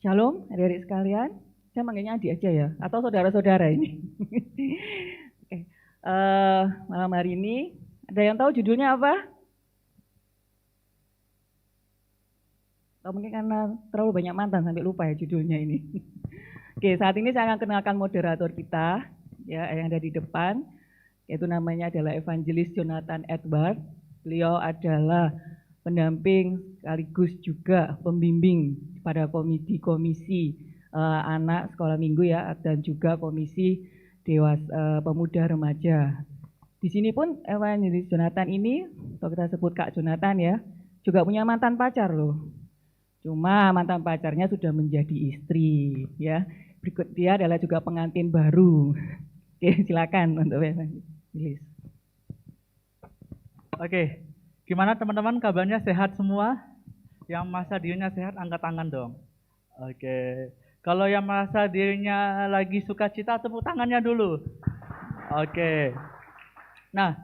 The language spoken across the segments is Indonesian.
Shalom, adik-adik sekalian. Saya manggilnya adik aja ya, atau saudara-saudara ini. Oke. Malam hari ini, ada yang tahu judulnya apa? Atau mungkin karena terlalu banyak mantan sampai lupa ya judulnya ini. Oke, saat ini saya akan kenalkan moderator kita, ya, yang ada di depan, yaitu namanya adalah Evangelis Jonathan Edward. Beliau adalah pendamping sekaligus juga pembimbing pada komisi anak sekolah minggu ya, dan juga komisi dewasa pemuda remaja. Di sini pun Evangelis Jonathan ini, atau kita sebut Kak Jonathan ya, juga punya mantan pacar loh. Cuma mantan pacarnya sudah menjadi istri ya. Berikut dia adalah juga pengantin baru. Oke, silakan untuk Evangelis. Oke, gimana teman-teman kabarnya sehat semua? Yang merasa dirinya sehat angkat tangan dong. Oke, kalau yang merasa dirinya lagi sukacita tepuk tangannya dulu. Oke, nah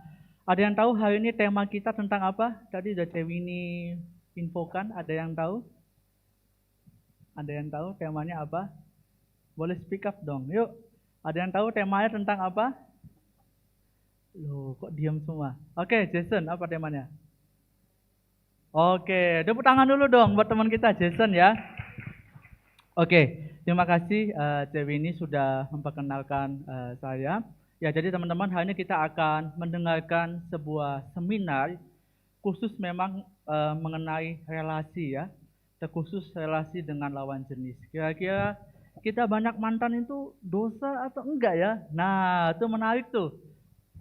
ada yang tahu hari ini tema kita tentang apa? Tadi udah Cewini infokan, ada yang tahu? Ada yang tahu temanya apa? Boleh speak up dong, yuk. Ada yang tahu temanya tentang apa? Loh, kok diam semua? Oke, Jason, apa temanya? Oke, tepuk tangan dulu dong buat teman kita Jason ya. Oke, terima kasih Cewini sudah memperkenalkan saya. Ya, jadi teman-teman hari ini kita akan mendengarkan sebuah seminar khusus memang mengenai relasi ya, terkhusus relasi dengan lawan jenis. Kira-kira kita banyak mantan itu dosa atau enggak ya? Nah, itu menarik tuh.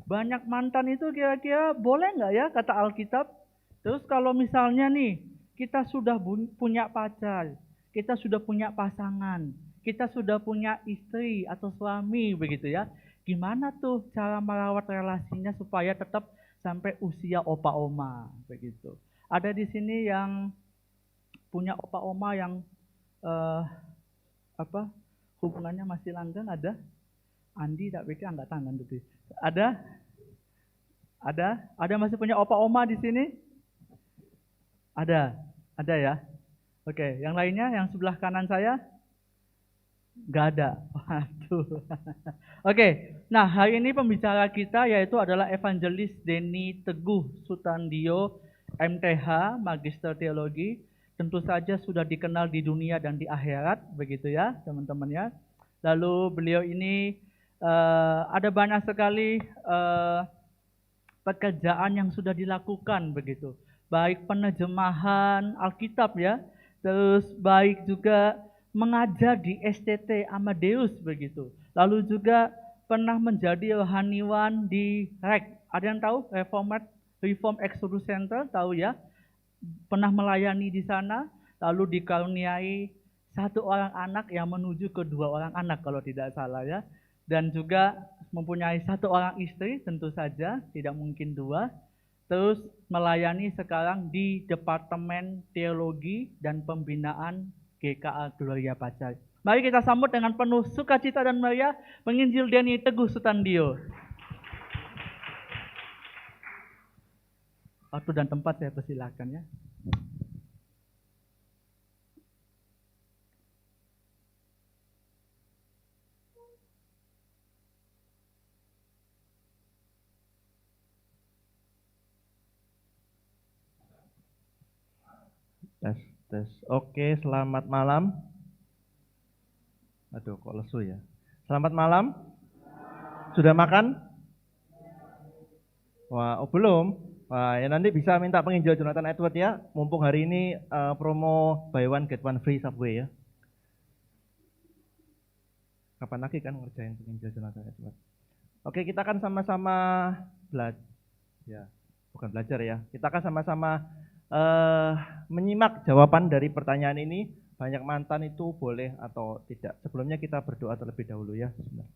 Banyak mantan itu kira-kira boleh enggak ya kata Alkitab? Terus kalau misalnya nih, kita sudah punya pacar, kita sudah punya pasangan, kita sudah punya istri atau suami begitu ya. Gimana tuh cara merawat relasinya supaya tetap sampai usia opa oma begitu. Ada di sini yang punya opa oma yang eh, apa hubungannya masih langgeng ada? Andi tak pikir angkat tangan tuh. Ada? Ada? Ada masih punya opa oma di sini? Ada ya. Oke, yang lainnya yang sebelah kanan saya nggak ada. Waduh. Oke, nah hari ini pembicara kita yaitu adalah Evangelis Denny Teguh Sutandio, MTH, Magister Teologi. Tentu saja sudah dikenal di dunia dan di akhirat, begitu ya teman-teman ya. Lalu beliau ini ada banyak sekali pekerjaan yang sudah dilakukan begitu. Baik penerjemahan Alkitab ya, terus baik juga mengajar di STT Amadeus begitu. Lalu juga pernah menjadi rohaniwan di REC. Ada yang tahu Reform Exodus Center, tahu ya? Pernah melayani di sana, lalu dikaruniai satu orang anak yang menuju ke dua orang anak kalau tidak salah ya. Dan juga mempunyai satu orang istri tentu saja, tidak mungkin dua. Terus melayani sekarang di Departemen Teologi dan Pembinaan GKA Gloria Pacar. Mari kita sambut dengan penuh sukacita dan meriah penginjil Denny Teguh Sutandio. Waktu dan tempat saya persilakan ya. Tes, tes. Oke, selamat malam. Aduh, kok lesu ya. Selamat malam. Sudah makan? Wah, oh belum. Wah, ya nanti bisa minta penginjil Jonathan Edward ya. Mumpung hari ini promo buy one get one free Subway ya. Kapan lagi kan ngerjain penginjil Jonathan Edward? Oke, kita akan sama-sama belajar. Ya, bukan belajar ya. Kita akan sama-sama menyimak jawaban dari pertanyaan ini. Banyak mantan itu boleh atau tidak. Sebelumnya kita berdoa terlebih dahulu ya. Bismillah.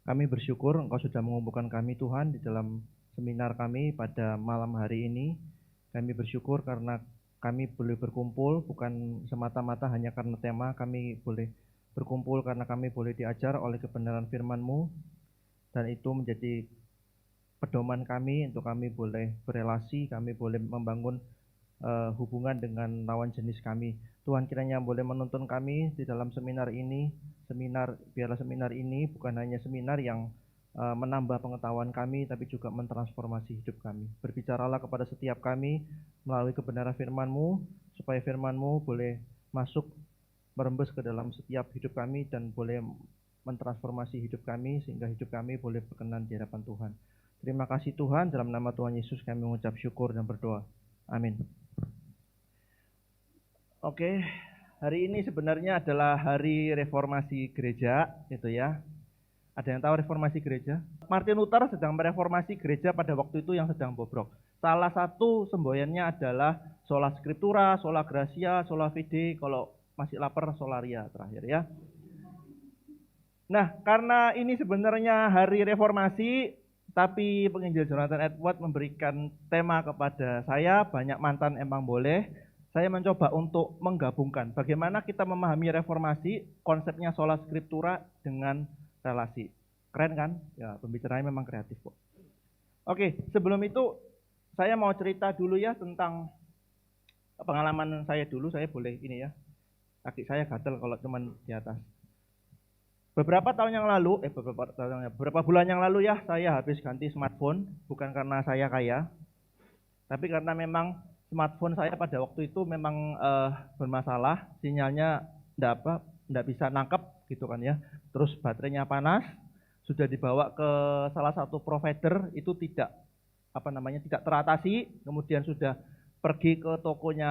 Kami bersyukur Engkau sudah mengumpulkan kami Tuhan di dalam seminar kami pada malam hari ini. Kami bersyukur karena kami boleh berkumpul bukan semata-mata hanya karena tema, kami boleh berkumpul karena kami boleh diajar oleh kebenaran firman-Mu, dan itu menjadi pedoman kami untuk kami boleh berelasi, kami boleh membangun hubungan dengan lawan jenis kami. Tuhan kiranya boleh menuntun kami di dalam seminar ini, biarlah seminar ini bukan hanya seminar yang menambah pengetahuan kami, tapi juga mentransformasi hidup kami. Berbicaralah kepada setiap kami melalui kebenaran firman-Mu, supaya firman-Mu boleh masuk, merembes ke dalam setiap hidup kami, dan boleh mentransformasi hidup kami, sehingga hidup kami boleh berkenan di hadapan Tuhan. Terima kasih Tuhan, dalam nama Tuhan Yesus kami mengucap syukur dan berdoa. Amin. Oke, hari ini sebenarnya adalah hari reformasi gereja, gitu ya. Ada yang tahu reformasi gereja? Martin Luther sedang mereformasi gereja pada waktu itu yang sedang bobrok. Salah satu semboyannya adalah sola scriptura, sola gratia, sola fide, kalau masih lapar solaria terakhir ya. Nah, karena ini sebenarnya hari reformasi, tapi penginjil Jonathan Edward memberikan tema kepada saya, banyak mantan emang boleh. Saya mencoba untuk menggabungkan bagaimana kita memahami reformasi, konsepnya sola scriptura dengan relasi. Keren kan? Ya, pembicaranya memang kreatif kok. Oke, sebelum itu saya mau cerita dulu ya tentang pengalaman saya dulu. Saya boleh ini ya, kaki saya gatel kalau cuman di atas. Beberapa bulan yang lalu ya, saya habis ganti smartphone, bukan karena saya kaya, tapi karena memang smartphone saya pada waktu itu memang bermasalah, sinyalnya enggak bisa nangkep gitu kan ya. Terus baterainya panas, sudah dibawa ke salah satu provider, itu tidak teratasi, kemudian sudah pergi ke tokonya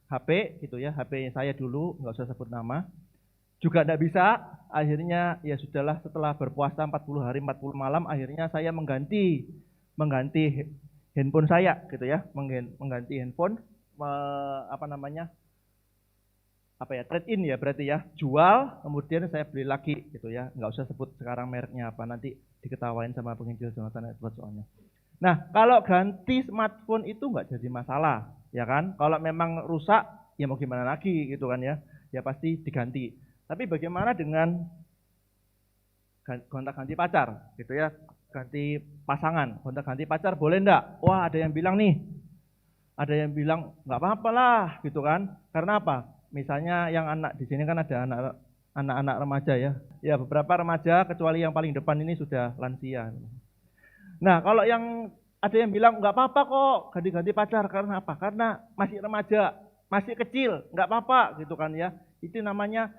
HP gitu ya, HP saya dulu, nggak usah sebut nama. Juga enggak bisa, akhirnya ya sudahlah, setelah berpuasa 40 hari 40 malam, akhirnya saya mengganti handphone saya gitu ya, mengganti handphone, trade in ya berarti ya, jual, kemudian saya beli lagi gitu ya, nggak usah sebut sekarang mereknya apa, nanti diketawain sama penginjil Jonathan Edward soalnya. Nah, kalau ganti smartphone itu nggak jadi masalah, ya kan? Kalau memang rusak, ya mau gimana lagi gitu kan ya, ya pasti diganti. Tapi bagaimana dengan gonta-ganti pacar gitu ya, ganti pasangan, gonta-ganti pacar boleh enggak? Wah, ada yang bilang nggak apa-apa lah gitu kan. Karena apa? Misalnya yang anak di sini kan ada anak-anak remaja ya. Ya, beberapa remaja, kecuali yang paling depan ini sudah lansia. Nah, kalau yang ada yang bilang nggak apa-apa kok ganti-ganti pacar, karena apa? Karena masih remaja, masih kecil, nggak apa-apa gitu kan ya. Itu namanya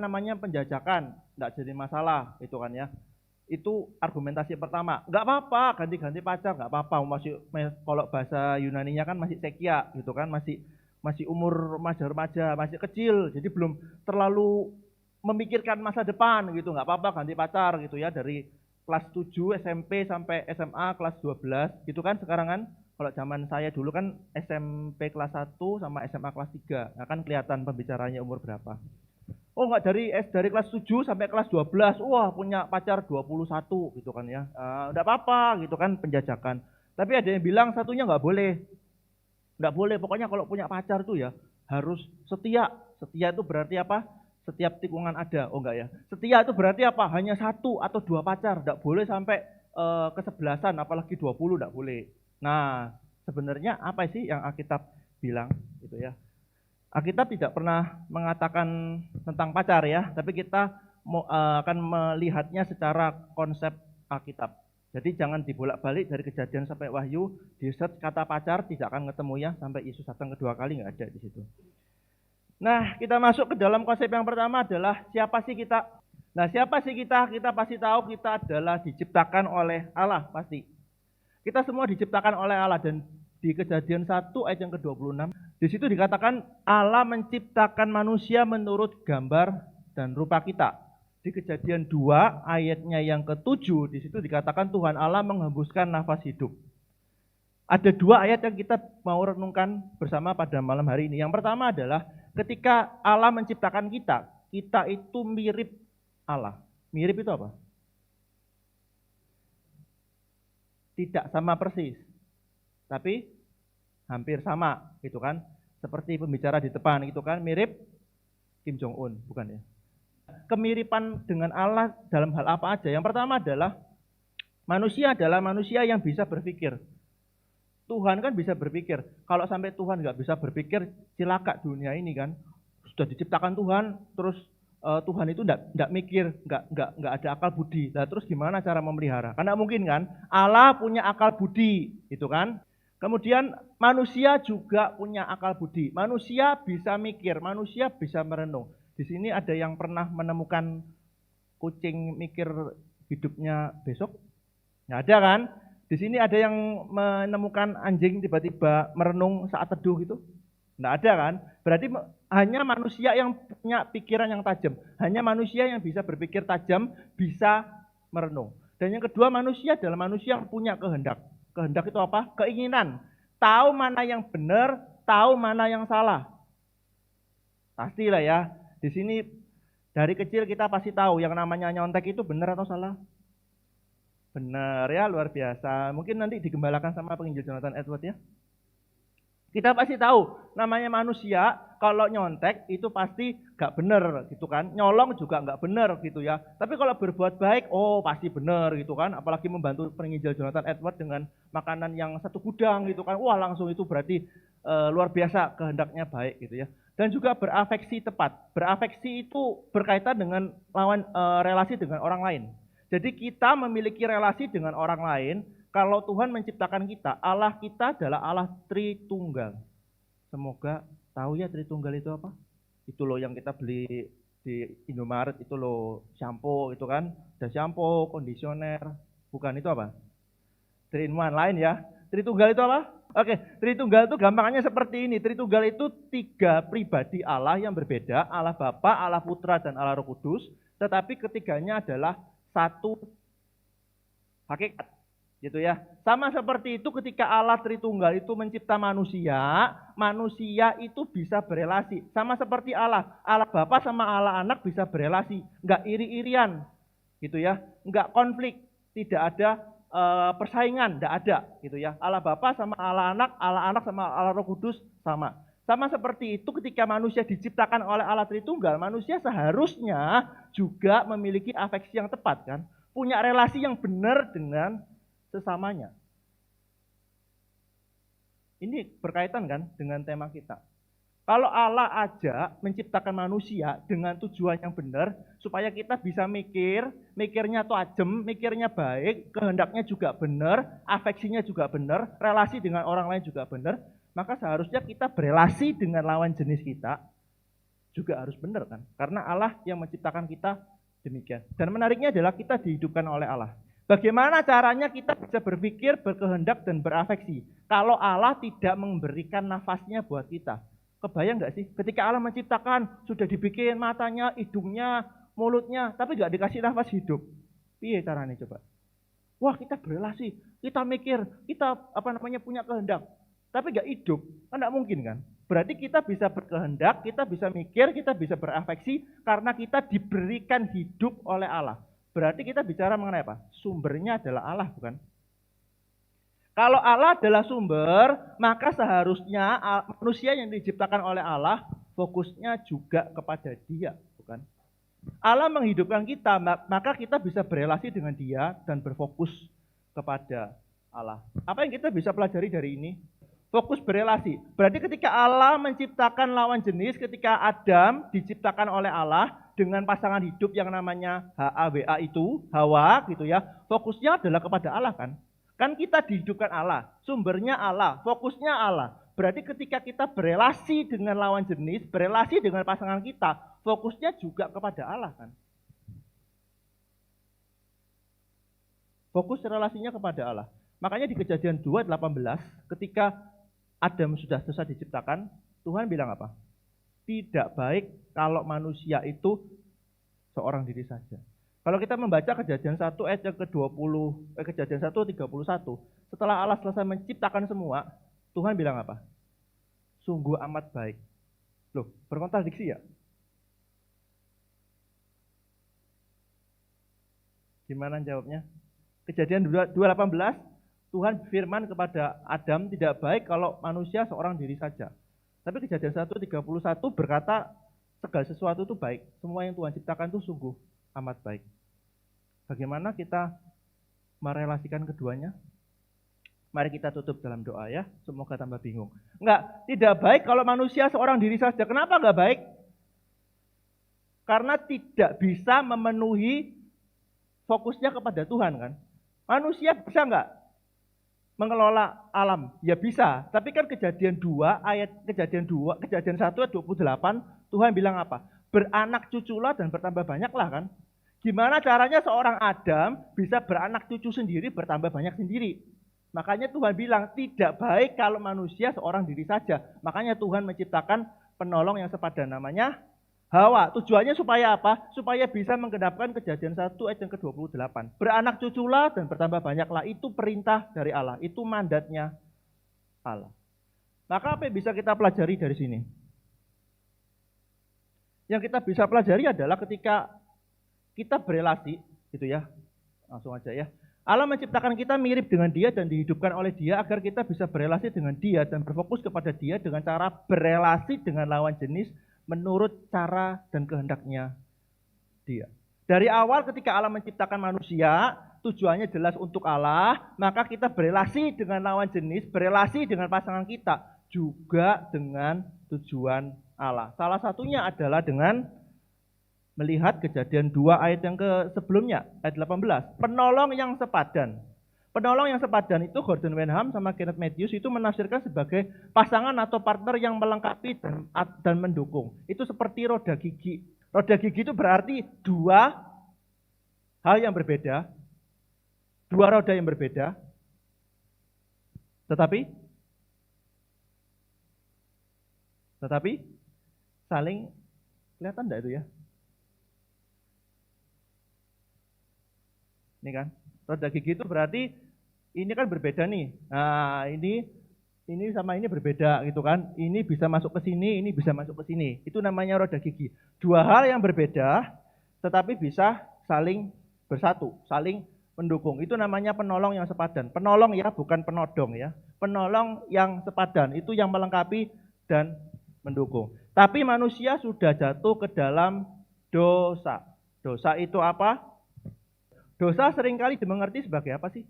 namanya penjajakan, nggak jadi masalah gitu kan ya. Itu argumentasi pertama. Nggak apa-apa ganti-ganti pacar, nggak apa-apa. Masih, kalau bahasa Yunaninya kan masih sekia gitu kan, masih umur remaja-remaja, masih kecil, jadi belum terlalu memikirkan masa depan gitu. Nggak apa-apa ganti pacar gitu ya, dari kelas 7 SMP sampai SMA kelas 12 gitu kan sekarang kan. Kalau zaman saya dulu kan SMP kelas 1 sama SMA kelas 3. Nah kan kelihatan pembicaranya umur berapa. Oh enggak, dari kelas 7 sampai kelas 12. Wah, punya pacar 21 gitu kan ya. Enggak apa-apa gitu kan, penjajakan. Tapi ada yang bilang satunya enggak boleh. Enggak boleh, pokoknya kalau punya pacar tuh ya harus setia. Setia itu berarti apa? Setiap tikungan ada. Oh enggak ya. Setia itu berarti apa? Hanya 1 atau 2 pacar. Enggak boleh sampai kesebelasan, apalagi 20 enggak boleh. Nah, sebenarnya apa sih yang Alkitab bilang gitu ya? Alkitab tidak pernah mengatakan tentang pacar ya, tapi kita akan melihatnya secara konsep Alkitab. Jadi jangan dibolak-balik dari Kejadian sampai Wahyu, di search kata pacar tidak akan ketemu ya, sampai Yesus datang kedua kali nggak ada di situ. Nah, kita masuk ke dalam konsep yang pertama adalah siapa sih kita? Nah, siapa sih kita? Kita pasti tahu kita adalah diciptakan oleh Allah, pasti. Kita semua diciptakan oleh Allah, dan di Kejadian 1 ayat yang ke-26, di situ dikatakan Allah menciptakan manusia menurut gambar dan rupa kita. Di Kejadian 2 ayatnya yang ke-7, di situ dikatakan Tuhan Allah menghembuskan nafas hidup. Ada 2 ayat yang kita mau renungkan bersama pada malam hari ini. Yang pertama adalah ketika Allah menciptakan kita, kita itu mirip Allah. Mirip itu apa? Tidak sama persis, tapi hampir sama gitu kan. Seperti pembicara di depan gitu kan, mirip Kim Jong Un, bukan ya? Kemiripan dengan Allah dalam hal apa aja? Yang pertama adalah Manusia adalah manusia yang bisa berpikir. Tuhan kan bisa berpikir. Kalau sampai Tuhan nggak bisa berpikir, cilaka dunia ini kan. Sudah diciptakan Tuhan, terus Tuhan itu nggak mikir, nggak ada akal budi. Nah, terus gimana cara memelihara? Karena mungkin kan, Allah punya akal budi, itu kan. Kemudian manusia juga punya akal budi. Manusia bisa mikir, manusia bisa merenung. Di sini ada yang pernah menemukan kucing mikir hidupnya besok? Nggak ada kan? Di sini ada yang menemukan anjing tiba-tiba merenung saat teduh gitu? Nggak ada kan? Berarti hanya manusia yang punya pikiran yang tajam. Hanya manusia yang bisa berpikir tajam, bisa merenung. Dan yang kedua, manusia adalah manusia yang punya kehendak. Kehendak itu apa? Keinginan. Tahu mana yang benar, tahu mana yang salah. Pastilah ya. Di sini dari kecil kita pasti tahu yang namanya nyontek itu benar atau salah. Benar ya, luar biasa. Mungkin nanti digembalakan sama penginjil Jonathan Edward ya. Kita pasti tahu namanya manusia kalau nyontek itu pasti gak benar gitu kan. Nyolong juga gak benar gitu ya. Tapi kalau berbuat baik, oh pasti benar gitu kan. Apalagi membantu penginjil Jonathan Edward dengan makanan yang satu gudang gitu kan. Wah langsung itu berarti luar biasa kehendaknya baik gitu ya. Dan juga berafeksi tepat. Berafeksi itu berkaitan dengan relasi dengan orang lain. Jadi kita memiliki relasi dengan orang lain, kalau Tuhan menciptakan kita, Allah kita adalah Allah Tritunggal. Semoga tahu ya Tritunggal itu apa? Itu loh yang kita beli di Indomaret, itu loh shampoo itu kan. Ada shampoo, kondisioner, bukan itu apa? 3-in-1 lain ya. Tritunggal itu apa? Oke, Tritunggal itu gampangannya seperti ini. Tritunggal itu 3 pribadi Allah yang berbeda, Allah Bapa, Allah Putra, dan Allah Roh Kudus. Tetapi ketiganya adalah satu hakikat, gitu ya. Sama seperti itu ketika Allah Tritunggal itu mencipta manusia, manusia itu bisa berelasi. Sama seperti Allah Bapa sama Allah Anak bisa berelasi, nggak iri-irian, gitu ya, nggak konflik, tidak ada persaingan, nggak ada, gitu ya. Allah Bapa sama Allah Anak sama Allah Roh Kudus sama. Sama seperti itu ketika manusia diciptakan oleh Allah Tritunggal, manusia seharusnya juga memiliki afeksi yang tepat kan. Punya relasi yang benar dengan sesamanya. Ini berkaitan kan dengan tema kita. Kalau Allah aja menciptakan manusia dengan tujuan yang benar, supaya kita bisa mikirnya tajam, mikirnya baik, kehendaknya juga benar, afeksinya juga benar, relasi dengan orang lain juga benar, maka seharusnya kita berelasi dengan lawan jenis kita juga harus benar kan? Karena Allah yang menciptakan kita demikian. Dan menariknya adalah kita dihidupkan oleh Allah. Bagaimana caranya kita bisa berpikir, berkehendak, dan berafeksi kalau Allah tidak memberikan nafasnya buat kita? Kebayang nggak sih? Ketika Allah menciptakan, sudah dibikin matanya, hidungnya, mulutnya, tapi nggak dikasih nafas hidup. Piye caranya coba? Wah, kita berelasi, kita mikir, kita punya kehendak. Tapi nggak hidup, kan nggak mungkin kan? Berarti kita bisa berkehendak, kita bisa mikir, kita bisa berafeksi karena kita diberikan hidup oleh Allah. Berarti kita bicara mengenai apa? Sumbernya adalah Allah, bukan? Kalau Allah adalah sumber, maka seharusnya manusia yang diciptakan oleh Allah fokusnya juga kepada Dia, bukan? Allah menghidupkan kita, maka kita bisa berelasi dengan Dia dan berfokus kepada Allah. Apa yang kita bisa pelajari dari ini? Fokus berelasi. Berarti ketika Allah menciptakan lawan jenis, ketika Adam diciptakan oleh Allah dengan pasangan hidup yang namanya HAWA itu, Hawa gitu ya, fokusnya adalah kepada Allah kan? Kan kita dihidupkan Allah, sumbernya Allah, fokusnya Allah. Berarti ketika kita berelasi dengan lawan jenis, berelasi dengan pasangan kita, fokusnya juga kepada Allah kan? Fokus relasinya kepada Allah. Makanya di Kejadian 2:18 ketika Adam sudah selesai diciptakan, Tuhan bilang apa? Tidak baik kalau manusia itu seorang diri saja. Kalau kita membaca Kejadian 1 ayat yang ke-20, Kejadian 1:31, setelah Allah selesai menciptakan semua, Tuhan bilang apa? Sungguh amat baik. Loh, berkontradiksi ya? Gimana jawabnya? Kejadian 2:18, Tuhan firman kepada Adam, tidak baik kalau manusia seorang diri saja. Tapi Kejadian 1:31 berkata, segala sesuatu itu baik. Semua yang Tuhan ciptakan itu sungguh amat baik. Bagaimana kita merelasikan keduanya? Mari kita tutup dalam doa ya. Semoga tambah bingung. Enggak, tidak baik kalau manusia seorang diri saja. Kenapa enggak baik? Karena tidak bisa memenuhi fokusnya kepada Tuhan kan. Manusia bisa enggak mengelola alam? Ya bisa. Tapi kan kejadian 1 ayat 1 ayat 28 Tuhan bilang apa? Beranak cuculah dan bertambah banyaklah kan. Gimana caranya seorang Adam bisa beranak cucu sendiri, bertambah banyak sendiri? Makanya Tuhan bilang tidak baik kalau manusia seorang diri saja. Makanya Tuhan menciptakan penolong yang sepadan, namanya Hawa. Tujuannya supaya apa? Supaya bisa menggenapkan kejadian 1 ayat yang ke-28. Beranak cuculah dan bertambah banyaklah. Itu perintah dari Allah. Itu mandatnya Allah. Maka apa yang bisa kita pelajari dari sini? Yang kita bisa pelajari adalah ketika kita berelasi, gitu ya. Langsung aja ya. Allah menciptakan kita mirip dengan Dia dan dihidupkan oleh Dia agar kita bisa berelasi dengan Dia dan berfokus kepada Dia dengan cara berelasi dengan lawan jenis menurut cara dan kehendaknya Dia. Dari awal ketika Allah menciptakan manusia, tujuannya jelas untuk Allah, maka kita berelasi dengan lawan jenis, berelasi dengan pasangan kita, juga dengan tujuan Allah. Salah satunya adalah dengan melihat kejadian 2 ayat yang sebelumnya, ayat 18. Penolong yang sepadan. Penolong yang sepadan itu Gordon Wenham sama Kenneth Mathews itu menafsirkan sebagai pasangan atau partner yang melengkapi dan mendukung. Itu seperti roda gigi. Roda gigi itu berarti 2 hal yang berbeda, 2 roda yang berbeda, tetapi saling kelihatan enggak itu ya? Ini kan, roda gigi itu berarti ini kan berbeda nih. Nah, ini sama ini berbeda gitu kan. Ini bisa masuk ke sini, ini bisa masuk ke sini. Itu namanya roda gigi. 2 hal yang berbeda tetapi bisa saling bersatu, saling mendukung. Itu namanya penolong yang sepadan. Penolong ya, bukan penodong ya. Penolong yang sepadan itu yang melengkapi dan mendukung. Tapi manusia sudah jatuh ke dalam dosa. Dosa itu apa? Dosa seringkali dimengerti sebagai apa sih?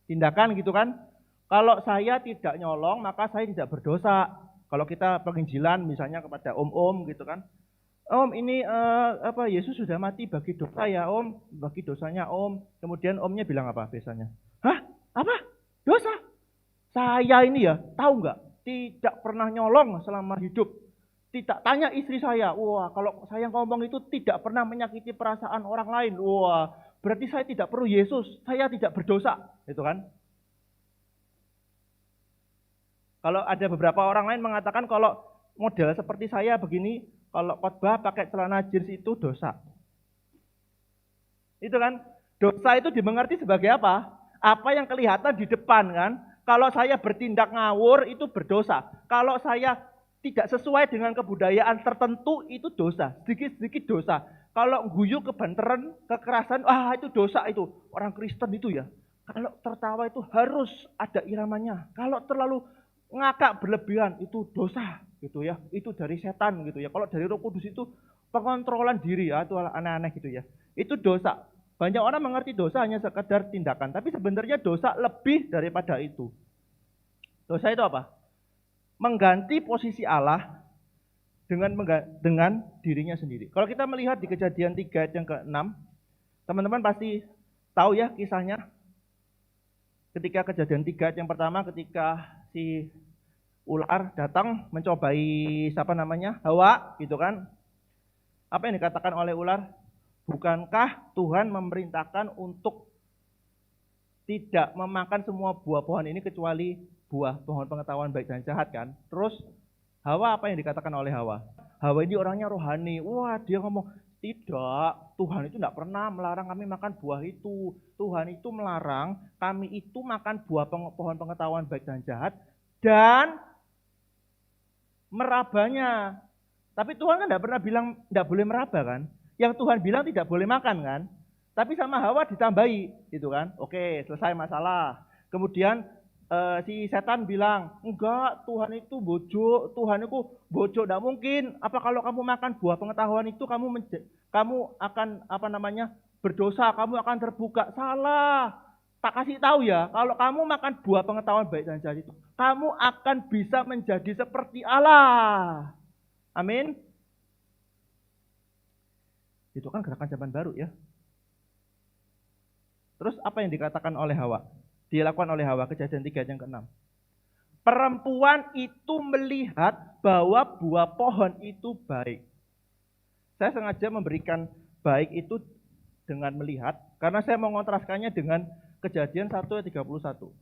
Tindakan gitu kan. Kalau saya tidak nyolong, maka saya tidak berdosa. Kalau kita penginjilan misalnya kepada om-om gitu kan. Om, ini Yesus sudah mati bagi dosa ya om, bagi dosanya om. Kemudian omnya bilang apa biasanya? Hah? Apa? Dosa? Saya ini ya, tahu nggak? Tidak pernah nyolong selama hidup. Tidak tanya istri saya. Wah, kalau saya ngomong itu tidak pernah menyakiti perasaan orang lain. Wah, berarti saya tidak perlu Yesus. Saya tidak berdosa. Itu kan. Kalau ada beberapa orang lain mengatakan kalau model seperti saya begini, kalau khotbah pakai celana jeans itu dosa. Itu kan. Dosa itu dimengerti sebagai apa? Apa yang kelihatan di depan kan. Kalau saya bertindak ngawur itu berdosa. Kalau saya tidak sesuai dengan kebudayaan tertentu itu dosa. Sedikit-sedikit dosa. Kalau guyu kebanteran, kekerasan, itu dosa itu. Orang Kristen itu ya. Kalau tertawa itu harus ada iramanya. Kalau terlalu ngakak berlebihan itu dosa gitu ya. Itu dari setan gitu ya. Kalau dari Roh Kudus itu pengontrolan diri ya, itu aneh-aneh gitu ya. Itu dosa. Banyak orang mengerti dosa hanya sekedar tindakan, tapi sebenarnya dosa lebih daripada itu. Dosa itu apa? Mengganti posisi Allah dengan dirinya sendiri. Kalau kita melihat di Kejadian 3 ayat yang ke-6, teman-teman pasti tahu ya kisahnya. Ketika Kejadian 3 ayat yang pertama, ketika si ular datang mencobai Hawa gitu kan. Apa yang dikatakan oleh ular? Bukankah Tuhan memerintahkan untuk tidak memakan semua buah pohon ini kecuali buah pohon pengetahuan baik dan jahat kan? Terus Hawa, apa yang dikatakan oleh Hawa? Hawa ini orangnya rohani. Wah, dia ngomong, tidak, Tuhan itu tidak pernah melarang kami makan buah itu. Tuhan itu melarang kami itu makan buah pohon pengetahuan baik dan jahat dan merabanya. Tapi Tuhan kan tidak pernah bilang tidak boleh meraba kan? Yang Tuhan bilang tidak boleh makan kan? Tapi sama Hawa ditambahi gitu kan? Oke, selesai masalah. Kemudian si setan bilang, enggak, Tuhan itu bojo, tidak mungkin. Apa kalau kamu makan buah pengetahuan itu kamu akan berdosa, kamu akan terbuka. Salah. tak kasih tahu ya, kalau kamu makan buah pengetahuan baik dan jahat itu, kamu akan bisa menjadi seperti Allah. Amin. Itu kan gerakan zaman baru ya. Terus apa yang dikatakan oleh Hawa? Dilakukan oleh Hawa, Kejadian 3 yang ke-6. Perempuan itu melihat bahwa buah pohon itu baik. Saya sengaja memberikan baik itu dengan melihat, karena saya mau mengontraskannya dengan Kejadian 1 ayat 31.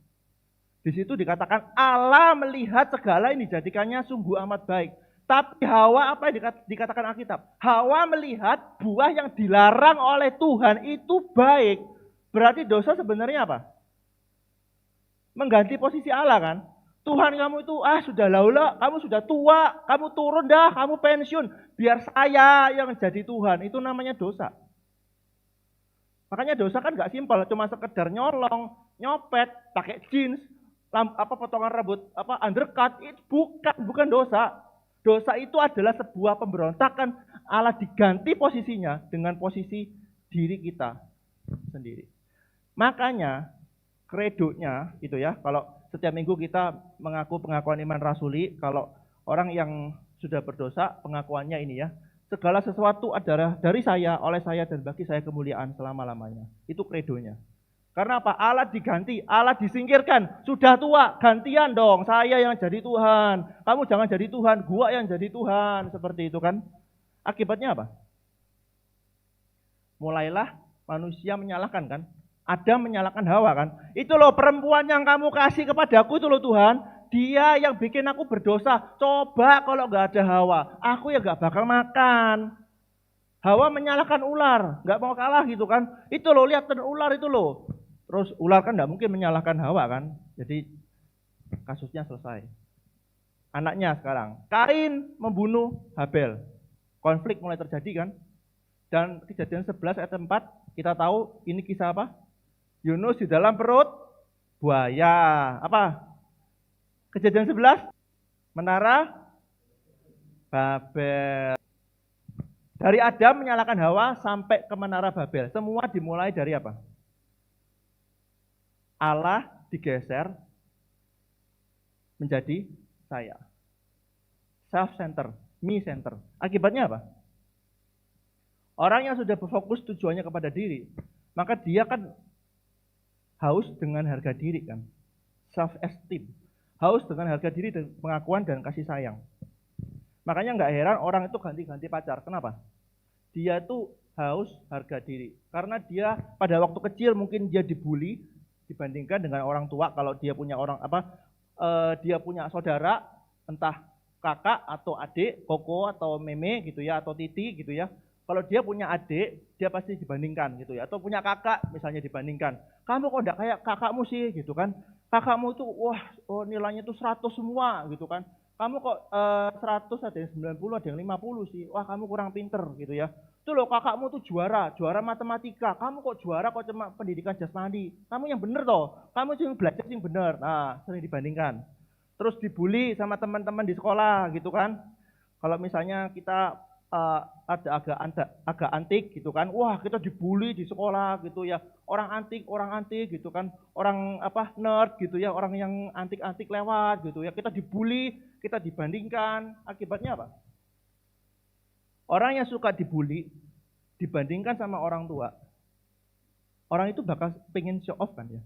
Di situ dikatakan Allah melihat segala ini dijadikannya sungguh amat baik. Tapi Hawa apa yang dikatakan Alkitab? Hawa melihat buah yang dilarang oleh Tuhan itu baik. Berarti dosa sebenarnya apa? Mengganti posisi Allah kan? Tuhan kamu itu sudah laula, kamu sudah tua, kamu turun dah, kamu pensiun. Biar saya yang jadi Tuhan. Itu namanya dosa. Makanya dosa kan gak simpel, cuma sekedar nyolong, nyopet, pakai jeans, potongan rambut, undercut, itu bukan dosa. Dosa itu adalah sebuah pemberontakan. Allah diganti posisinya dengan posisi diri kita sendiri. Makanya kredonya itu ya, kalau setiap minggu kita mengaku pengakuan iman rasuli, kalau orang yang sudah berdosa pengakuannya ini ya, segala sesuatu adalah dari saya, oleh saya, dan bagi saya kemuliaan selama-lamanya. Itu kredonya. Karena apa? Allah diganti, Allah disingkirkan. Sudah tua, gantian dong. Saya yang jadi Tuhan. Kamu jangan jadi Tuhan, gua yang jadi Tuhan. Seperti itu kan. Akibatnya apa? Mulailah manusia menyalahkan kan. Adam menyalahkan Hawa kan. Itu loh perempuan yang kamu kasih kepadaku itu loh Tuhan. Dia yang bikin aku berdosa. Coba kalau gak ada Hawa, aku ya gak bakal makan. Hawa menyalahkan ular, gak mau kalah gitu kan. Itu loh, lihat ular itu loh. Terus ular kan gak mungkin menyalahkan Hawa kan. Jadi kasusnya selesai. Anaknya sekarang, Kain membunuh Habel. Konflik mulai terjadi kan. Dan Kejadian 11 ayat 4, kita tahu ini kisah apa? Yunus di dalam perut buaya. Apa? Kejadian 11, menara Babel. Dari Adam menyalahkan Hawa sampai ke menara Babel. Semua dimulai dari apa? Allah digeser menjadi saya. Self-center, me-center. Akibatnya apa? Orang yang sudah berfokus tujuannya kepada diri, maka dia kan haus dengan harga diri kan. Self-esteem. Haus dengan harga diri dan pengakuan dan kasih sayang. Makanya nggak heran orang itu ganti-ganti pacar. Kenapa? Dia tuh haus harga diri. Karena dia pada waktu kecil mungkin dia dibully dibandingkan dengan orang tua. Kalau dia punya dia punya saudara, entah kakak atau adik, koko atau meme gitu ya, atau titi gitu ya. Kalau dia punya adik, dia pasti dibandingkan gitu ya. Atau punya kakak misalnya dibandingkan. Kamu kok enggak kayak kakakmu sih gitu kan. Kakakmu itu nilainya tuh 100 semua gitu kan. Kamu kok 100, ada yang 90, ada yang 50 sih. Wah, kamu kurang pinter gitu ya. Itu loh kakakmu tuh juara matematika. Kamu kok juara kok cuma pendidikan jasmani. Kamu yang bener toh. Kamu yang belajar yang bener. Nah, sering dibandingkan. Terus dibully sama teman-teman di sekolah gitu kan. Kalau misalnya kita ada agak antik gitu kan. Wah, kita dibully di sekolah gitu ya. Orang antik gitu kan. Orang nerd gitu ya, orang yang antik-antik lewat gitu ya. Kita dibully, kita dibandingkan. Akibatnya apa? Orang yang suka dibully dibandingkan sama orang tua. Orang itu bakal pengen show off kan ya.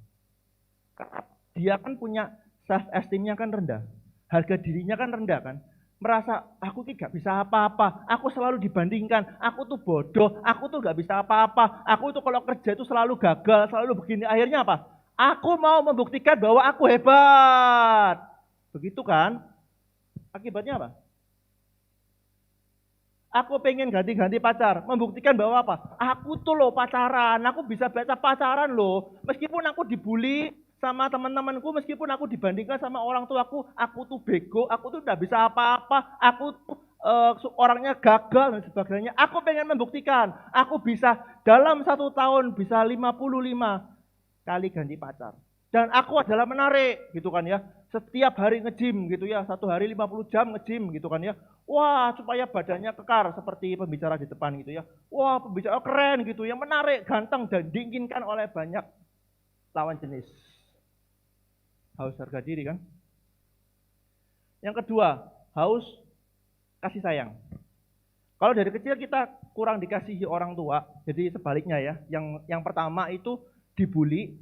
Dia kan punya self esteem-nya kan rendah. Harga dirinya kan rendah kan. Merasa aku tidak bisa apa-apa, aku selalu dibandingkan, aku tuh bodoh, aku tuh gak bisa apa-apa, aku tuh kalau kerja itu selalu gagal, selalu begini. Akhirnya apa? Aku mau membuktikan bahwa aku hebat. Begitu kan? Akibatnya apa? Aku pengen ganti-ganti pacar, membuktikan bahwa apa? Aku tuh loh pacaran, aku bisa baca pacaran loh. Meskipun aku dibully sama teman-temanku, meskipun aku dibandingkan sama orang tuaku, aku tuh bego, aku tuh udah bisa apa-apa, aku tuh orangnya gagal dan sebagainya. Aku pengen membuktikan, aku bisa dalam 1 tahun bisa 55 kali ganti pacar. Dan aku adalah menarik gitu kan ya. Setiap hari nge-gym gitu ya, 1 hari 50 jam nge-gym gitu kan ya. Wah, supaya badannya kekar seperti pembicara di depan gitu ya. Wah, pembicara keren gitu ya, menarik, ganteng dan diinginkan oleh banyak. lawan jenis. Haus harga diri kan? Yang kedua, haus kasih sayang. Kalau dari kecil kita kurang dikasihi orang tua, jadi sebaliknya ya. Yang pertama itu dibully,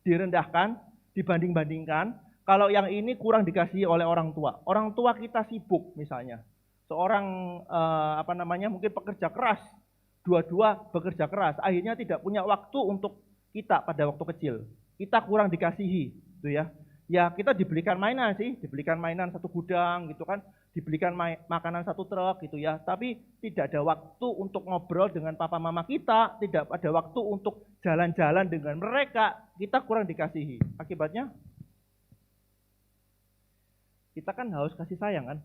direndahkan, dibanding-bandingkan. Kalau yang ini kurang dikasihi oleh orang tua. Orang tua kita sibuk misalnya. Seorang mungkin pekerja keras, dua-dua bekerja keras, akhirnya tidak punya waktu untuk kita pada waktu kecil. Kita kurang dikasihi, gitu ya. Ya kita dibelikan mainan sih, dibelikan mainan satu gudang gitu kan, dibelikan makanan satu truk gitu ya. Tapi tidak ada waktu untuk ngobrol dengan papa mama kita, tidak ada waktu untuk jalan-jalan dengan mereka. Kita kurang dikasihi. Akibatnya kita kan haus kasih sayang kan.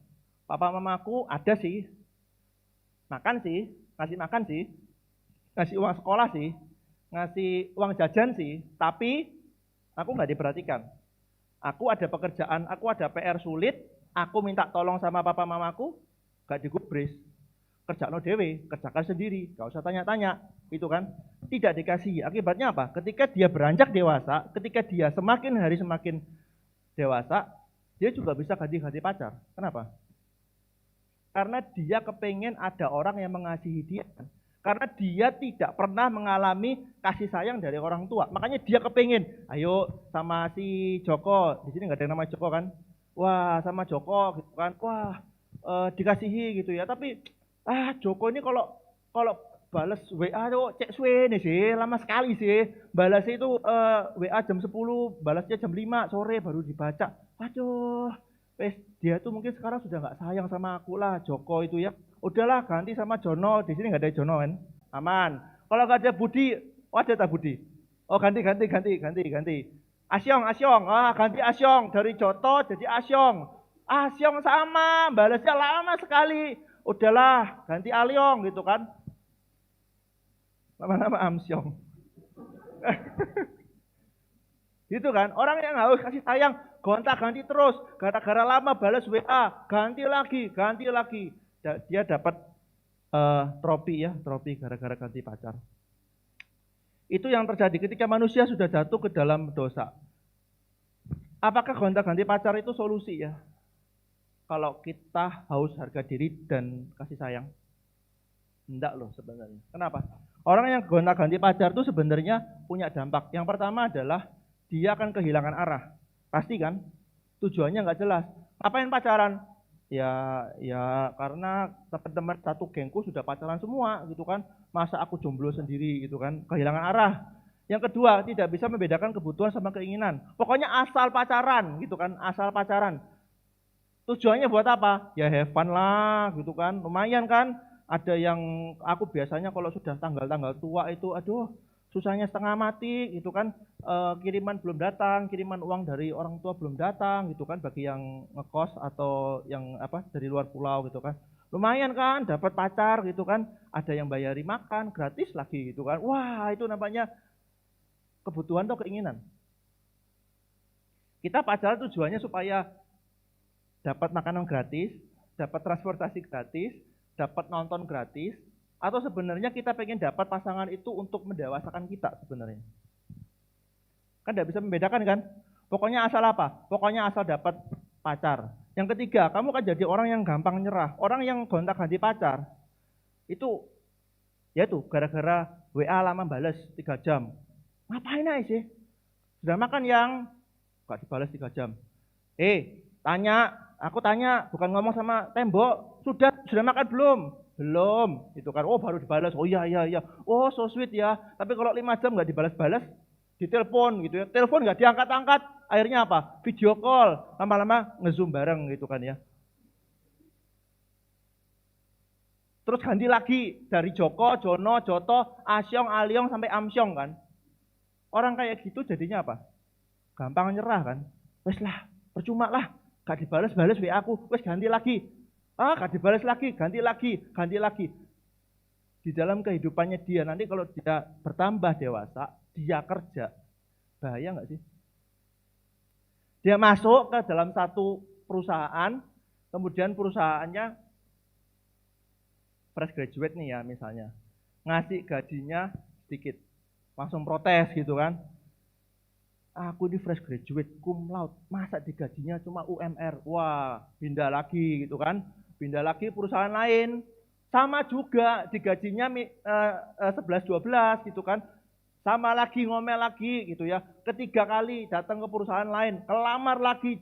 Papa mamaku ada sih, makan sih, ngasih makan sih, ngasih uang sekolah sih, ngasih uang jajan sih, tapi aku nggak diperhatikan. Aku ada pekerjaan, aku ada PR sulit, aku minta tolong sama papa mamaku, gak digubris. Kerjakan dewe, kerjakan sendiri, gak usah tanya-tanya, itu kan. Tidak dikasih. Akibatnya apa? Ketika dia beranjak dewasa, ketika dia semakin hari semakin dewasa, dia juga bisa ganti-ganti pacar. Kenapa? Karena dia kepengen ada orang yang mengasihi dia. Karena dia tidak pernah mengalami kasih sayang dari orang tua. Makanya dia kepengen, ayo sama si Joko, di sini nggak ada yang nama Joko kan? Wah sama Joko gitu kan, wah dikasihi gitu ya. Tapi Joko ini kalau balas WA tuh cek suwe nih sih, lama sekali sih. Balasnya itu WA jam 10, balasnya jam 5 sore baru dibaca. Aduh, dia tuh mungkin sekarang sudah nggak sayang sama aku lah, Joko itu ya. Udahlah ganti sama Jono, di sini nggak ada Jono kan, aman. Kalau nggak ada Budi, ada tak Budi? Oh ganti. Asyong, ganti Asyong dari Joto jadi Asyong. Asyong sama, balasnya lama sekali. Udahlah ganti Alyong gitu kan. Lama-lama Amsyong. Gitu kan, orang yang harus kasih sayang, gonta-ganti terus, gara-gara lama balas WA, ganti lagi. Dia dapat trofi gara-gara ganti pacar. Itu yang terjadi ketika manusia sudah jatuh ke dalam dosa. Apakah gonta-ganti pacar itu solusi ya? Kalau kita haus harga diri dan kasih sayang. Enggak loh sebenarnya. Kenapa? Orang yang gonta-ganti pacar itu sebenarnya punya dampak. Yang pertama adalah dia akan kehilangan arah. Pasti kan? Tujuannya nggak jelas. Ngapain pacaran? Ya karena teman-teman satu gengku sudah pacaran semua gitu kan. Masa aku jomblo sendiri gitu kan. Kehilangan arah. Yang kedua, tidak bisa membedakan kebutuhan sama keinginan. Pokoknya asal pacaran gitu kan. Asal pacaran. Tujuannya buat apa? Ya have fun lah gitu kan. Lumayan kan. Ada yang aku biasanya kalau sudah tanggal-tanggal tua itu aduh susahnya setengah mati gitu kan, kiriman belum datang, kiriman uang dari orang tua belum datang gitu kan, bagi yang ngekos atau yang dari luar pulau gitu kan. Lumayan kan dapat pacar gitu kan, ada yang bayari makan gratis lagi gitu kan. Wah, itu namanya kebutuhan atau keinginan. Kita pacaran tujuannya supaya dapat makanan gratis, dapat transportasi gratis, dapat nonton gratis. Atau sebenarnya kita pengen dapat pasangan itu untuk mendewasakan kita sebenarnya. Kan tidak bisa membedakan kan? Pokoknya asal apa? Pokoknya asal dapat pacar. Yang ketiga, kamu kan jadi orang yang gampang nyerah. Orang yang gonta-ganti pacar, itu ya tuh gara-gara WA lama balas 3 jam. Ngapain aja sih? Sudah makan yang? Gak dibalas 3 jam. Aku tanya, bukan ngomong sama tembok. Sudah makan belum? Belum, itu kan. Oh baru dibalas. Oh iya. Oh so sweet ya. Tapi kalau 5 jam nggak dibalas-balas, ditelepon gitu ya. Telepon nggak diangkat-angkat. Akhirnya apa? Video call. Lama-lama ngezoom bareng gitu kan ya. Terus ganti lagi dari Joko, Jono, Joto, Asyong, Alyong sampai Amsyong kan. Orang kayak gitu jadinya apa? Gampang nyerah kan. Wes lah, percuma lah. Gak dibalas-balas WA aku. Wes ganti lagi. Gak dibalas lagi, ganti lagi. Di dalam kehidupannya dia, nanti kalau dia bertambah dewasa, dia kerja, bahaya nggak sih? Dia masuk ke dalam satu perusahaan, kemudian perusahaannya fresh graduate nih ya misalnya, ngasih gajinya sedikit, langsung protes gitu kan. Aku ini fresh graduate, cum laude, masa digajinya cuma UMR? Wah, pindah lagi gitu kan. Pindah lagi perusahaan lain, sama juga digajinya 11-12 gitu kan. Sama lagi, ngomel lagi gitu ya. Ketiga kali datang ke perusahaan lain, kelamar lagi,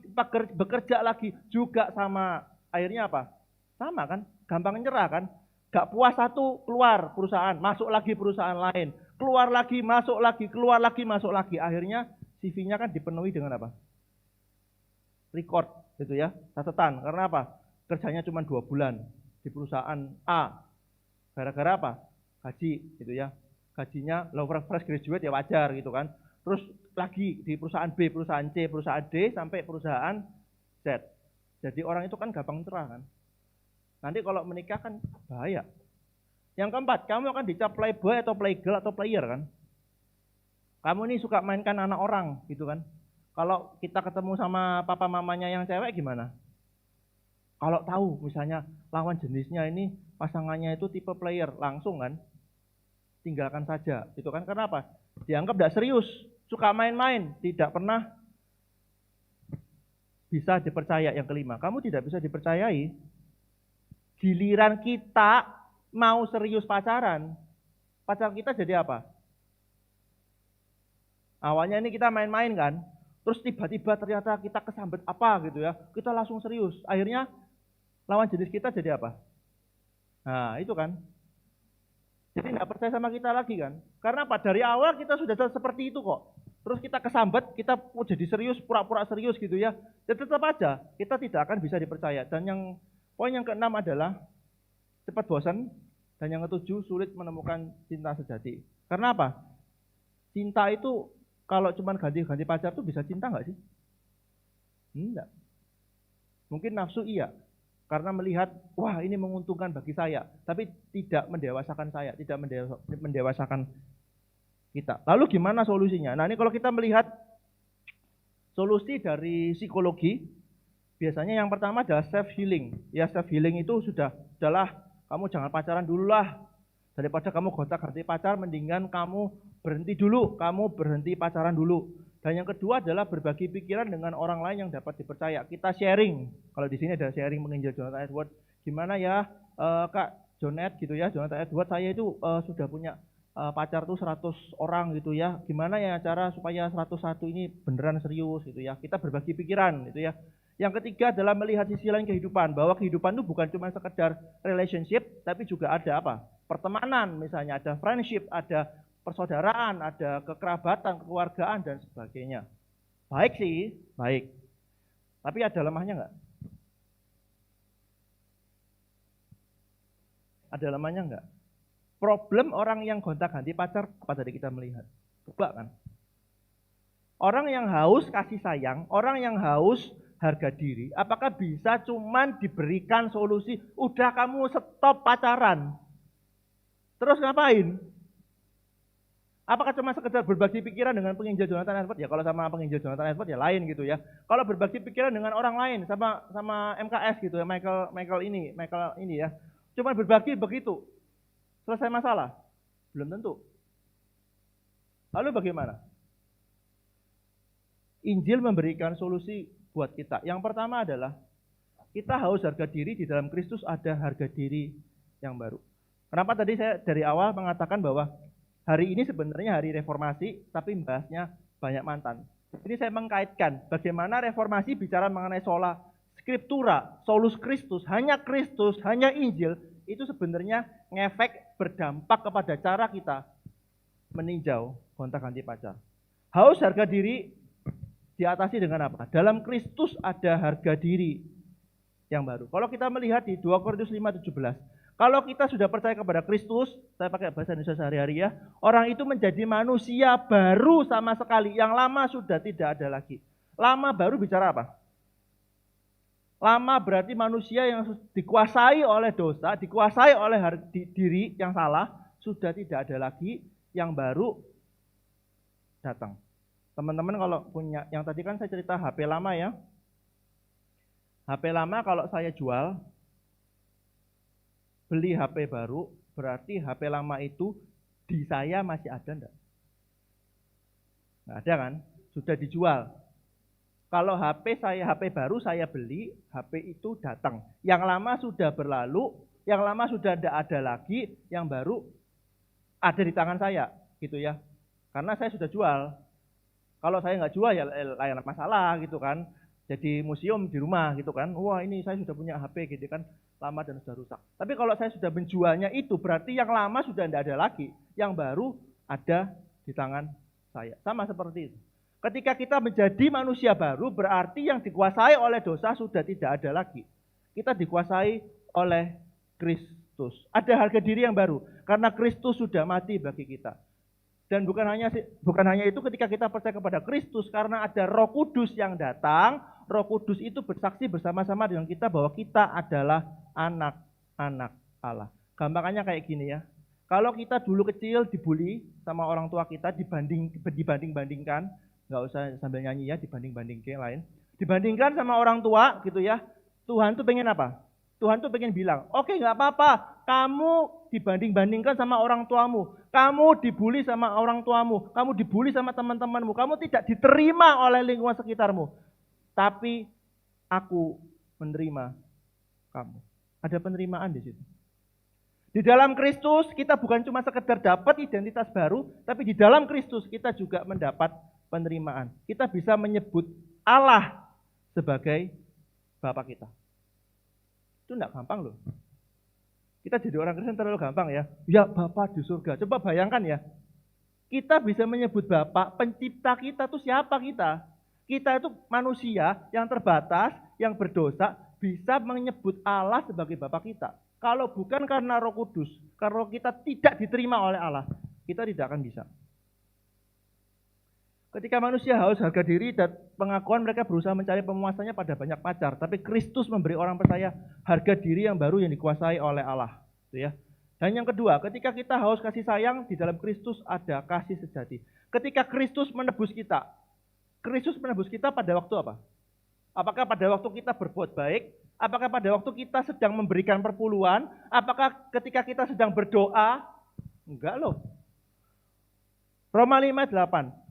bekerja lagi, juga sama. Akhirnya apa? Sama kan, gampang nyerah kan. Gak puas satu, keluar perusahaan, masuk lagi perusahaan lain. Keluar lagi, masuk lagi, keluar lagi, masuk lagi. Akhirnya CV-nya kan dipenuhi dengan apa? Record gitu ya, catatan. Karena apa? Kerjanya cuma 2 bulan di perusahaan A. Gara-gara apa? Gaji gitu ya. Gajinya low fresh graduate ya wajar gitu kan. Terus lagi di perusahaan B, perusahaan C, perusahaan D, sampai perusahaan Z. Jadi orang itu kan gampang cerah kan. Nanti kalau menikah kan bahaya. Yang keempat, kamu akan dicap playboy atau playgirl atau player kan. Kamu ini suka mainkan anak orang gitu kan. Kalau kita ketemu sama papa mamanya yang cewek gimana? Kalau tahu misalnya lawan jenisnya ini pasangannya itu tipe player, langsung kan tinggalkan saja gitu kan. Kenapa? Dianggap tidak serius, suka main-main, tidak pernah bisa dipercaya. Yang kelima, kamu tidak bisa dipercayai. Giliran kita mau serius pacaran, pacar kita jadi apa? Awalnya ini kita main-main kan, terus tiba-tiba ternyata kita kesambet apa gitu ya, kita langsung serius. Akhirnya lawan jenis kita jadi apa? Nah itu kan. Jadi nggak percaya sama kita lagi kan. Karena apa? Dari awal kita sudah seperti itu kok. Terus kita kesambet, kita jadi serius, pura-pura serius gitu ya. Dan tetap aja kita tidak akan bisa dipercaya. Dan poin yang keenam adalah cepat bosan. Dan yang ketujuh, sulit menemukan cinta sejati. Karena apa? Cinta itu kalau cuma ganti-ganti pacar tuh bisa cinta nggak sih? Enggak. Mungkin nafsu iya. Karena melihat, wah ini menguntungkan bagi saya. Tapi tidak mendewasakan saya, tidak mendewasakan kita. Lalu gimana solusinya? Nah ini kalau kita melihat solusi dari psikologi, biasanya yang pertama adalah self healing. Ya self healing itu sudahlah kamu jangan pacaran dulu lah. Daripada kamu gonta-ganti pacar, mendingan kamu berhenti dulu, kamu berhenti pacaran dulu. Dan yang kedua adalah berbagi pikiran dengan orang lain yang dapat dipercaya. Kita sharing. Kalau di sini ada sharing menginjil Jonathan Edwards. Gimana ya Kak Jonet gitu ya, Jonathan Edwards, saya itu sudah punya pacar tuh 100 orang gitu ya. Gimana ya cara supaya 101 ini beneran serius gitu ya. Kita berbagi pikiran gitu ya. Yang ketiga adalah melihat sisi lain kehidupan, bahwa kehidupan itu bukan cuma sekedar relationship, tapi juga ada apa? Pertemanan, misalnya ada friendship, ada persaudaraan, ada kekerabatan, kekeluargaan, dan sebagainya. Baik sih, baik. Tapi ada lemahnya enggak? Ada lemahnya enggak? Problem orang yang gonta-ganti pacar, apa tadi kita melihat? Coba kan? Orang yang haus kasih sayang, orang yang haus harga diri, apakah bisa cuman diberikan solusi, udah kamu stop pacaran, terus ngapain? Apakah cuma sekedar berbagi pikiran dengan penginjil Jonathan Edwards? Ya kalau sama penginjil Jonathan Edwards ya lain gitu ya. Kalau berbagi pikiran dengan orang lain sama MKS gitu ya, Michael ini ya, cuma berbagi begitu, selesai masalah? Belum tentu. Lalu bagaimana? Injil memberikan solusi buat kita. Yang pertama adalah kita haus harga diri, di dalam Kristus ada harga diri yang baru. Kenapa tadi saya dari awal mengatakan bahwa hari ini sebenarnya hari reformasi, tapi membahasnya banyak mantan. Ini saya mengkaitkan bagaimana reformasi bicara mengenai sola scriptura, solus Christus, hanya Injil, itu sebenarnya ngefek berdampak kepada cara kita meninjau gonta-ganti pacar. Haus harga diri diatasi dengan apa? Dalam Kristus ada harga diri yang baru. Kalau kita melihat di 2 Korintus 5:17, kalau kita sudah percaya kepada Kristus, saya pakai bahasa Indonesia sehari-hari ya, orang itu menjadi manusia baru sama sekali, yang lama sudah tidak ada lagi. Lama baru bicara apa? Lama berarti manusia yang dikuasai oleh dosa, dikuasai oleh diri yang salah, sudah tidak ada lagi, yang baru datang. Teman-teman kalau punya, yang tadi kan saya cerita HP lama ya. HP lama kalau saya jual, beli HP baru, berarti HP lama itu di saya masih ada enggak? Nggak ada kan? sudah dijual. Kalau HP baru saya beli, HP itu datang. Yang lama sudah berlalu, yang lama sudah tidak ada lagi, yang baru ada di tangan saya, gitu ya. Karena saya sudah jual. Kalau saya nggak jual ya lain masalah gitu kan. Jadi museum di rumah gitu kan. Wah ini saya sudah punya HP gitu kan, lama dan sudah rusak. Tapi kalau saya sudah menjualnya itu berarti yang lama sudah tidak ada lagi, yang baru ada di tangan saya. Sama seperti itu. Ketika kita menjadi manusia baru berarti yang dikuasai oleh dosa sudah tidak ada lagi. Kita dikuasai oleh Kristus. Ada harga diri yang baru karena Kristus sudah mati bagi kita. Dan bukan hanya itu, ketika kita percaya kepada Kristus, karena ada Roh Kudus yang datang, Roh Kudus itu bersaksi bersama-sama dengan kita bahwa kita adalah anak-anak Allah. Gampangannya kayak gini ya. Kalau kita dulu kecil dibully sama orang tua kita, dibanding-bandingkan, nggak usah sambil nyanyi ya, dibanding-bandingkan yang lain. Dibandingkan sama orang tua gitu ya. Tuhan tuh pengen apa? Tuhan tuh pengen bilang, oke nggak apa-apa, kamu dibanding-bandingkan sama orang tuamu, kamu dibully sama orang tuamu, kamu dibully sama teman-temanmu, kamu tidak diterima oleh lingkungan sekitarmu. Tapi aku menerima kamu. Ada penerimaan di situ. Di dalam Kristus kita bukan cuma sekedar dapat identitas baru, tapi di dalam Kristus kita juga mendapat penerimaan. Kita bisa menyebut Allah sebagai Bapa kita. Itu enggak gampang loh. Kita jadi orang Kristen terlalu gampang ya. Ya Bapa di surga. Coba bayangkan ya. Kita bisa menyebut Bapa, pencipta kita itu siapa kita? Kita itu manusia yang terbatas, yang berdosa, bisa menyebut Allah sebagai Bapa kita. Kalau bukan karena Roh Kudus, kalau kita tidak diterima oleh Allah, kita tidak akan bisa. Ketika manusia haus harga diri dan pengakuan, mereka berusaha mencari pemuasannya pada banyak pacar. Tapi Kristus memberi orang percaya harga diri yang baru yang dikuasai oleh Allah. Itu ya. Dan yang kedua, ketika kita haus kasih sayang, di dalam Kristus ada kasih sejati. Ketika Kristus menebus kita pada waktu apa? Apakah pada waktu kita berbuat baik? Apakah pada waktu kita sedang memberikan perpuluhan? Apakah ketika kita sedang berdoa? Enggak loh. Roma 5:8.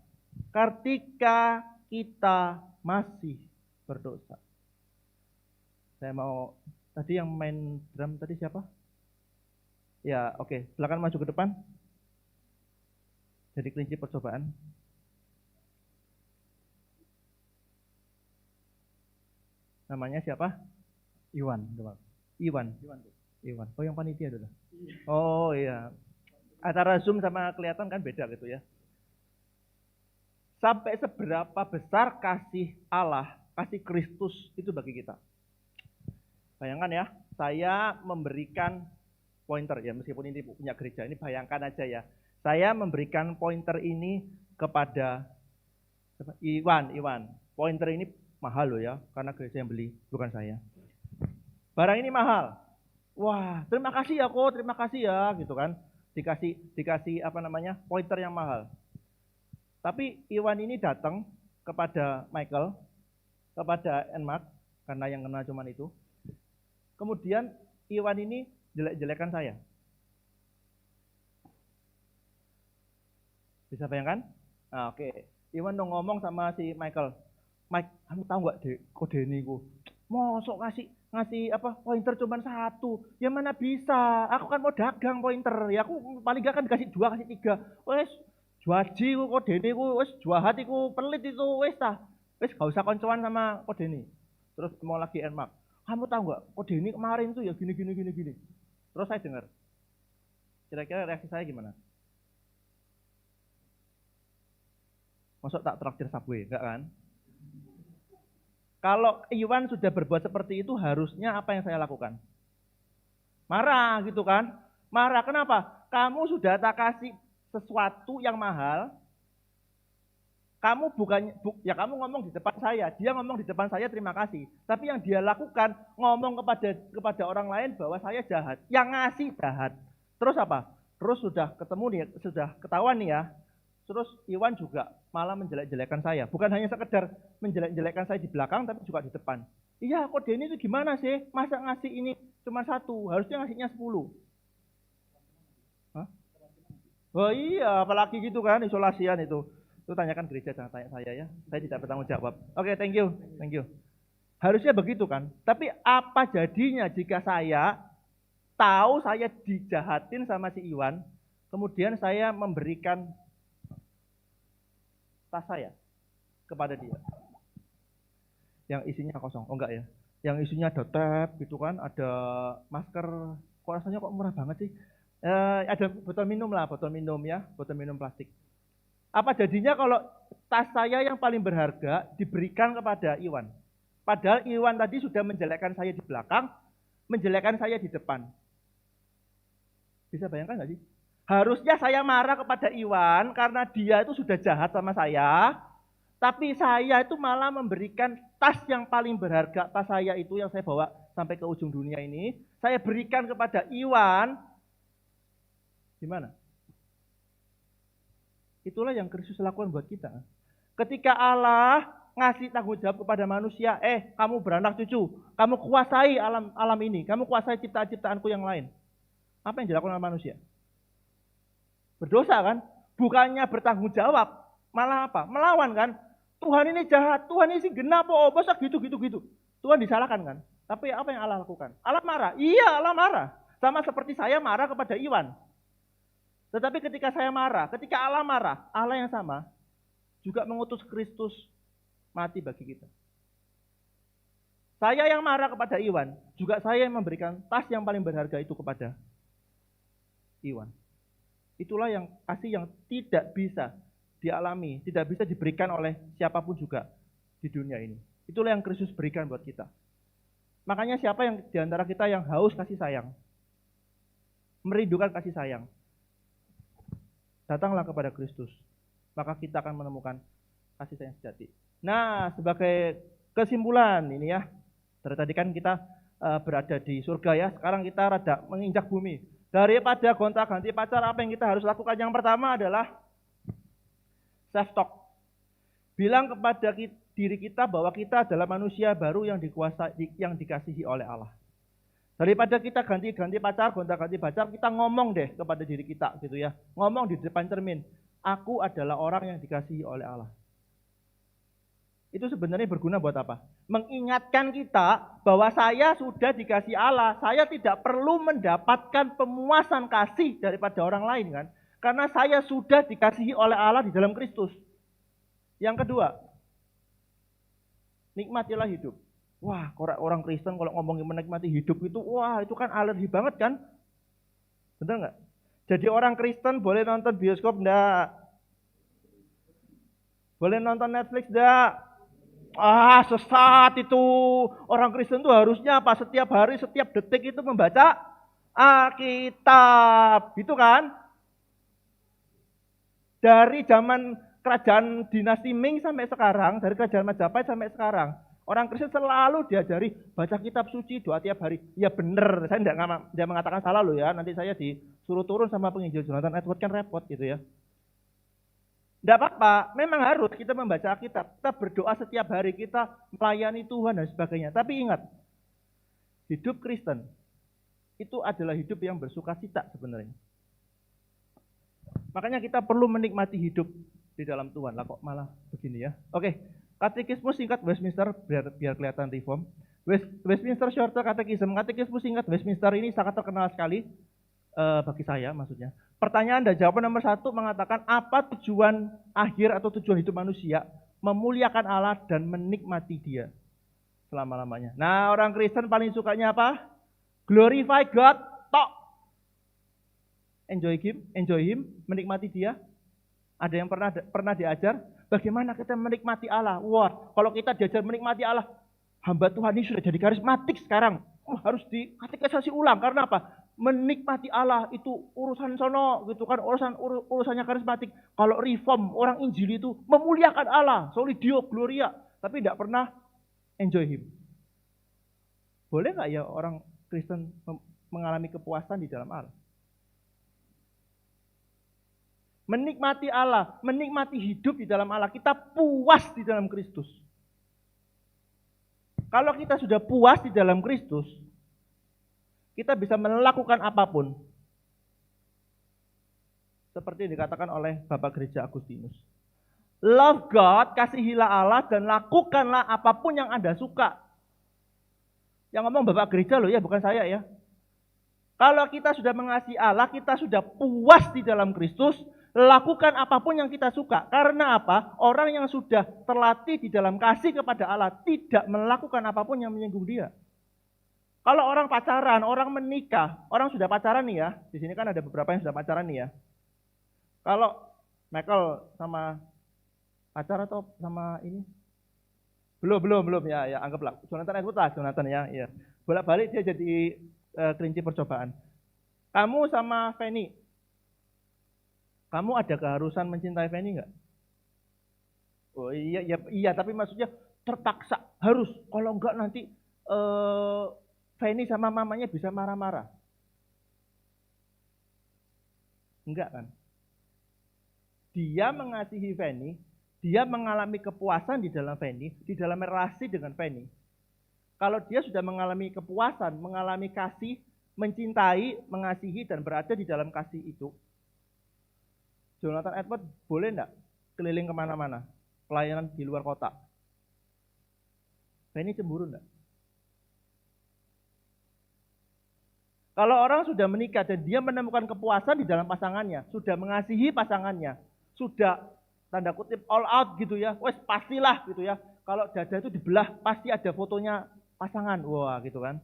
Ketika kita masih berdosa. Saya mau, tadi yang main drum tadi siapa? Ya, oke. Silakan maju ke depan. Jadi kelinci percobaan. Namanya siapa? Iwan. Oh, yang panitia dulu. Oh iya. Antara Zoom sama kelihatan kan beda gitu ya. Sampai seberapa besar kasih Allah, kasih Kristus itu bagi kita. Bayangkan ya, saya memberikan pointer ya, meskipun ini punya gereja, ini bayangkan aja ya. Saya memberikan pointer ini kepada Iwan. Pointer ini mahal loh ya, karena gereja yang beli, bukan saya. Barang ini mahal. Wah, terima kasih ya kok, terima kasih ya gitu kan. Dikasih pointer yang mahal. Tapi Iwan ini datang kepada Michael, kepada Enmark, karena yang kenal cuma itu. Kemudian Iwan ini jelek-jelekan saya. Bisa bayangkan? Nah, oke. Iwan dong ngomong sama si Michael. Mike, kamu tahu nggak kode ini ku? Mosok ngasih pointer cuma 1. Ya mana bisa? Aku kan mau dagang pointer. Ya aku paling gak kan dikasih 2, kasih 3. Wes juaji ku kodene ku wis juahat iku pelit itu wis gak usah koncoan sama kodene. Terus mau lagi Enmark. Kamu tahu enggak kodene kemarin tuh ya gini. Terus saya dengar. Kira-kira reaksi saya gimana? Masuk tak traktir Subway, enggak kan? Kalau Iwan sudah berbuat seperti itu harusnya apa yang saya lakukan? Marah gitu kan? Marah kenapa? Kamu sudah tak kasih sesuatu yang mahal, kamu kamu ngomong di depan saya, dia ngomong di depan saya terima kasih, tapi yang dia lakukan ngomong kepada orang lain bahwa saya jahat, yang ngasih jahat. Terus apa? Terus sudah ketemu nih, sudah ketahuan nih ya. Terus Iwan juga malah menjelek-jelekan saya, bukan hanya sekedar menjelek-jelekan saya di belakang, tapi juga di depan. Iya, kok Denny itu gimana sih? Masa ngasih ini cuma 1, harusnya ngasihnya 10. Hah? Oh iya, apalagi gitu kan, isolasian itu. Itu tanyakan gereja, jangan tanya saya ya. Saya tidak bertanggung jawab. Oke, thank you. Thank you. Harusnya begitu kan? Tapi apa jadinya jika saya tahu saya dijahatin sama si Iwan, kemudian saya memberikan tas saya kepada dia. Yang isinya kosong. Oh enggak ya. Yang isinya ada tab gitu kan, ada masker. Kok rasanya kok murah banget sih? Ada botol minum lah, botol minum ya, botol minum plastik. Apa jadinya kalau tas saya yang paling berharga diberikan kepada Iwan? Padahal Iwan tadi sudah menjelekkan saya di belakang, menjelekkan saya di depan. Bisa bayangkan nggak sih? Harusnya saya marah kepada Iwan karena dia itu sudah jahat sama saya, tapi saya itu malah memberikan tas yang paling berharga, tas saya itu yang saya bawa sampai ke ujung dunia ini, saya berikan kepada Iwan. Gimana? Itulah yang Kristus lakukan buat kita. Ketika Allah ngasih tanggung jawab kepada manusia, kamu beranak cucu, kamu kuasai alam ini, kamu kuasai ciptaan-ciptaanku yang lain. Apa yang dilakukan oleh manusia? Berdosa kan? Bukannya bertanggung jawab, malah apa? Melawan kan? Tuhan ini jahat, Tuhan ini sih genap, masa gitu. Tuhan disalahkan kan? Tapi apa yang Allah lakukan? Allah marah. Iya, Allah marah. Sama seperti saya marah kepada Iwan. Tetapi ketika saya marah, ketika Allah marah, Allah yang sama juga mengutus Kristus mati bagi kita. Saya yang marah kepada Iwan, juga saya yang memberikan tas yang paling berharga itu kepada Iwan. Itulah yang kasih yang tidak bisa dialami, tidak bisa diberikan oleh siapapun juga di dunia ini. Itulah yang Kristus berikan buat kita. Makanya siapa yang di antara kita yang haus kasih sayang, merindukan kasih sayang, datanglah kepada Kristus, maka kita akan menemukan kasih sayang sejati. Nah, sebagai kesimpulan ini ya, dari tadi kan kita berada di surga ya, sekarang kita rada menginjak bumi. Daripada gonta-ganti pacar, apa yang kita harus lakukan? Yang pertama adalah self-talk. Bilang kepada diri kita bahwa kita adalah manusia baru yang dikasihi oleh Allah. Daripada kita ganti-ganti pacar, gonta-ganti pacar, kita ngomong deh kepada diri kita gitu ya. Ngomong di depan cermin, aku adalah orang yang dikasihi oleh Allah. Itu sebenarnya berguna buat apa? Mengingatkan kita bahwa saya sudah dikasihi Allah. Saya tidak perlu mendapatkan pemuasan kasih daripada orang lain kan. Karena saya sudah dikasihi oleh Allah di dalam Kristus. Yang kedua, nikmatilah hidup. Wah, orang Kristen kalau ngomongin menikmati hidup itu, wah itu kan alergi banget kan? Bener nggak? Jadi orang Kristen boleh nonton bioskop enggak? Boleh nonton Netflix enggak? Sesat itu. Orang Kristen itu harusnya apa? Setiap hari, setiap detik itu membaca Alkitab. Gitu kan? Dari zaman kerajaan dinasti Ming sampai sekarang, dari kerajaan Majapahit sampai sekarang, orang Kristen selalu diajari baca kitab suci, doa tiap hari. Ya benar, saya tidak mengatakan salah loh ya. Nanti saya disuruh turun sama penginjil Jonathan Edward kan repot gitu ya. Tidak apa-apa, memang harus kita membaca Alkitab, kita berdoa setiap hari, kita melayani Tuhan dan sebagainya. Tapi ingat, hidup Kristen itu adalah hidup yang bersukacita sebenarnya. Makanya kita perlu menikmati hidup di dalam Tuhan. Lah kok malah begini ya. Oke, katekismus singkat Westminster biar kelihatan reform. Westminster Shorter Catechism. Katekismus singkat Westminster ini sangat terkenal sekali bagi saya maksudnya. Pertanyaan dan jawaban nomor 1 mengatakan apa tujuan akhir atau tujuan hidup manusia? Memuliakan Allah dan menikmati Dia selama-lamanya. Nah, orang Kristen paling sukanya apa? Glorify God, tok. Enjoy him, menikmati Dia. Ada yang pernah diajar bagaimana kita menikmati Allah? Wah, kalau kita diajar menikmati Allah, hamba Tuhan ini sudah jadi karismatik sekarang. Harus dikatekisasi ulang karena apa? Menikmati Allah itu urusan sono gitu kan, urusannya karismatik. Kalau reform orang Injil itu memuliakan Allah, soli Dio gloria, tapi tidak pernah enjoy him. Boleh nggak ya orang Kristen mengalami kepuasan di dalam Allah? Menikmati Allah, menikmati hidup di dalam Allah, kita puas di dalam Kristus. Kalau kita sudah puas di dalam Kristus, kita bisa melakukan apapun. Seperti yang dikatakan oleh Bapak Gereja Agustinus. Love God, kasihilah Allah, dan lakukanlah apapun yang Anda suka. Yang ngomong Bapak Gereja loh ya, bukan saya ya. Kalau kita sudah mengasihi Allah, kita sudah puas di dalam Kristus, lakukan apapun yang kita suka. Karena apa? Orang yang sudah terlatih di dalam kasih kepada Allah tidak melakukan apapun yang menyinggung dia. Kalau orang pacaran, orang menikah, orang sudah pacaran nih ya. Di sini kan ada beberapa yang sudah pacaran nih ya. Kalau Michael sama pacar atau sama ini? Belum ya, anggaplah Jonathan Edward lah, Jonathan ya. Bolak-balik dia jadi kelinci percobaan. Kamu sama Fanny, kamu ada keharusan mencintai Fanny nggak? Oh iya, tapi maksudnya terpaksa harus. Kalau enggak nanti Fanny sama mamanya bisa marah-marah. Enggak kan? Dia mengasihi Fanny, dia mengalami kepuasan di dalam Fanny, di dalam relasi dengan Fanny. Kalau dia sudah mengalami kepuasan, mengalami kasih, mencintai, mengasihi, dan berada di dalam kasih itu, Jonathan Edward boleh enggak keliling kemana-mana, pelayanan di luar kota? Fanny cemburu enggak? Kalau orang sudah menikah dan dia menemukan kepuasan di dalam pasangannya, sudah mengasihi pasangannya, sudah tanda kutip all out gitu ya, wes pastilah gitu ya. Kalau dada itu dibelah pasti ada fotonya pasangan, wah gitu kan.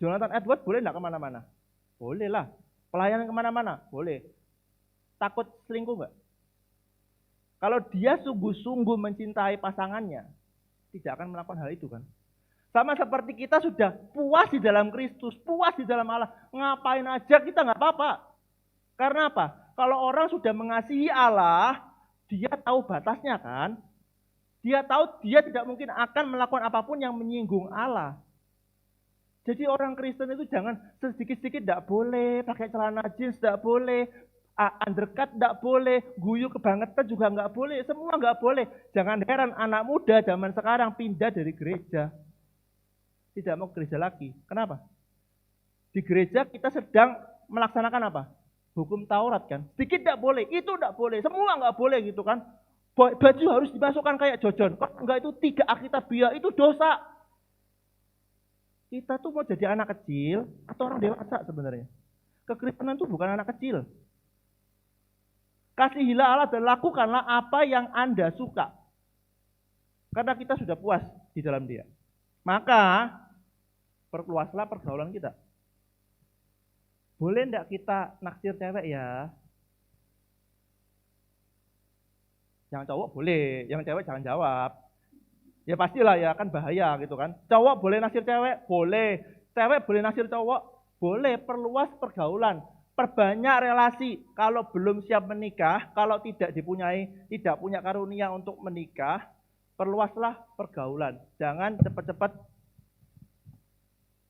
Jonathan Edward boleh enggak kemana-mana? Boleh lah. Pelayanan kemana-mana? Boleh. Takut selingkuh enggak? Kalau dia sungguh-sungguh mencintai pasangannya, tidak akan melakukan hal itu kan. Sama seperti kita sudah puas di dalam Kristus, puas di dalam Allah, ngapain aja kita nggak apa-apa. Karena apa? Kalau orang sudah mengasihi Allah, dia tahu batasnya kan. Dia tahu dia tidak mungkin akan melakukan apapun yang menyinggung Allah. Jadi orang Kristen itu jangan sedikit-sedikit tidak boleh, pakai celana jeans tidak boleh, undercut tidak boleh, guyu kebangetan juga nggak boleh, semua nggak boleh. Jangan heran anak muda zaman sekarang pindah dari gereja. Tidak mau gereja lagi. Kenapa? Di gereja kita sedang melaksanakan apa? Hukum Taurat kan. Sedikit tidak boleh, itu tidak boleh, semua nggak boleh gitu kan. Baju harus dimasukkan kayak Jojon. Kok enggak itu 3 Alkitabiah, itu dosa. Kita tuh mau jadi anak kecil atau orang dewasa sebenarnya. Kekristenan itu bukan anak kecil. Kasihilah Allah dan lakukanlah apa yang Anda suka. Karena kita sudah puas di dalam Dia. Maka perluaslah pergaulan kita. Boleh enggak kita naksir cewek ya? Yang cowok boleh, yang cewek jangan jawab. Ya pastilah ya, kan bahaya gitu kan. Cowok boleh naksir cewek? Boleh. Cewek boleh naksir cowok? Boleh. Perluas pergaulan. Perbanyak relasi. Kalau belum siap menikah, kalau tidak punya karunia untuk menikah, perluaslah pergaulan. Jangan cepat-cepat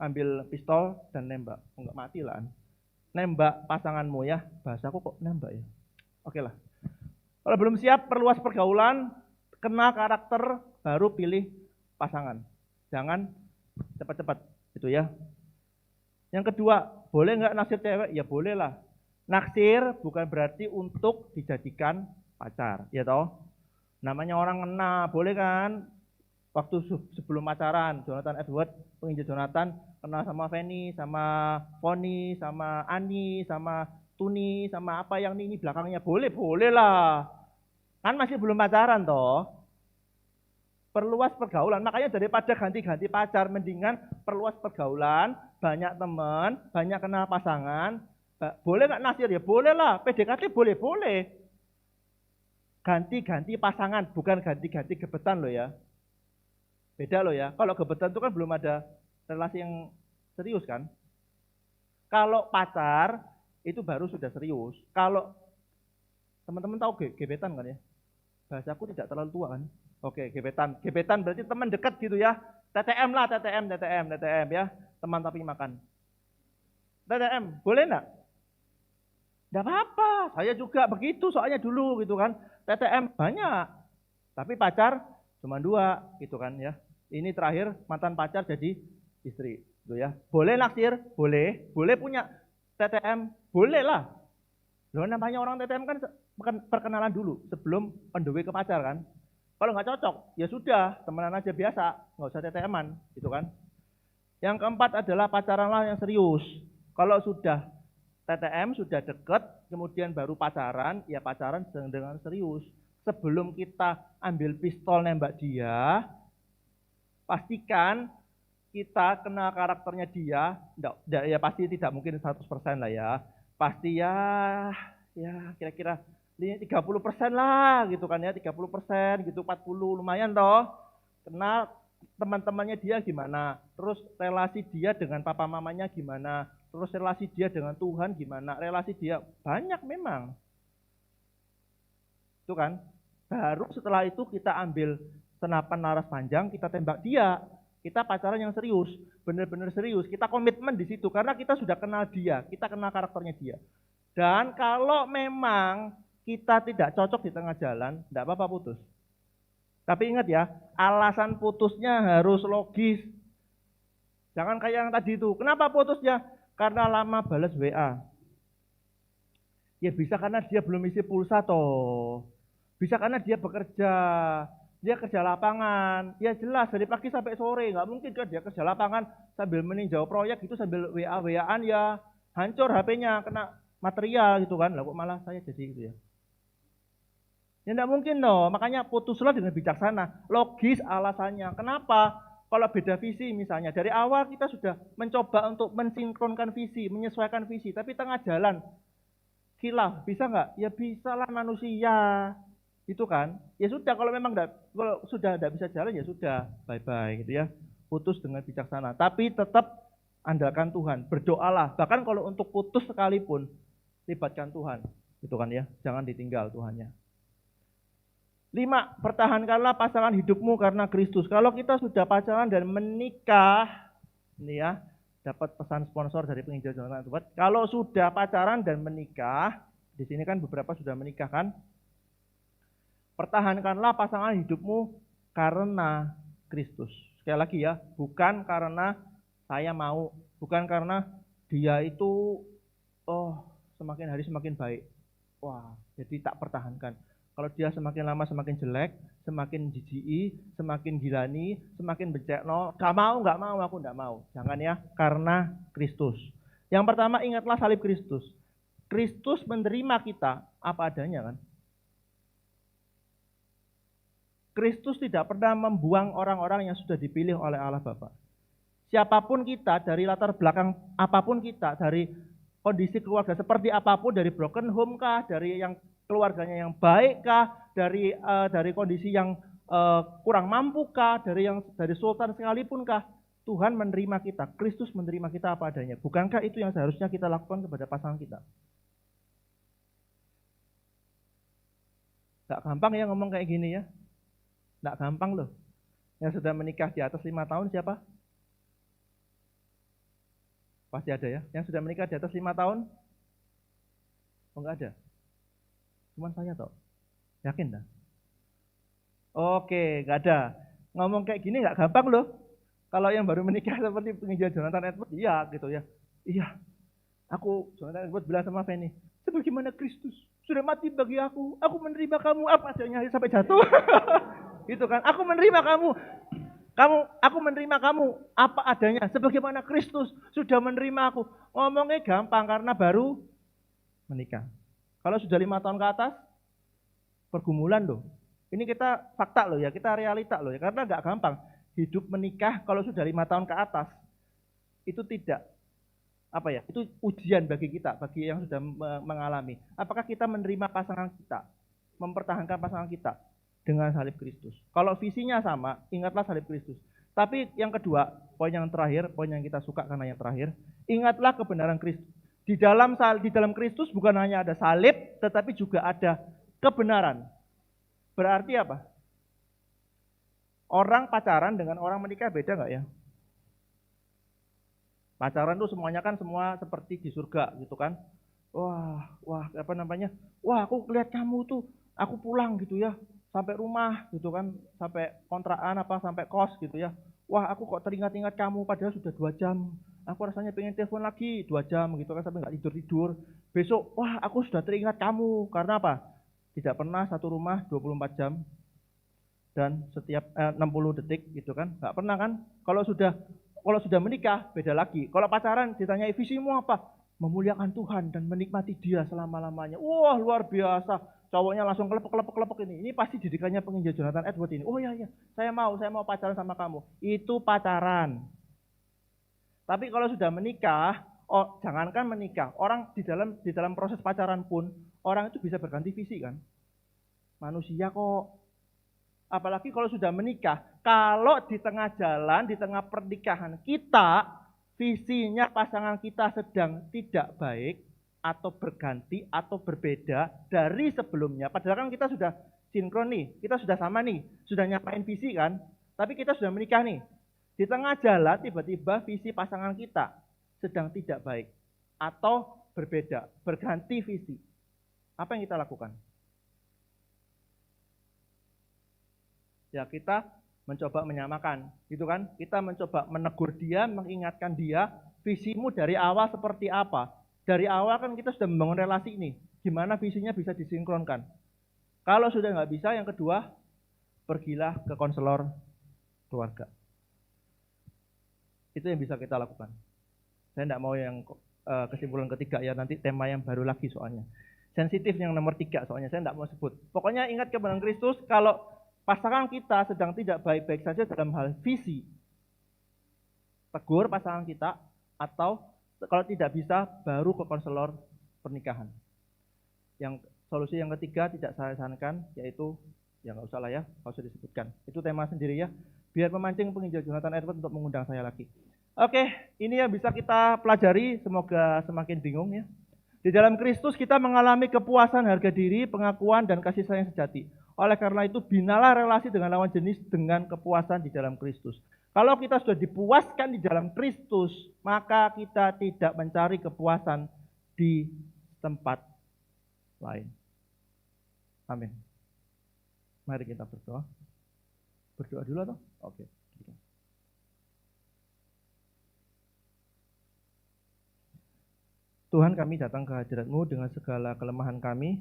ambil pistol dan nembak. Enggak mati lah. Nembak pasanganmu ya. Bahasaku kok nembak ya. Oke lah. Kalau belum siap, perluas pergaulan, kenal karakter, baru pilih pasangan. Jangan cepat-cepat, gitu ya. Yang kedua, boleh nggak naksir cewek? Ya boleh lah. Naksir bukan berarti untuk dijadikan pacar, ya toh. Namanya orang kena, boleh kan? Waktu sebelum pacaran, Jonathan Edward, penginjil Jonathan, kenal sama Fanny, sama Pony, sama Ani, sama Tuni, sama apa yang ini belakangnya. Boleh lah. Kan masih belum pacaran toh. Perluas pergaulan. Makanya daripada ganti-ganti pacar, mendingan perluas pergaulan, banyak teman, banyak kenal pasangan. Boleh nggak naksir? Ya boleh lah. PDKT boleh. Ganti-ganti pasangan, bukan ganti-ganti gebetan loh ya. Beda loh ya. Kalau gebetan itu kan belum ada relasi yang serius kan. Kalau pacar, itu baru sudah serius. Kalau teman-teman tahu gebetan kan ya? Bahasaku tidak terlalu tua kan? Oke, gebetan. Gebetan berarti teman dekat gitu ya. TTM lah, TTM ya. Teman tapi makan. TTM, boleh enggak? Enggak apa-apa. Saya juga begitu soalnya dulu gitu kan. TTM banyak. Tapi pacar cuma 2 gitu kan ya. Ini terakhir mantan pacar jadi istri gitu ya. Boleh naksir? Boleh. Boleh punya TTM? Boleh lah. Loh namanya orang TTM kan perkenalan dulu sebelum on the way ke pacar kan. Kalau nggak cocok, ya sudah, temenan aja biasa, nggak usah TTM-an, gitu kan. Yang keempat adalah pacaranlah yang serius. Kalau sudah TTM, sudah deket, kemudian baru pacaran, ya pacaran dengan serius. Sebelum kita ambil pistol nembak dia, pastikan kita kenal karakternya dia, enggak, ya pasti tidak mungkin 100% lah ya. Pasti ya kira-kira 30% lah gitu kan ya, 30% gitu, 40 lumayan toh. Kenal teman-temannya dia gimana, terus relasi dia dengan papa mamanya gimana, terus relasi dia dengan Tuhan gimana, relasi dia banyak memang. Itu kan. Baru setelah itu kita ambil senapan laras panjang, kita tembak dia. Kita pacaran yang serius, benar-benar serius. Kita komitmen di situ karena kita sudah kenal dia, kita kenal karakternya dia. Dan kalau memang kita tidak cocok di tengah jalan, tidak apa-apa putus. Tapi ingat ya, alasan putusnya harus logis. Jangan kayak yang tadi itu. Kenapa putusnya? Karena lama balas WA. Ya bisa karena dia belum isi pulsa toh. Bisa karena dia bekerja. Dia kerja lapangan. Ya jelas dari pagi sampai sore. Nggak mungkin kan dia kerja lapangan sambil meninjau proyek itu sambil WA-WAan ya hancur HP-nya, kena material gitu kan. Lah kok malah saya jadi gitu ya. Ya enggak mungkin loh, makanya putuslah dengan bijaksana, logis alasannya. Kenapa? Kalau beda visi misalnya, dari awal kita sudah mencoba untuk mensinkronkan visi, menyesuaikan visi, tapi tengah jalan, khilaf, bisa nggak? Ya bisa lah manusia, itu kan. Ya sudah, kalau memang kalau sudah tidak bisa jalan, ya sudah, bye-bye gitu ya. Putus dengan bijaksana, tapi tetap andalkan Tuhan, berdoalah. Bahkan kalau untuk putus sekalipun, libatkan Tuhan, gitu kan ya. Jangan ditinggal Tuhannya. 5, pertahankanlah pasangan hidupmu karena Kristus. Kalau kita sudah pacaran dan menikah, ini ya, dapat pesan sponsor dari penginjil Jonathan Edwards. Kalau sudah pacaran dan menikah, di sini kan beberapa sudah menikah kan? Pertahankanlah pasangan hidupmu karena Kristus. Sekali lagi ya, bukan karena saya mau, bukan karena dia itu semakin hari semakin baik. Wah, jadi tak pertahankan. Kalau dia semakin lama semakin jelek, semakin jijik, semakin gilani, semakin becekno, gak mau, aku gak mau. Jangan ya, karena Kristus. Yang pertama ingatlah salib Kristus. Kristus menerima kita apa adanya kan. Kristus tidak pernah membuang orang-orang yang sudah dipilih oleh Allah Bapa. Siapapun kita, dari latar belakang apapun kita, dari kondisi keluarga seperti apapun, dari broken home kah, dari yang keluarganya yang baik kah, dari kondisi yang kurang mampu kah, dari sultan sekalipun kah, Tuhan menerima kita, Kristus menerima kita apa adanya. Bukankah itu yang seharusnya kita lakukan kepada pasangan kita? Gak gampang ya ngomong kayak gini ya. Gak gampang loh. Yang sudah menikah di atas 5 tahun siapa? Pasti ada ya. Yang sudah menikah di atas 5 tahun? Oh enggak ada. Cuman saya toh. Yakin dah? Oke, enggak ada. Ngomong kayak gini enggak gampang loh. Kalau yang baru menikah seperti penginjil Jonathan Edwards, iya gitu ya. Iya. Aku Jonathan Edwards bilang sama Fanny, sebagaimana Kristus sudah mati bagi aku menerima kamu apa adanya sampai jatuh. Gitu kan? Aku menerima kamu. Aku menerima kamu apa adanya sebagaimana Kristus sudah menerima aku. Ngomongnya gampang karena baru menikah. Kalau sudah 5 tahun ke atas, pergumulan loh. Ini kita fakta loh ya, kita realita loh ya. Karena nggak gampang hidup menikah kalau sudah 5 tahun ke atas. Itu tidak, itu ujian bagi kita, bagi yang sudah mengalami. Apakah kita menerima pasangan kita, mempertahankan pasangan kita dengan salib Kristus. Kalau visinya sama, ingatlah salib Kristus. Tapi yang kedua, poin yang terakhir, poin yang kita suka karena yang terakhir, ingatlah kebenaran Kristus. Di dalam Kristus bukan hanya ada salib, tetapi juga ada kebenaran. Berarti apa? Orang pacaran dengan orang menikah beda nggak ya? Pacaran tuh semuanya kan semua seperti di surga gitu kan? Wah, aku lihat kamu tuh, aku pulang gitu ya, sampai rumah gitu kan, sampai kontrakan sampai kos gitu ya. Wah, aku kok teringat-ingat kamu padahal sudah 2 jam. Aku rasanya pengen telepon lagi 2 jam gitu kan sampai nggak tidur-tidur. Besok, wah aku sudah teringat kamu. Karena apa? Tidak pernah satu rumah 24 jam dan setiap 60 detik gitu kan. Nggak pernah kan? Kalau sudah menikah beda lagi. Kalau pacaran ditanya visimu apa? Memuliakan Tuhan dan menikmati Dia selama-lamanya. Wah, luar biasa. Cowoknya langsung kelepek ini. Ini pasti didikannya penginjil Jonathan Edward ini. Oh iya, saya mau pacaran sama kamu. Itu pacaran. Tapi kalau sudah menikah, jangankan menikah, orang di dalam proses pacaran pun orang itu bisa berganti visi kan? Manusia kok. Apalagi kalau sudah menikah, kalau di tengah jalan, di tengah pernikahan kita, visinya pasangan kita sedang tidak baik atau berganti atau berbeda dari sebelumnya. Padahal kan kita sudah sinkron nih, kita sudah sama nih, sudah nyapain visi kan? Tapi kita sudah menikah nih. Di tengah jalan tiba-tiba visi pasangan kita sedang tidak baik atau berbeda, berganti visi. Apa yang kita lakukan? Ya kita mencoba menyamakan, gitu kan? Kita mencoba menegur dia, mengingatkan dia, visimu dari awal seperti apa? Dari awal kan kita sudah membangun relasi ini, gimana visinya bisa disinkronkan. Kalau sudah nggak bisa, yang kedua, pergilah ke konselor keluarga. Itu yang bisa kita lakukan. Saya tidak mau yang kesimpulan ketiga ya, nanti tema yang baru lagi soalnya. Sensitif yang nomor 3 soalnya, saya tidak mau sebut. Pokoknya ingat kebenaran Kristus, kalau pasangan kita sedang tidak baik-baik saja dalam hal visi, tegur pasangan kita, atau kalau tidak bisa, baru ke konselor pernikahan. Yang solusi yang ketiga tidak saya sarankan, yaitu, ya nggak usah lah ya, nggak usah disebutkan. Itu tema sendiri ya, biar memancing penginjil Jonathan Edward untuk mengundang saya lagi. Oke, ini yang bisa kita pelajari, semoga semakin bingung ya. Di dalam Kristus kita mengalami kepuasan harga diri, pengakuan, dan kasih sayang sejati. Oleh karena itu, binalah relasi dengan lawan jenis dengan kepuasan di dalam Kristus. Kalau kita sudah dipuaskan di dalam Kristus, maka kita tidak mencari kepuasan di tempat lain. Amin. Mari kita berdoa. Berdoa dulu atau? Oke. Tuhan, kami datang ke hadirat-Mu dengan segala kelemahan kami,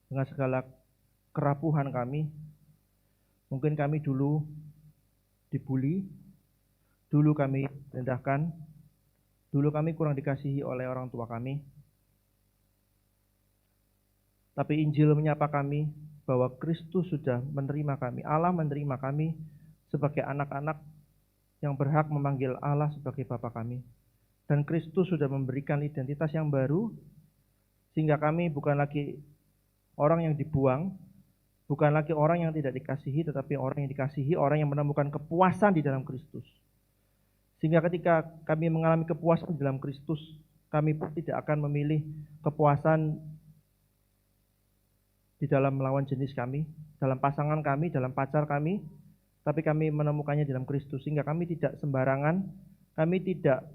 dengan segala kerapuhan kami. Mungkin kami dulu dibully, dulu kami rendahkan, dulu kami kurang dikasihi oleh orang tua kami. Tapi Injil menyapa kami bahwa Kristus sudah menerima kami, Allah menerima kami sebagai anak-anak yang berhak memanggil Allah sebagai Bapa kami. Dan Kristus sudah memberikan identitas yang baru, sehingga kami bukan lagi orang yang dibuang, bukan lagi orang yang tidak dikasihi, tetapi orang yang dikasihi, orang yang menemukan kepuasan di dalam Kristus. Sehingga ketika kami mengalami kepuasan di dalam Kristus, kami pun tidak akan memilih kepuasan di dalam lawan jenis kami, dalam pasangan kami, dalam pacar kami, tapi kami menemukannya di dalam Kristus. Sehingga kami tidak sembarangan, kami tidak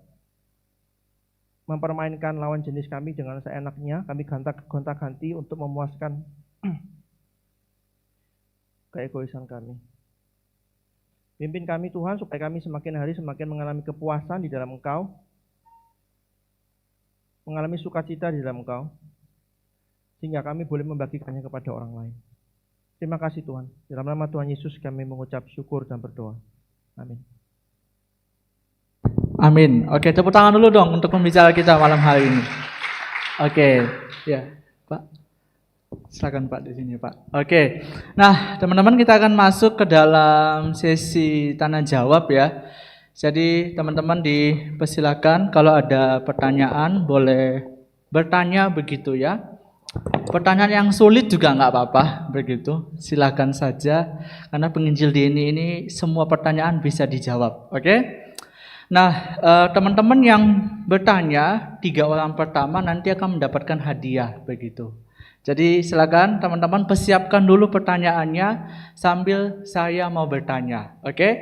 mempermainkan lawan jenis kami dengan seenaknya, kami gonta-ganti untuk memuaskan keegoisan kami. Pimpin kami Tuhan, supaya kami semakin hari semakin mengalami kepuasan di dalam Engkau, mengalami sukacita di dalam Engkau, sehingga kami boleh membagikannya kepada orang lain. Terima kasih Tuhan. Dalam nama Tuhan Yesus kami mengucap syukur dan berdoa. Amin. Amin. Oke, tepuk tangan dulu dong untuk pembicara kita malam hari ini. Oke, ya, Pak. Silakan Pak di sini, Pak. Oke. Nah, teman-teman kita akan masuk ke dalam sesi tanya jawab ya. Jadi, teman-teman dipersilakan kalau ada pertanyaan boleh bertanya begitu ya. Pertanyaan yang sulit juga nggak apa-apa begitu. Silakan saja karena penginjil ini semua pertanyaan bisa dijawab. Oke? Nah, teman-teman yang bertanya 3 orang pertama nanti akan mendapatkan hadiah begitu. Jadi silakan teman-teman persiapkan dulu pertanyaannya sambil saya mau bertanya. Oke?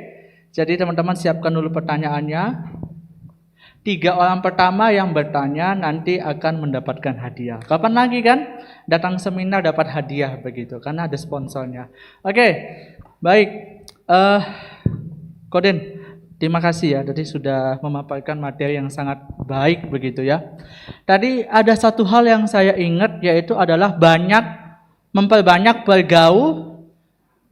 Jadi teman-teman siapkan dulu pertanyaannya. 3 orang pertama yang bertanya nanti akan mendapatkan hadiah. Kapan lagi kan? Datang seminar dapat hadiah begitu karena ada sponsornya. Oke. Baik. Koden. Terima kasih ya, tadi sudah memaparkan materi yang sangat baik begitu ya. Tadi ada satu hal yang saya ingat yaitu adalah banyak Memperbanyak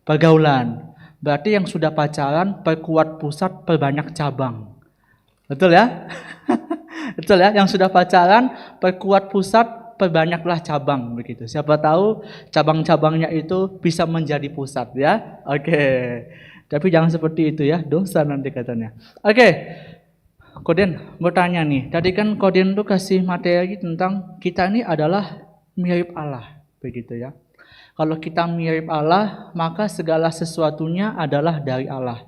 pergaulan. Berarti yang sudah pacaran, perkuat pusat, perbanyak cabang. Betul ya? Betul ya? Yang sudah pacaran, perkuat pusat, perbanyaklah cabang. Begitu. Siapa tahu cabang-cabangnya itu bisa menjadi pusat ya. Oke. Tapi jangan seperti itu ya, dosa nanti katanya. Oke. Koden, bertanya nih. Tadi kan Koden tuh kasih materi tentang kita ini adalah mirip Allah. Begitu ya. Kalau kita mirip Allah, maka segala sesuatunya adalah dari Allah.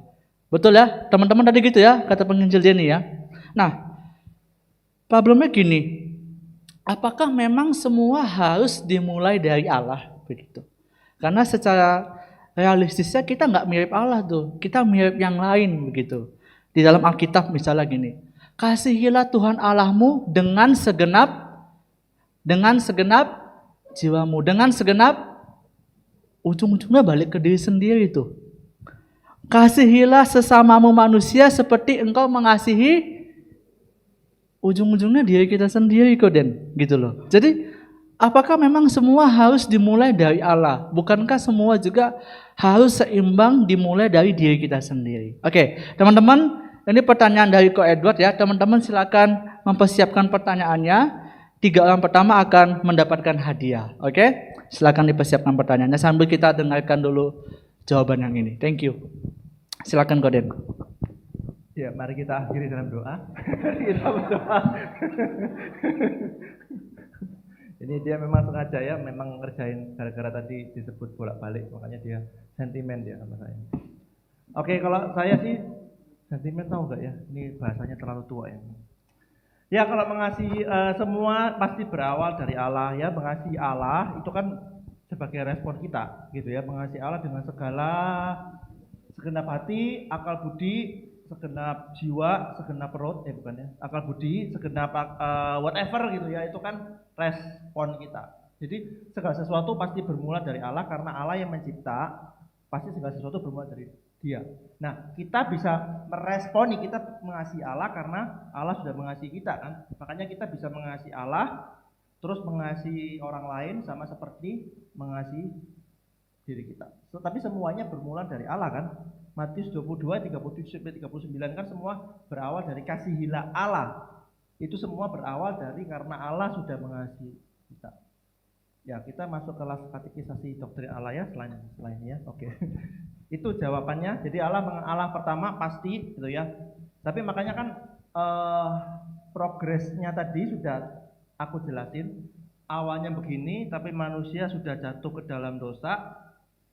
Betul ya? Teman-teman tadi gitu ya, kata penginjil Jenny ya. Nah, problemnya gini. Apakah memang semua harus dimulai dari Allah? Begitu. Karena secara realistisnya kita nggak mirip Allah tuh. Kita mirip yang lain begitu. Di dalam Alkitab misalnya gini. Kasihilah Tuhan Allahmu dengan segenap jiwamu, dengan segenap, ujung-ujungnya balik ke diri sendiri tuh. Kasihilah sesamamu manusia seperti engkau mengasihi, ujung-ujungnya diri kita sendiri Koden, gitu loh. Jadi apakah memang semua harus dimulai dari Allah? Bukankah semua juga harus seimbang dimulai dari diri kita sendiri? Oke, teman-teman, ini pertanyaan dari Ko Edward ya. Teman-teman silakan mempersiapkan pertanyaannya. 3 orang pertama akan mendapatkan hadiah. Oke, silakan dipersiapkan pertanyaannya sambil kita dengarkan dulu jawaban yang ini. Thank you. Silakan Koden. Ya, mari kita akhiri dalam doa. Kita berdoa. Ini dia memang sengaja ya, memang ngerjain gara-gara tadi disebut bolak-balik, makanya dia sentimen dia sama saya. Oke, kalau saya sih sentimen tahu nggak ya? Ini bahasanya terlalu tua ya. Ya, kalau mengasihi semua pasti berawal dari Allah ya. Mengasihi Allah itu kan sebagai respon kita gitu ya. Mengasihi Allah dengan segenap hati, akal budi, segenap jiwa, segenap perut, bukan ya, akal budi, segenap whatever gitu ya, itu kan respon kita. Jadi segala sesuatu pasti bermula dari Allah karena Allah yang mencipta, pasti segala sesuatu bermula dari Dia. Nah, kita bisa meresponi, kita mengasihi Allah karena Allah sudah mengasihi kita kan. Makanya kita bisa mengasihi Allah, terus mengasihi orang lain sama seperti mengasihi diri kita. Tapi semuanya bermula dari Allah kan. Matius 22, 37-39 kan semua berawal dari kasihilah Allah. Itu semua berawal dari karena Allah sudah mengasihi kita. Ya, kita masuk kelas katekisasi doktrin Allah ya, selain ya. Oke. Itu jawabannya. Jadi Allah pertama pasti gitu ya. Tapi makanya kan progresnya tadi sudah aku jelasin. Awalnya begini, tapi manusia sudah jatuh ke dalam dosa.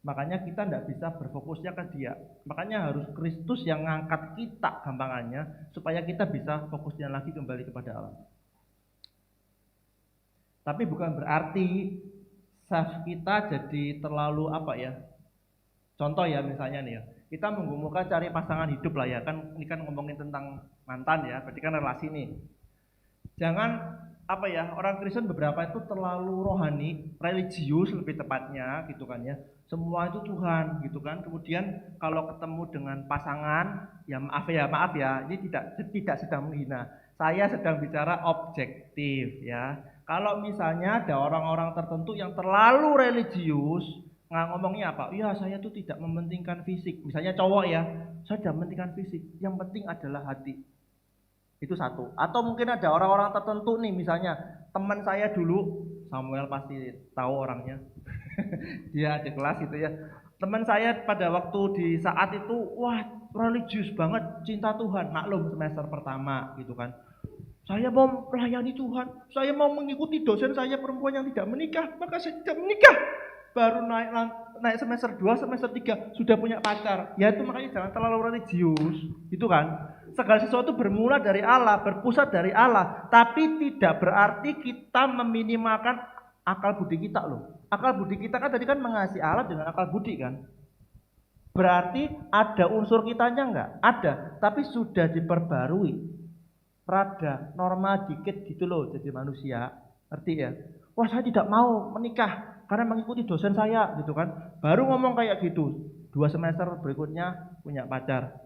Makanya kita tidak bisa berfokusnya ke Dia. Makanya harus Kristus yang ngangkat kita gampangannya supaya kita bisa fokusnya lagi kembali kepada Allah. Tapi bukan berarti self kita jadi terlalu apa ya? Contoh ya misalnya nih ya, kita menggumulkan cari pasangan hidup lah ya, kan ini kan ngomongin tentang mantan ya, berarti kan relasi nih. Jangan apa ya, orang Kristen beberapa itu terlalu rohani, religius lebih tepatnya gitu kan ya. Semua itu Tuhan gitu kan. Kemudian kalau ketemu dengan pasangan, ya maaf ya, ini tidak sedang menghina. Saya sedang bicara objektif ya. Kalau misalnya ada orang-orang tertentu yang terlalu religius, ngomongnya apa? Iya, saya tuh tidak mementingkan fisik. Misalnya cowok ya, saya tidak mementingkan fisik. Yang penting adalah hati. Itu satu. Atau mungkin ada orang-orang tertentu nih, misalnya teman saya dulu, Samuel pasti tahu orangnya. Dia di kelas gitu ya. Teman saya pada waktu di saat itu, wah religius banget, cinta Tuhan. Maklum semester pertama gitu kan. Saya mau melayani Tuhan, saya mau mengikuti dosen saya perempuan yang tidak menikah, maka saya tidak menikah. Baru naik semester 2, semester 3 sudah punya pacar. Ya itu makanya jangan terlalu religius, gitu kan. Segala sesuatu bermula dari Allah, berpusat dari Allah, tapi tidak berarti kita meminimalkan akal budi kita loh. Akal budi kita kan tadi kan mengasihi Allah dengan akal budi kan. Berarti ada unsur kitanya enggak? Ada, tapi sudah diperbarui. Rada normal dikit gitu loh jadi manusia. Ngerti ya? Wah, saya tidak mau menikah karena mengikuti dosen saya gitu kan. Baru ngomong kayak gitu, 2 semester berikutnya punya pacar.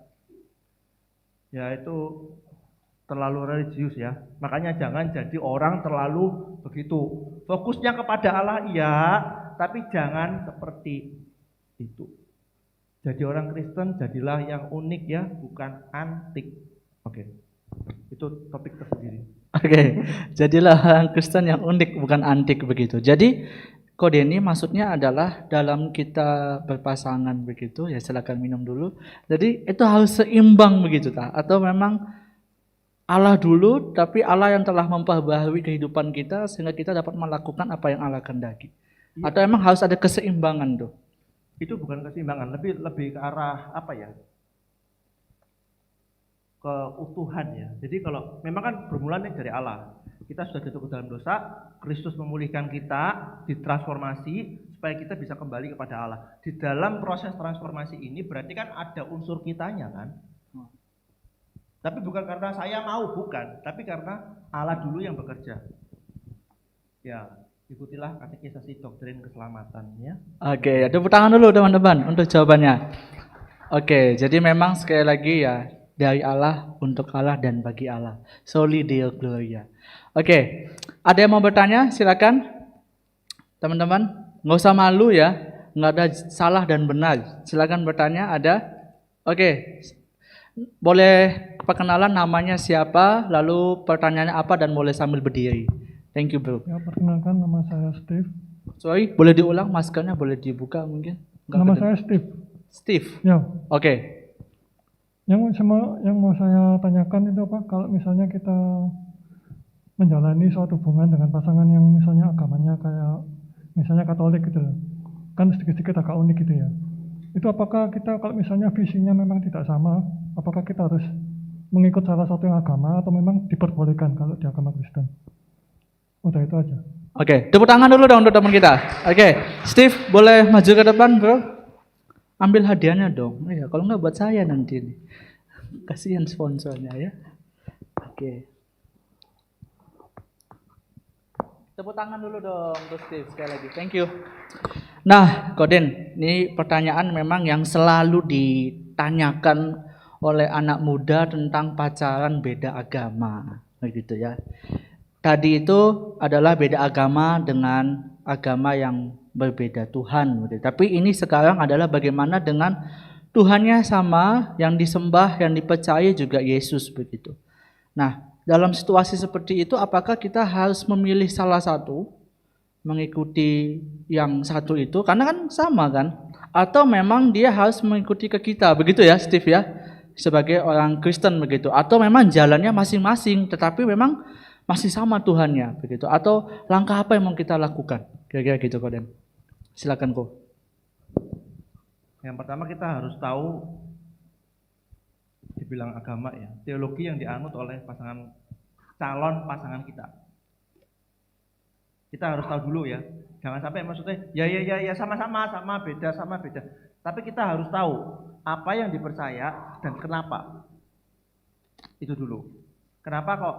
Ya itu terlalu religius ya. Makanya jangan jadi orang terlalu begitu. Fokusnya kepada Allah iya, tapi jangan seperti itu. Jadi orang Kristen jadilah yang unik ya, bukan antik. Oke. Itu topik tersendiri. Oke, jadilah orang Kristen yang unik bukan antik begitu. Jadi kode ini maksudnya adalah dalam kita berpasangan begitu, ya silakan minum dulu. Jadi itu harus seimbang begitu tak? Atau memang Allah dulu, tapi Allah yang telah memperbaharui kehidupan kita sehingga kita dapat melakukan apa yang Allah kehendaki. Atau memang harus ada keseimbangan tuh. Itu bukan keseimbangan, lebih ke arah apa ya? Keutuhan ya. Jadi kalau memang kan bermulanya dari Allah. Kita sudah jatuh ke dalam dosa, Kristus memulihkan kita, ditransformasi supaya kita bisa kembali kepada Allah. Di dalam proses transformasi ini berarti kan ada unsur kitanya kan? Tapi bukan karena saya mau, bukan, tapi karena Allah dulu yang bekerja. Ya, ikutilah katekisasi doktrin keselamatan ya. Oke, tepuk tangan dulu teman-teman untuk jawabannya. Oke, jadi memang sekali lagi ya, dari Allah, untuk Allah, dan bagi Allah. Soli Deo Gloria. Oke, ada yang mau bertanya? Silakan. Teman-teman, nggak usah malu ya, nggak ada salah dan benar. Silakan bertanya, ada? Oke, boleh perkenalan namanya siapa, lalu pertanyaannya apa, dan boleh sambil berdiri. Thank you bro. Ya, perkenalkan nama saya Steve. Sorry, boleh diulang maskernya, boleh dibuka mungkin? Nama saya Steve. Steve. Ya, Oke. yang mau saya tanyakan itu apa? Kalau misalnya kita menjalani suatu hubungan dengan pasangan yang misalnya agamanya kayak misalnya Katolik gitu loh, kan sedikit-sedikit agak unik gitu ya. Itu apakah kita kalau misalnya visinya memang tidak sama, apakah kita harus mengikut salah satu yang agama atau memang diperbolehkan kalau di agama Kristen? Udah itu aja. Oke, tepuk tangan dulu dong untuk teman kita. Oke, Steve boleh maju ke depan bro. Ambil hadiahnya dong. Iya, kalau nggak buat saya nanti nih. Kasihan sponsornya ya. Oke. Tepuk tangan dulu dong untuk Steve sekali lagi. Thank you. Nah, Koden, ini pertanyaan memang yang selalu ditanyakan oleh anak muda tentang pacaran beda agama, begitu ya. Tadi itu adalah beda agama dengan agama yang berbeda Tuhan. Tapi ini sekarang adalah bagaimana dengan Tuhannya sama, yang disembah, yang dipercaya juga Yesus begitu. Nah, dalam situasi seperti itu apakah kita harus memilih salah satu, mengikuti yang satu itu, karena kan sama kan? Atau memang dia harus mengikuti ke kita, begitu ya Steve ya? Sebagai orang Kristen begitu. Atau memang jalannya masing-masing, tetapi memang masih sama Tuhannya begitu. Atau langkah apa yang mau kita lakukan? Kira-kira gitu Koden. Silakan Ko. Yang pertama kita harus tahu dibilang agama ya, teologi yang dianut oleh calon pasangan kita. Kita harus tahu dulu ya. Jangan sampai maksudnya ya sama beda. Tapi kita harus tahu apa yang dipercaya dan kenapa. Itu dulu. Kenapa kok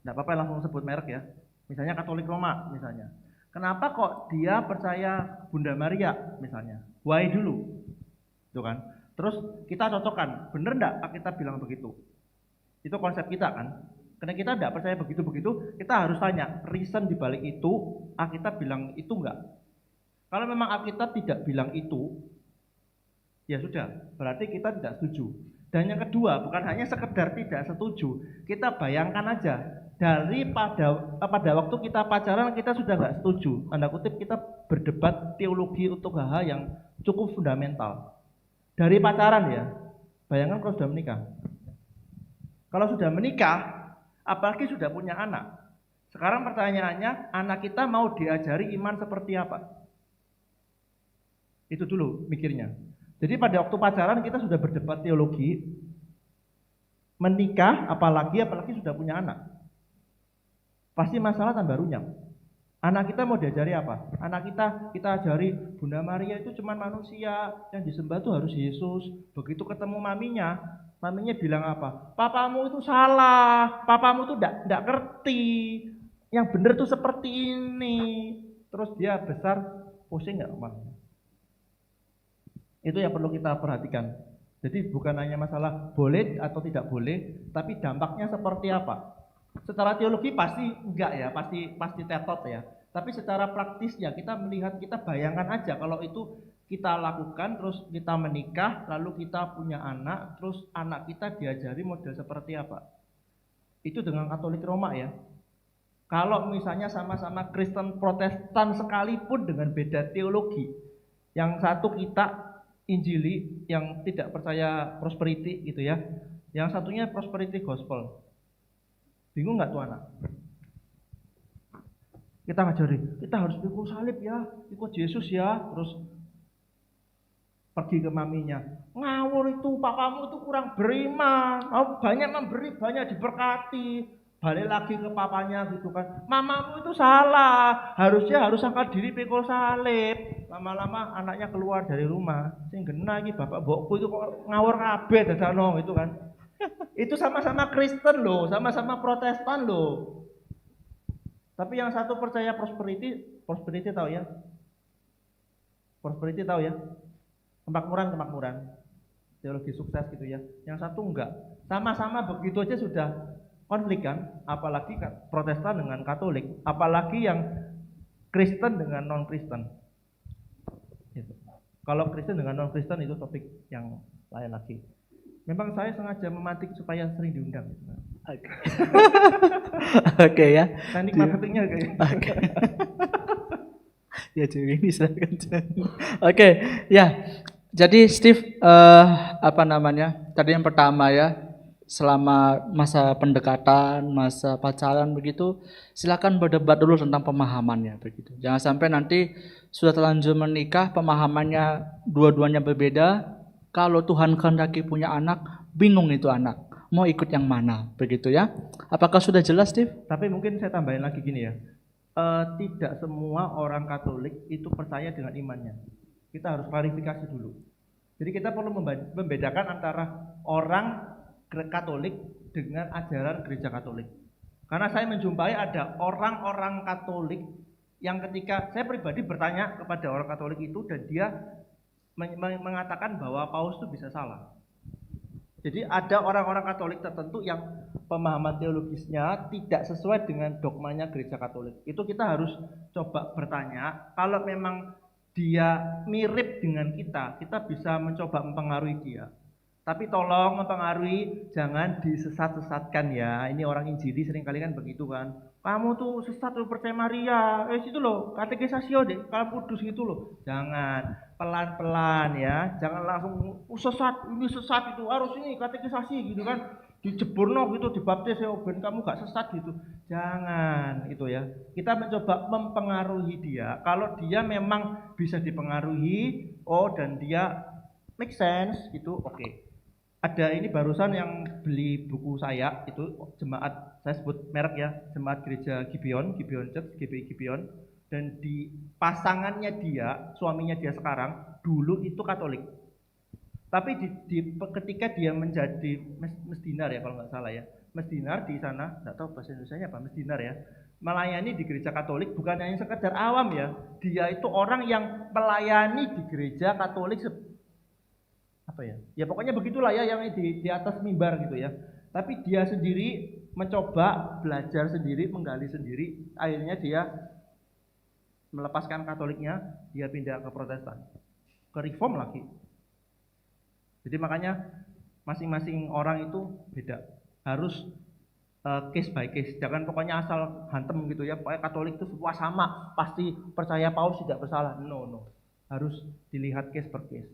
enggak apa-apa langsung sebut merek ya. Misalnya Katolik Roma misalnya. Kenapa kok dia percaya Bunda Maria misalnya? Why dulu. Itu kan. Terus kita cocokkan, bener enggak kita bilang begitu? Itu konsep kita kan. Karena kita enggak percaya begitu-begitu, kita harus tanya, reason dibalik itu, Alkitab bilang itu enggak? Kalau memang Alkitab tidak bilang itu, ya sudah, berarti kita tidak setuju. Dan yang kedua, bukan hanya sekedar tidak setuju, kita bayangkan aja, pada waktu kita pacaran kita sudah enggak setuju. Tanda kutip kita berdebat teologi untuk hal-hal yang cukup fundamental. Dari pacaran ya, bayangkan kalau sudah menikah. Kalau sudah menikah, apalagi sudah punya anak. Sekarang pertanyaannya, anak kita mau diajari iman seperti apa? Itu dulu mikirnya. Jadi pada waktu pacaran kita sudah berdebat teologi. Menikah apalagi sudah punya anak. Pasti masalah tambah runyam. Anak kita mau diajari apa? Anak kita ajari Bunda Maria itu cuma manusia, yang disembah itu harus Yesus. Begitu ketemu maminya bilang apa? Papamu itu salah, papamu itu enggak ngerti. Yang benar tuh seperti ini. Terus dia besar, pusing enggak maminya? Itu yang perlu kita perhatikan. Jadi bukan hanya masalah boleh atau tidak boleh, tapi dampaknya seperti apa. Secara teologi pasti enggak ya, pasti tetot ya. Tapi secara praktisnya kita melihat, kita bayangkan aja kalau itu kita lakukan, terus kita menikah, lalu kita punya anak, terus anak kita diajari model seperti apa. Itu dengan Katolik Roma ya. Kalau misalnya sama-sama Kristen Protestan sekalipun dengan beda teologi, yang satu kita Injili yang tidak percaya prosperity gitu ya, yang satunya prosperity gospel. Bingung nggak tuh anak? Kita ngajari, kita harus ikut salib ya, ikut Yesus ya, terus pergi ke maminya, ngawur itu, pak kamu itu kurang beriman, banyak memberi, banyak diberkati. Balik lagi ke papanya gitu kan, mamamu itu salah, harus angkat diri pikul salib. Lama-lama anaknya keluar dari rumah, sing gena iki bapak mbokku itu kok ngawur kabeh dadakno itu kan. Itu sama-sama Kristen loh, sama-sama Protestan loh. Tapi yang satu percaya prosperity tahu ya? Prosperity tahu ya? Kemakmuran, teologi sukses gitu ya. Yang satu enggak. Sama-sama begitu aja sudah konflik kan? Apalagi Protestan dengan Katolik, apalagi yang Kristen dengan non-Kristen. Gitu. Kalau Kristen dengan non-Kristen itu topik yang lain lagi. Memang saya sengaja mematik supaya sering diundang. Oke. Oke ya. Teknik marketingnya kayaknya. Oke. Ya jadi ini silakan. Oke, ya. Jadi Steve tadi yang pertama ya, selama masa pendekatan, masa pacaran begitu, silakan berdebat dulu tentang pemahamannya begitu. Jangan sampai nanti sudah terlanjur menikah, pemahamannya dua-duanya berbeda. Kalau Tuhan kehendaki punya anak, bingung itu anak. Mau ikut yang mana, begitu ya? Apakah sudah jelas, Steve? Tapi mungkin saya tambahin lagi gini ya. Tidak semua orang Katolik itu percaya dengan imannya. Kita harus klarifikasi dulu. Jadi kita perlu membedakan antara orang Katolik dengan ajaran gereja Katolik. Karena saya menjumpai ada orang-orang Katolik yang ketika saya pribadi bertanya kepada orang Katolik itu dan dia mengatakan bahwa Paus itu bisa salah. Jadi ada orang-orang Katolik tertentu yang pemahaman teologisnya tidak sesuai dengan dogmanya gereja Katolik. Itu kita harus coba bertanya, kalau memang dia mirip dengan kita bisa mencoba mempengaruhi dia. Tapi tolong mempengaruhi, jangan disesat-sesatkan ya. Ini orang Injili seringkali kan begitu kan. Kamu tuh sesat tuh percaya Maria. Situ loh, katekisasio deh, kamu kudus gitu loh. Jangan, pelan-pelan ya. Jangan langsung ini sesat itu, harus ini katekisasi gitu kan. Dijeburno gitu, dibaptis ya, ben kamu gak sesat gitu. Jangan itu ya. Kita mencoba mempengaruhi dia. Kalau dia memang bisa dipengaruhi, dan dia make sense gitu, oke. Ada ini barusan yang beli buku saya itu jemaat, saya sebut merek ya, jemaat gereja Gibeon Church, GBI Gibeon, dan di pasangannya dia, suaminya dia sekarang dulu itu Katolik. Tapi ketika dia menjadi mesdinar ya kalau nggak salah ya, mesdinar di sana, nggak tahu bahasa Indonesianya apa, mesdinar ya, melayani di gereja Katolik bukan hanya sekedar awam ya, dia itu orang yang melayani di gereja Katolik ya pokoknya begitulah ya, yang di atas mimbar gitu ya. Tapi dia sendiri mencoba belajar sendiri, menggali sendiri, akhirnya dia melepaskan Katoliknya, dia pindah ke Protestan, ke Reform lagi. Jadi makanya masing-masing orang itu beda, harus case by case, jangan pokoknya asal hantem gitu ya, pokoknya Katolik itu semua sama, pasti percaya Paus tidak bersalah, no, harus dilihat case per case.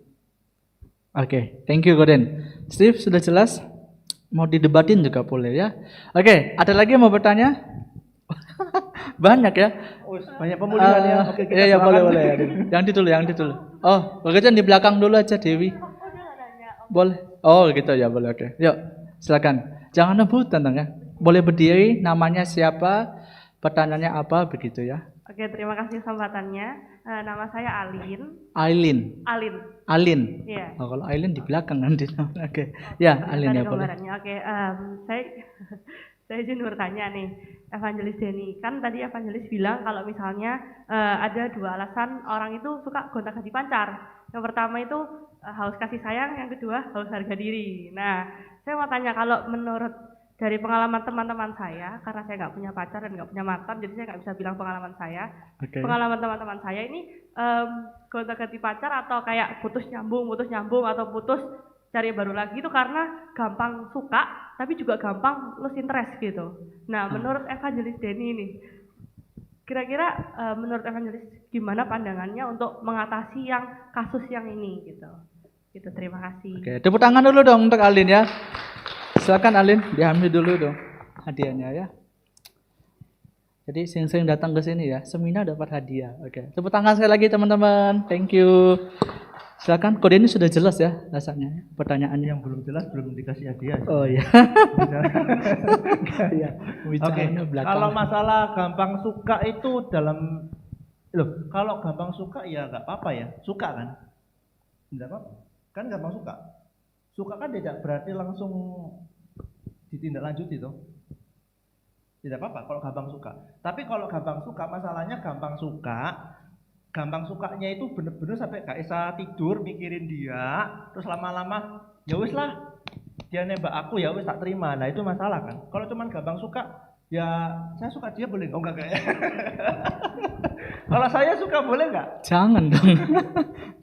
Oke, thank you Gordon. Steve, sudah jelas? Mau didebatin juga boleh ya. Oke, ada lagi yang mau bertanya? Banyak ya? Banyak pemulihan ya. Oke, kita ya boleh. Yang ditulis. Oh, begitu di belakang dulu aja Dewi. Boleh. Oh, gitu ya, boleh. Oke. Yuk, silakan. Jangan nebut tentang ya. Boleh berdiri, namanya siapa, pertanyaannya apa begitu ya. Oke, terima kasih kesempatannya. Nama saya Alin. Alin. Iya. Oh, kalau Alin di belakang nanti. Oke. Ya, Alin ya boleh. Oke, saya izin bertanya nih, Evangelis Denny. Kan tadi Evangelis bilang kalau misalnya ada dua alasan orang itu suka gonta-ganti pacar. Yang pertama itu haus kasih sayang, yang kedua haus harga diri. Nah, saya mau tanya kalau menurut dari pengalaman teman-teman saya, karena saya nggak punya pacar dan nggak punya mantan, jadi saya nggak bisa bilang pengalaman saya. Oke. Pengalaman teman-teman saya ini gonta-ganti pacar atau kayak putus nyambung atau putus cari baru lagi itu karena gampang suka, tapi juga gampang lose interest gitu. Nah, menurut Evangelis Denny ini, kira-kira menurut Evangelis gimana pandangannya untuk mengatasi yang kasus yang ini gitu? Gitu, terima kasih. Oke, tepuk tangan dulu dong untuk Alin ya. Silakan Alin, diambil dulu dong hadiahnya ya. Jadi sering-sering datang ke sini ya, seminar dapat hadiah. Oke, tepuk tangan sekali lagi teman-teman. Thank you. Silakan, kode ini sudah jelas ya rasanya pertanyaannya. Yang belum jelas belum dikasih hadiah. Oh iya. Iya. Oke, Bicaranya belakang. kalau masalah gampang suka itu kalau gampang suka ya nggak apa-apa ya, suka kan? Nggak apa-apa, kan gampang suka. Suka kan tidak berarti langsung ditindaklanjuti toh. Tidak apa-apa kalau gampang suka. Tapi kalau gampang suka, masalahnya gampang sukanya itu bener-bener sampai gak bisa tidur mikirin dia, terus lama-lama ya wis lah, dia nembak aku ya wis tak terima. Nah itu masalah kan. Kalau cuman gampang suka, ya saya suka dia boleh enggak kayak. Kalau saya suka boleh enggak? Jangan dong.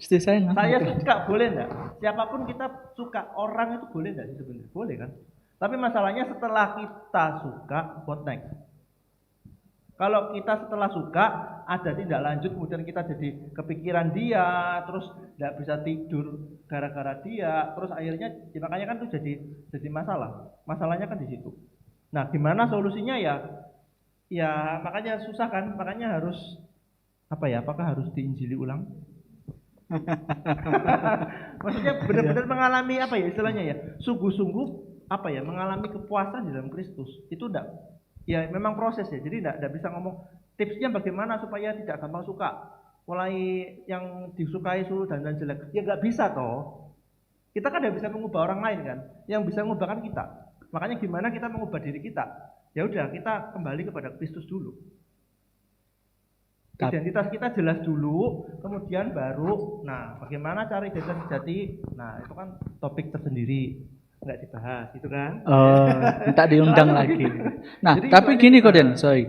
Istri saya nggak. Saya suka boleh enggak? Siapapun kita suka orang itu boleh enggak sih sebenarnya? Boleh kan? Tapi masalahnya setelah kita suka, what next? Kalau kita setelah suka ada tindak lanjut, kemudian kita jadi kepikiran dia, terus tidak bisa tidur gara-gara dia, terus akhirnya ya makanya kan itu jadi masalah. Masalahnya kan di situ. Nah, gimana solusinya ya? Ya makanya susah kan, makanya harus apa ya? Apakah harus diinjili ulang? Maksudnya benar-benar mengalami apa ya istilahnya ya? Sungguh-sungguh apa ya? Mengalami kepuasan di dalam Kristus. Itu enggak, ya memang proses ya. Jadi enggak bisa ngomong tipsnya bagaimana supaya tidak gampang suka. Mulai yang disukai suruh dan jelek. Ya enggak bisa toh. Kita kan enggak bisa mengubah orang lain kan. Yang bisa mengubah kan kita. Makanya gimana kita mengubah diri kita? Ya udah, kita kembali kepada Kristus dulu. Identitas kita jelas dulu, kemudian baru, nah bagaimana cari identitas sejati? Nah itu kan topik tersendiri, nggak dibahas, gitu kan? Oh, minta diundang lagi. Nah, Jadi tapi gini kita- Koden, sorry.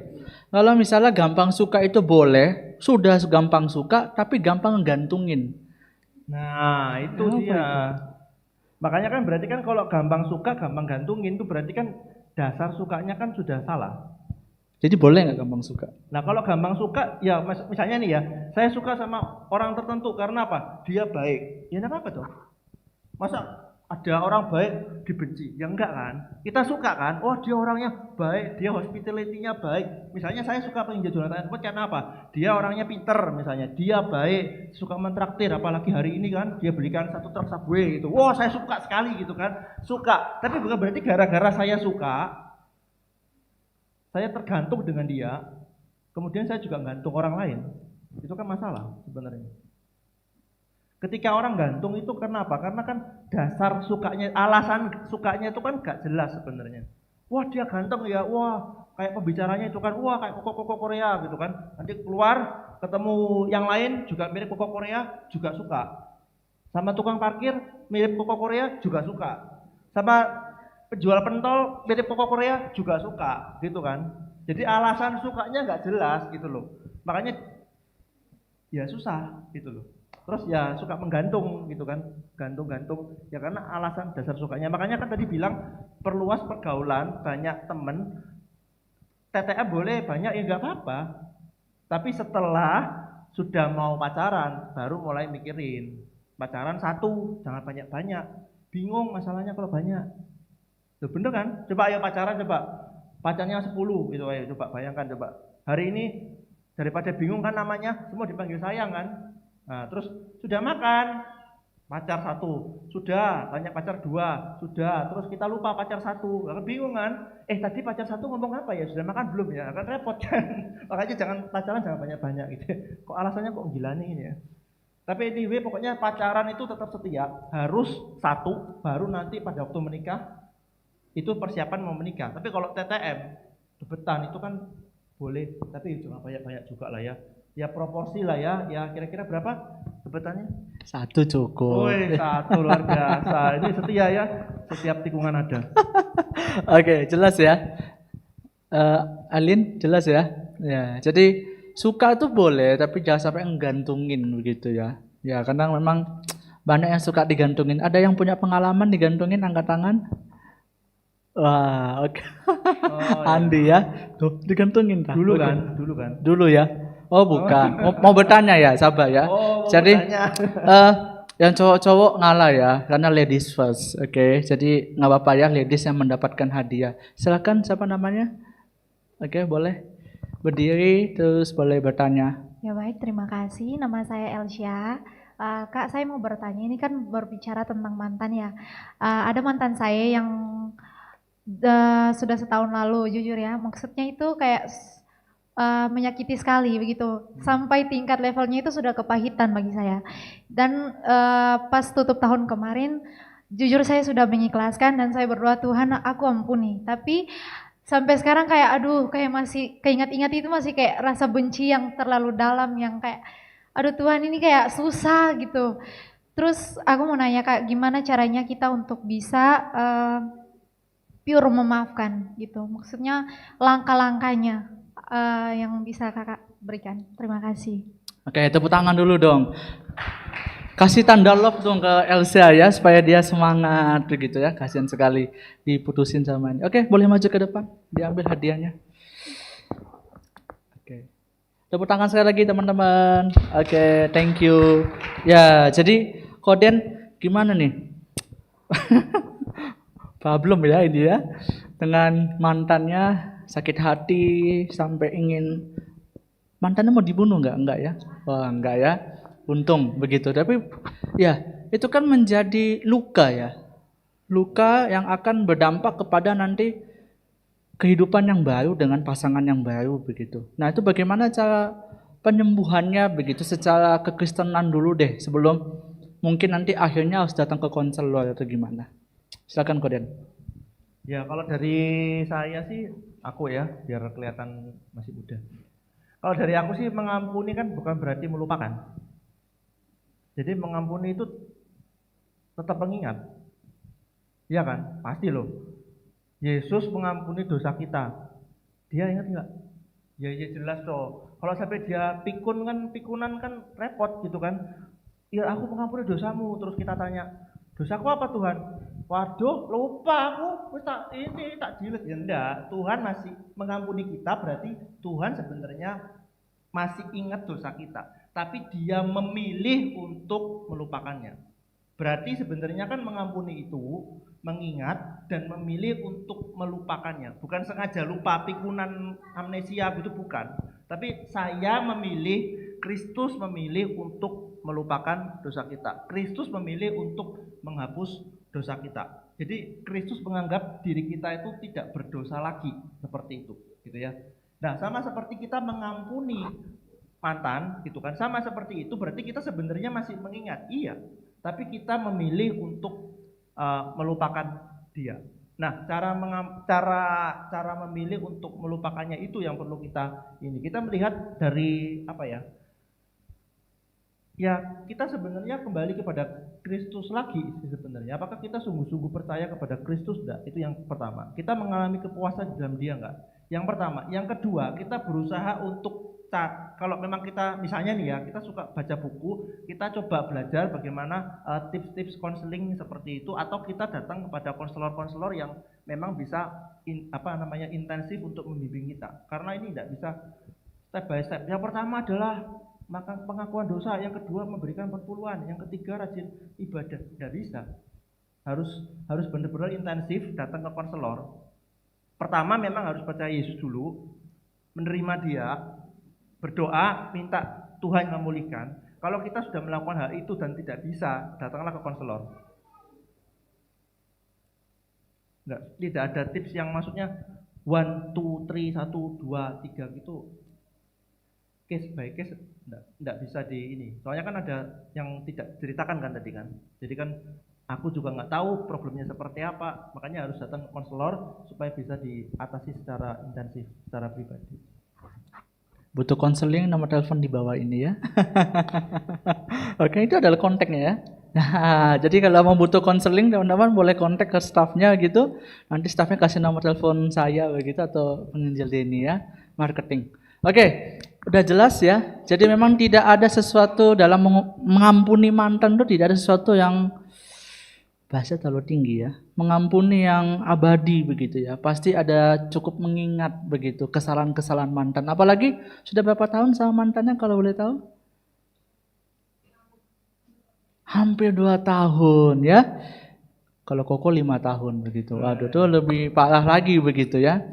Kalau misalnya gampang suka itu boleh, sudah gampang suka, tapi gampang gantungin. Nah itu Apa dia. Makanya kan berarti kan kalau gampang suka, gampang gantungin itu berarti kan dasar sukanya kan sudah salah. Jadi boleh nggak gampang suka? Nah kalau gampang suka, ya misalnya nih ya, saya suka sama orang tertentu karena apa? Dia baik. Ya enggak apa-apa dong. Masa ada orang baik dibenci? Ya enggak kan? Kita suka kan? Oh dia orangnya baik, dia hospitality-nya baik. Misalnya saya suka penginjil Jonathan Edwards karena apa? Dia orangnya pinter misalnya, dia baik, suka mentraktir, apalagi hari ini kan dia belikan 1 truk Subway gitu. Wah saya suka sekali gitu kan. Suka, tapi bukan berarti gara-gara saya suka, saya tergantung dengan dia, kemudian saya juga gantung orang lain. Itu kan masalah sebenarnya. Ketika orang gantung itu kenapa? Karena kan dasar sukanya, alasan sukanya itu kan gak jelas sebenarnya. Wah dia ganteng ya, wah kayak pembicaranya itu kan, wah kayak koko Korea gitu kan. Nanti keluar ketemu yang lain juga mirip koko Korea, juga suka. Sama tukang parkir mirip koko Korea, juga suka. Sama penjual pentol mirip koko Korea juga suka, gitu kan. Jadi alasan sukanya nggak jelas gitu loh. Makanya ya susah gitu loh. Terus ya suka menggantung gitu kan, gantung-gantung. Ya karena alasan dasar sukanya. Makanya kan tadi bilang perluas pergaulan, banyak temen. TTM boleh banyak ya nggak apa-apa. Tapi setelah sudah mau pacaran, baru mulai mikirin. Pacaran 1, jangan banyak-banyak. Bingung masalahnya kalau banyak. Loh bener kan? Coba ayo pacaran coba. Pacarnya 10 gitu ayo coba bayangkan coba. Hari ini daripada bingung kan namanya semua dipanggil sayang kan. Nah, terus sudah makan pacar 1, sudah banyak pacar 2, sudah terus kita lupa pacar 1. Lalu bingung kan? Tadi pacar 1 ngomong apa ya? Sudah makan belum ya? Kan repot kan. Makanya jangan pacaran jangan banyak-banyak gitu. Kok alasannya kok gila nih ini ya. Tapi anyway pokoknya pacaran itu tetap setia, harus 1 baru nanti pada waktu menikah itu persiapan mau menikah. Tapi kalau TTM, debetan itu kan boleh, tapi jangan banyak-banyak juga lah ya. Ya proporsi lah ya. Ya kira-kira berapa? Sebutannya? Satu cukup. Woi, satu luar biasa. Ini setia ya, setiap tikungan ada. Oke, jelas ya. Alin, jelas ya. Ya, jadi suka tuh boleh, tapi jangan sampai menggantungin begitu ya. Ya, karena memang banyak yang suka digantungin. Ada yang punya pengalaman digantungin, angkat tangan. Wah, oke. Oh, ya. Andi ya. Tuh, digantungin tak? Dulu Oke. kan, dulu kan. Dulu ya. Oh, bukan. Mau bertanya ya, sabar ya. Oh, mau Jadi bertanya. yang cowok-cowok ngalah ya, karena ladies first. Oke, jadi nggak apa-apa ya, ladies yang mendapatkan hadiah. Silakan, siapa namanya? Oke, boleh berdiri terus boleh bertanya. Ya baik, terima kasih. Nama saya Elsya. Kak, saya mau bertanya, ini kan berbicara tentang mantan ya. Ada mantan saya yang sudah setahun lalu, jujur ya. Maksudnya itu kayak menyakiti sekali begitu. Sampai tingkat levelnya itu sudah kepahitan bagi saya. Dan pas tutup tahun kemarin, jujur saya sudah mengikhlaskan dan saya berdoa, Tuhan aku ampuni. Tapi sampai sekarang kayak aduh, kayak masih keingat-ingat itu masih kayak rasa benci yang terlalu dalam, yang kayak aduh Tuhan ini kayak susah gitu. Terus aku mau nanya Kak, gimana caranya kita untuk bisa pure memaafkan gitu. Maksudnya langkah-langkahnya yang bisa Kakak berikan. Terima kasih. Oke, tepuk tangan dulu dong. Kasih tanda love dong ke Elsa ya, supaya dia semangat begitu ya. Kasihan sekali diputusin sama ini. Oke, boleh maju ke depan, diambil hadiahnya. Oke. Tepuk tangan sekali lagi teman-teman. Oke, thank you. Ya, jadi Koden gimana nih? Belum ya ini ya. Dengan mantannya sakit hati sampai ingin, mantannya mau dibunuh enggak ya? Wah, enggak ya. Untung begitu. Tapi ya, itu kan menjadi luka ya. Luka yang akan berdampak kepada nanti kehidupan yang baru dengan pasangan yang baru begitu. Nah, itu bagaimana cara penyembuhannya begitu secara kekristenan dulu deh, sebelum mungkin nanti akhirnya harus datang ke konselor atau gimana. Silakan Koden. Ya, kalau dari saya sih, aku ya, biar kelihatan masih muda. Kalau dari aku sih, mengampuni kan bukan berarti melupakan. Jadi mengampuni itu tetap mengingat. Iya kan? Pasti loh. Yesus mengampuni dosa kita. Dia ingat nggak? Ya, ya jelas toh. Kalau sampai dia pikunan kan repot gitu kan. Ya aku mengampuni dosamu. Terus kita tanya, dosaku apa Tuhan? Waduh, lupa aku, ini tak delete. Ya enggak, Tuhan masih mengampuni kita, berarti Tuhan sebenarnya masih ingat dosa kita, tapi dia memilih untuk melupakannya. Berarti sebenarnya kan mengampuni itu mengingat dan memilih untuk melupakannya. Bukan sengaja lupa, pikunan, amnesia gitu, bukan. Tapi saya memilih, Kristus memilih untuk melupakan dosa kita. Kristus memilih untuk menghapus dosa kita. Jadi Kristus menganggap diri kita itu tidak berdosa lagi, seperti itu, gitu ya. Nah, sama seperti kita mengampuni mantan, gitu kan. Sama seperti itu, berarti kita sebenarnya masih mengingat, iya. Tapi kita memilih untuk melupakan dia. Nah, cara memilih untuk melupakannya itu yang perlu kita ini. Kita melihat dari apa ya? Ya, kita sebenarnya kembali kepada Kristus lagi sebenarnya. Apakah kita sungguh-sungguh percaya kepada Kristus enggak? Itu yang pertama. Kita mengalami kepuasan dalam dia enggak? Yang pertama. Yang kedua, kita berusaha untuk, kalau memang kita misalnya nih ya, kita suka baca buku, kita coba belajar bagaimana tips-tips konseling seperti itu, atau kita datang kepada konselor-konselor yang memang bisa intensif untuk membimbing kita. Karena ini tidak bisa step by step. Yang pertama adalah maka pengakuan dosa, yang kedua memberikan perpuluhan, yang ketiga rajin ibadah. Tidak bisa. Harus benar-benar intensif datang ke konselor. Pertama memang harus percaya Yesus dulu, menerima dia, berdoa, minta Tuhan memulihkan. Kalau kita sudah melakukan hal itu dan tidak bisa, datanglah ke konselor. Tidak ada tips yang maksudnya 1, 2, 3, 1, 2, 3 gitu. Case by case enggak bisa di ini. Soalnya kan ada yang tidak ceritakan kan tadi kan. Jadi kan aku juga nggak tahu problemnya seperti apa, makanya harus datang ke konselor supaya bisa diatasi secara intensif, secara pribadi. Butuh konseling, nomor telepon di bawah ini ya. Oke, itu adalah kontaknya ya. Nah, jadi kalau mau butuh konseling, teman-teman boleh kontak ke staffnya gitu. Nanti staffnya kasih nomor telepon saya begitu atau penginjil Denny ya, marketing. Oke, udah jelas ya. Jadi memang tidak ada sesuatu dalam mengampuni mantan itu tidak ada sesuatu yang bahasa terlalu tinggi ya. Mengampuni yang abadi begitu ya. Pasti ada cukup mengingat begitu kesalahan-kesalahan mantan. Apalagi sudah berapa tahun sama mantannya kalau boleh tahu? Hampir 2 tahun ya. Kalau Koko 5 tahun begitu. Waduh, itu lebih parah lagi begitu ya.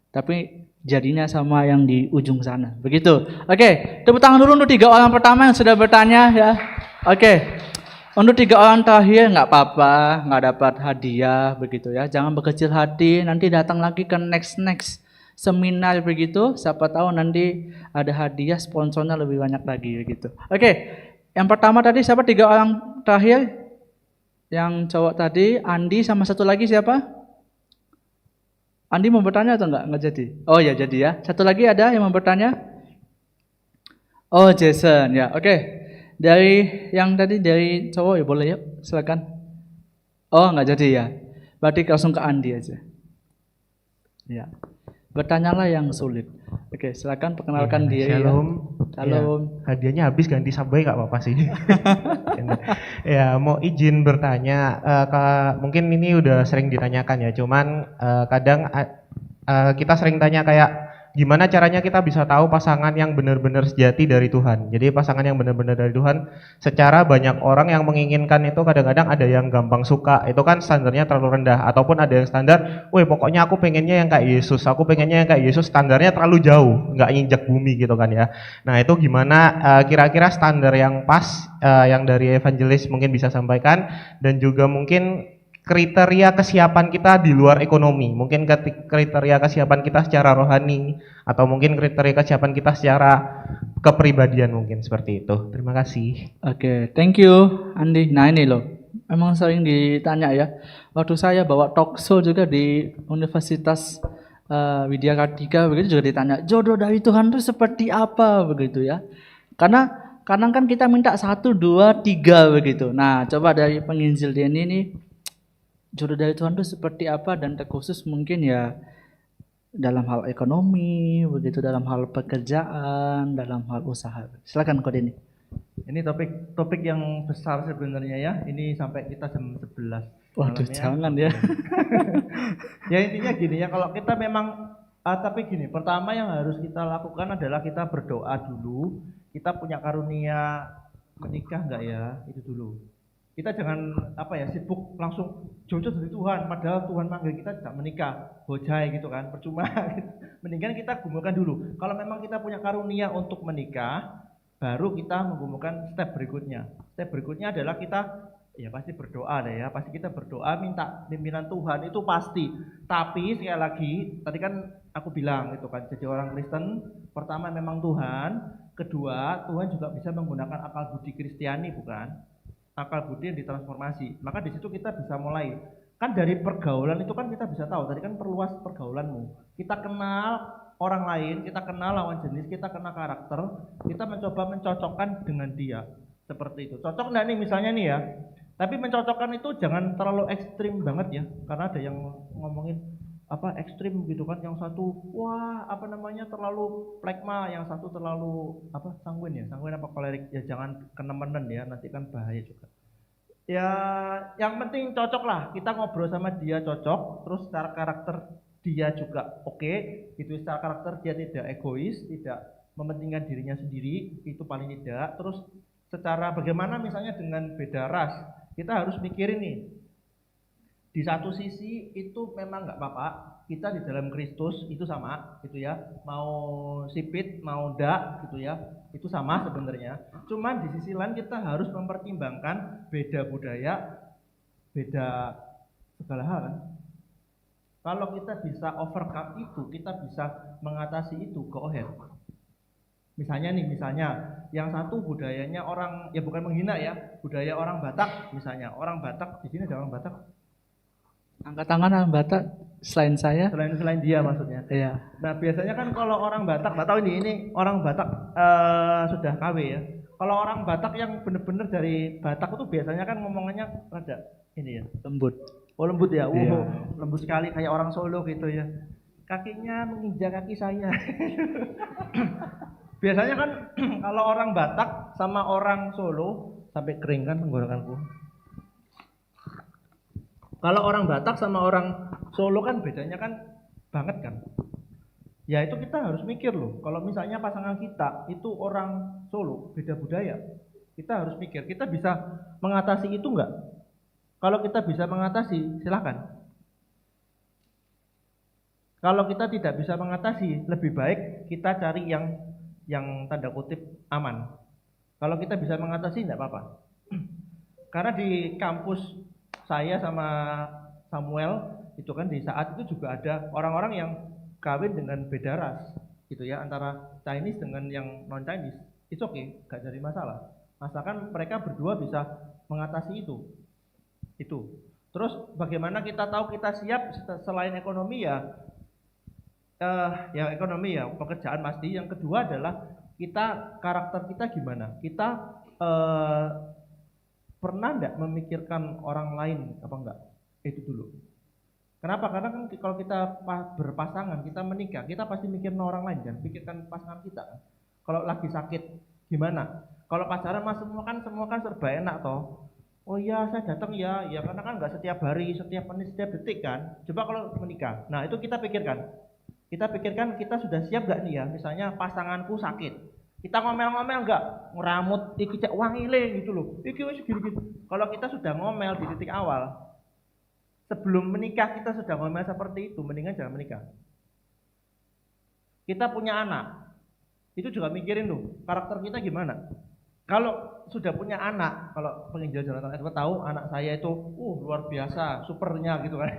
Tapi jadinya sama yang di ujung sana. Begitu. Oke, tepuk tangan dulu untuk 3 orang pertama yang sudah bertanya ya. Oke. Untuk 3 orang terakhir nggak apa-apa, nggak dapat hadiah begitu ya. Jangan berkecil hati, nanti datang lagi ke next seminar begitu. Siapa tahu nanti ada hadiah, sponsornya lebih banyak lagi begitu. Oke. Yang pertama tadi siapa? 3 orang terakhir. Yang cowok tadi, Andi sama satu lagi siapa? Andi mau bertanya atau enggak? Enggak jadi. Oh ya jadi ya. Satu lagi ada yang mau bertanya? Oh Jason ya. Oke. Dari yang tadi dari cowok ya boleh yuk. Silakan. Oh enggak jadi ya. Berarti langsung ke Andi aja. Ya. Bertanyalah yang sulit. Oke, silakan perkenalkan diri. Shalom. Shalom. Ya, hadiahnya habis ganti subway nggak apa-apa sih. Ya, mau izin bertanya. Mungkin ini udah sering ditanyakan ya. Cuman kadang kita sering tanya kayak gimana caranya kita bisa tahu pasangan yang benar-benar sejati dari Tuhan. Jadi pasangan yang benar-benar dari Tuhan. Secara banyak orang yang menginginkan itu kadang-kadang ada yang gampang suka. Itu kan standarnya terlalu rendah. Ataupun ada yang standar, weh pokoknya aku pengennya yang kayak Yesus. Aku pengennya yang kayak Yesus. Standarnya terlalu jauh, nggak injak bumi gitu kan ya. Nah itu gimana kira-kira standar yang pas yang dari evangelis mungkin bisa sampaikan. Dan juga mungkin kriteria kesiapan kita di luar ekonomi, mungkin kriteria kesiapan kita secara rohani, atau mungkin kriteria kesiapan kita secara kepribadian mungkin seperti itu. Terima kasih. Oke, thank you Andi. Nah ini loh, memang sering ditanya ya. Waktu saya bawa talk show juga di Universitas Widya Kartika, begitu juga ditanya, jodoh dari Tuhan itu seperti apa begitu ya. Karena kadang kan kita minta 1, 2, 3 begitu. Nah coba dari penginjil Denny ini, jodoh dari Tuhan itu seperti apa dan terkhusus mungkin ya dalam hal ekonomi, begitu dalam hal pekerjaan, dalam hal usaha. Silakan Ko Denny. Ini topik yang besar sebenarnya ya. Ini sampai kita jam 11. Waduh, jangan ya. Ya intinya gini ya, kalau kita memang tapi gini, pertama yang harus kita lakukan adalah kita berdoa dulu. Kita punya karunia menikah enggak ya? Itu dulu. Kita jangan sibuk langsung jodoh dari Tuhan, padahal Tuhan manggil kita tidak menikah, bojai gitu kan, percuma. Mendingan kita gumulkan dulu. Kalau memang kita punya karunia untuk menikah, baru kita menggumulkan step berikutnya. Step berikutnya adalah kita pasti berdoa deh ya, pasti kita berdoa minta pimpinan Tuhan itu pasti. Tapi sekali lagi, tadi kan aku bilang gitu kan, jadi orang Kristen pertama memang Tuhan, kedua Tuhan juga bisa menggunakan akal budi Kristiani bukan? Akal budi yang ditransformasi. Maka di situ kita bisa mulai. Kan dari pergaulan itu kan kita bisa tahu. Tadi kan perluas pergaulanmu. Kita kenal orang lain, kita kenal lawan jenis, kita kenal karakter, kita mencoba mencocokkan dengan dia. Seperti itu. Cocok enggak nih misalnya nih ya. Tapi mencocokkan itu jangan terlalu ekstrim banget ya. Karena ada yang ngomongin ekstrim gitu kan, yang satu terlalu plekma, yang satu terlalu sanguin apa kolerik ya, jangan kenemenen ya, nanti kan bahaya juga ya. Yang penting cocok lah, kita ngobrol sama dia cocok, terus secara karakter dia juga oke, itu secara karakter dia tidak egois, tidak mementingkan dirinya sendiri, itu paling tidak. Terus secara bagaimana misalnya dengan beda ras, kita harus mikirin nih. Di satu sisi itu memang nggak apa-apa, kita di dalam Kristus itu sama gitu ya, mau sipit mau ndak gitu ya, itu sama sebenarnya. Cuman di sisi lain kita harus mempertimbangkan beda budaya, beda segala hal kan. Kalau kita bisa overcome itu, kita bisa mengatasi itu, go ahead. Misalnya yang satu budayanya orang, ya bukan menghina ya, budaya orang Batak misalnya, orang Batak di sini ada orang Batak. Angkat tangan orang Batak. selain saya. Selain dia maksudnya. Iya. Nah biasanya kan kalau orang Batak, nggak tahu ini orang Batak sudah KW ya. Kalau orang Batak yang benar-benar dari Batak itu biasanya kan ngomongannya rada ini ya. Lembut. Oh lembut ya, Iya. lembut sekali kayak orang Solo gitu ya. Kakinya menginjak kaki saya. Biasanya kan kalau orang Batak sama orang Solo sampai kering kan tenggorokanku. Kalau orang Batak sama orang Solo kan bedanya kan banget kan. Ya itu kita harus mikir loh. Kalau misalnya pasangan kita itu orang Solo, beda budaya, kita harus mikir. Kita bisa mengatasi itu enggak? Kalau kita bisa mengatasi, silakan. Kalau kita tidak bisa mengatasi, lebih baik kita cari yang tanda kutip aman. Kalau kita bisa mengatasi, tidak apa-apa. Karena di kampus saya sama Samuel itu kan di saat itu juga ada orang-orang yang kawin dengan beda ras, gitu ya, antara Chinese dengan yang non Chinese. It's okay, gak jadi masalah. Asalkan mereka berdua bisa mengatasi itu. Terus bagaimana kita tahu kita siap selain ekonomi ya? Ya ekonomi ya, pekerjaan pasti. Yang kedua adalah karakter kita gimana? Kita pernah enggak memikirkan orang lain apa enggak? Itu dulu. Kenapa? Karena kan kalau kita berpasangan, kita menikah, kita pasti mikirin orang lain kan, pikirkan pasangan kita kan. Kalau lagi sakit gimana? Kalau pacaran mas semua kan serba enak toh. Oh iya saya datang ya karena kan enggak setiap hari, setiap menit, setiap detik kan. Coba kalau menikah. Nah, itu kita pikirkan. Kita sudah siap gak nih ya, misalnya pasanganku sakit, kita ngomel-ngomel gak, ngeramut, iki cek wangile gitu loh, iki wis gini-gini. Kalau kita sudah ngomel di titik awal, sebelum menikah kita sudah ngomel seperti itu, mendingan jangan menikah. Kita punya anak, itu juga mikirin loh, karakter kita gimana. Kalau sudah punya anak, kalau penginjil Jonathan Edward tahu anak saya itu, luar biasa, supernya gitu kan.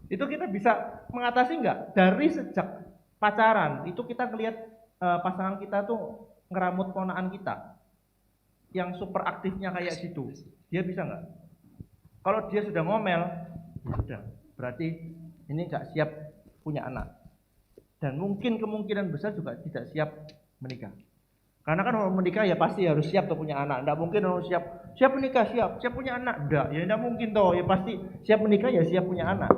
Itu kita bisa mengatasi enggak? Dari sejak pacaran, itu kita ngelihat pasangan kita tuh ngeramut ponakan kita yang super aktifnya kayak gitu, dia bisa enggak? Kalau dia sudah ngomel, ya sudah, berarti ini enggak siap punya anak. Dan mungkin kemungkinan besar juga tidak siap menikah. Karena kan orang menikah ya pasti harus siap tuh punya anak. Enggak mungkin harus siap menikah, siap punya anak. Enggak, ya enggak mungkin toh. Ya pasti siap menikah ya siap punya anak.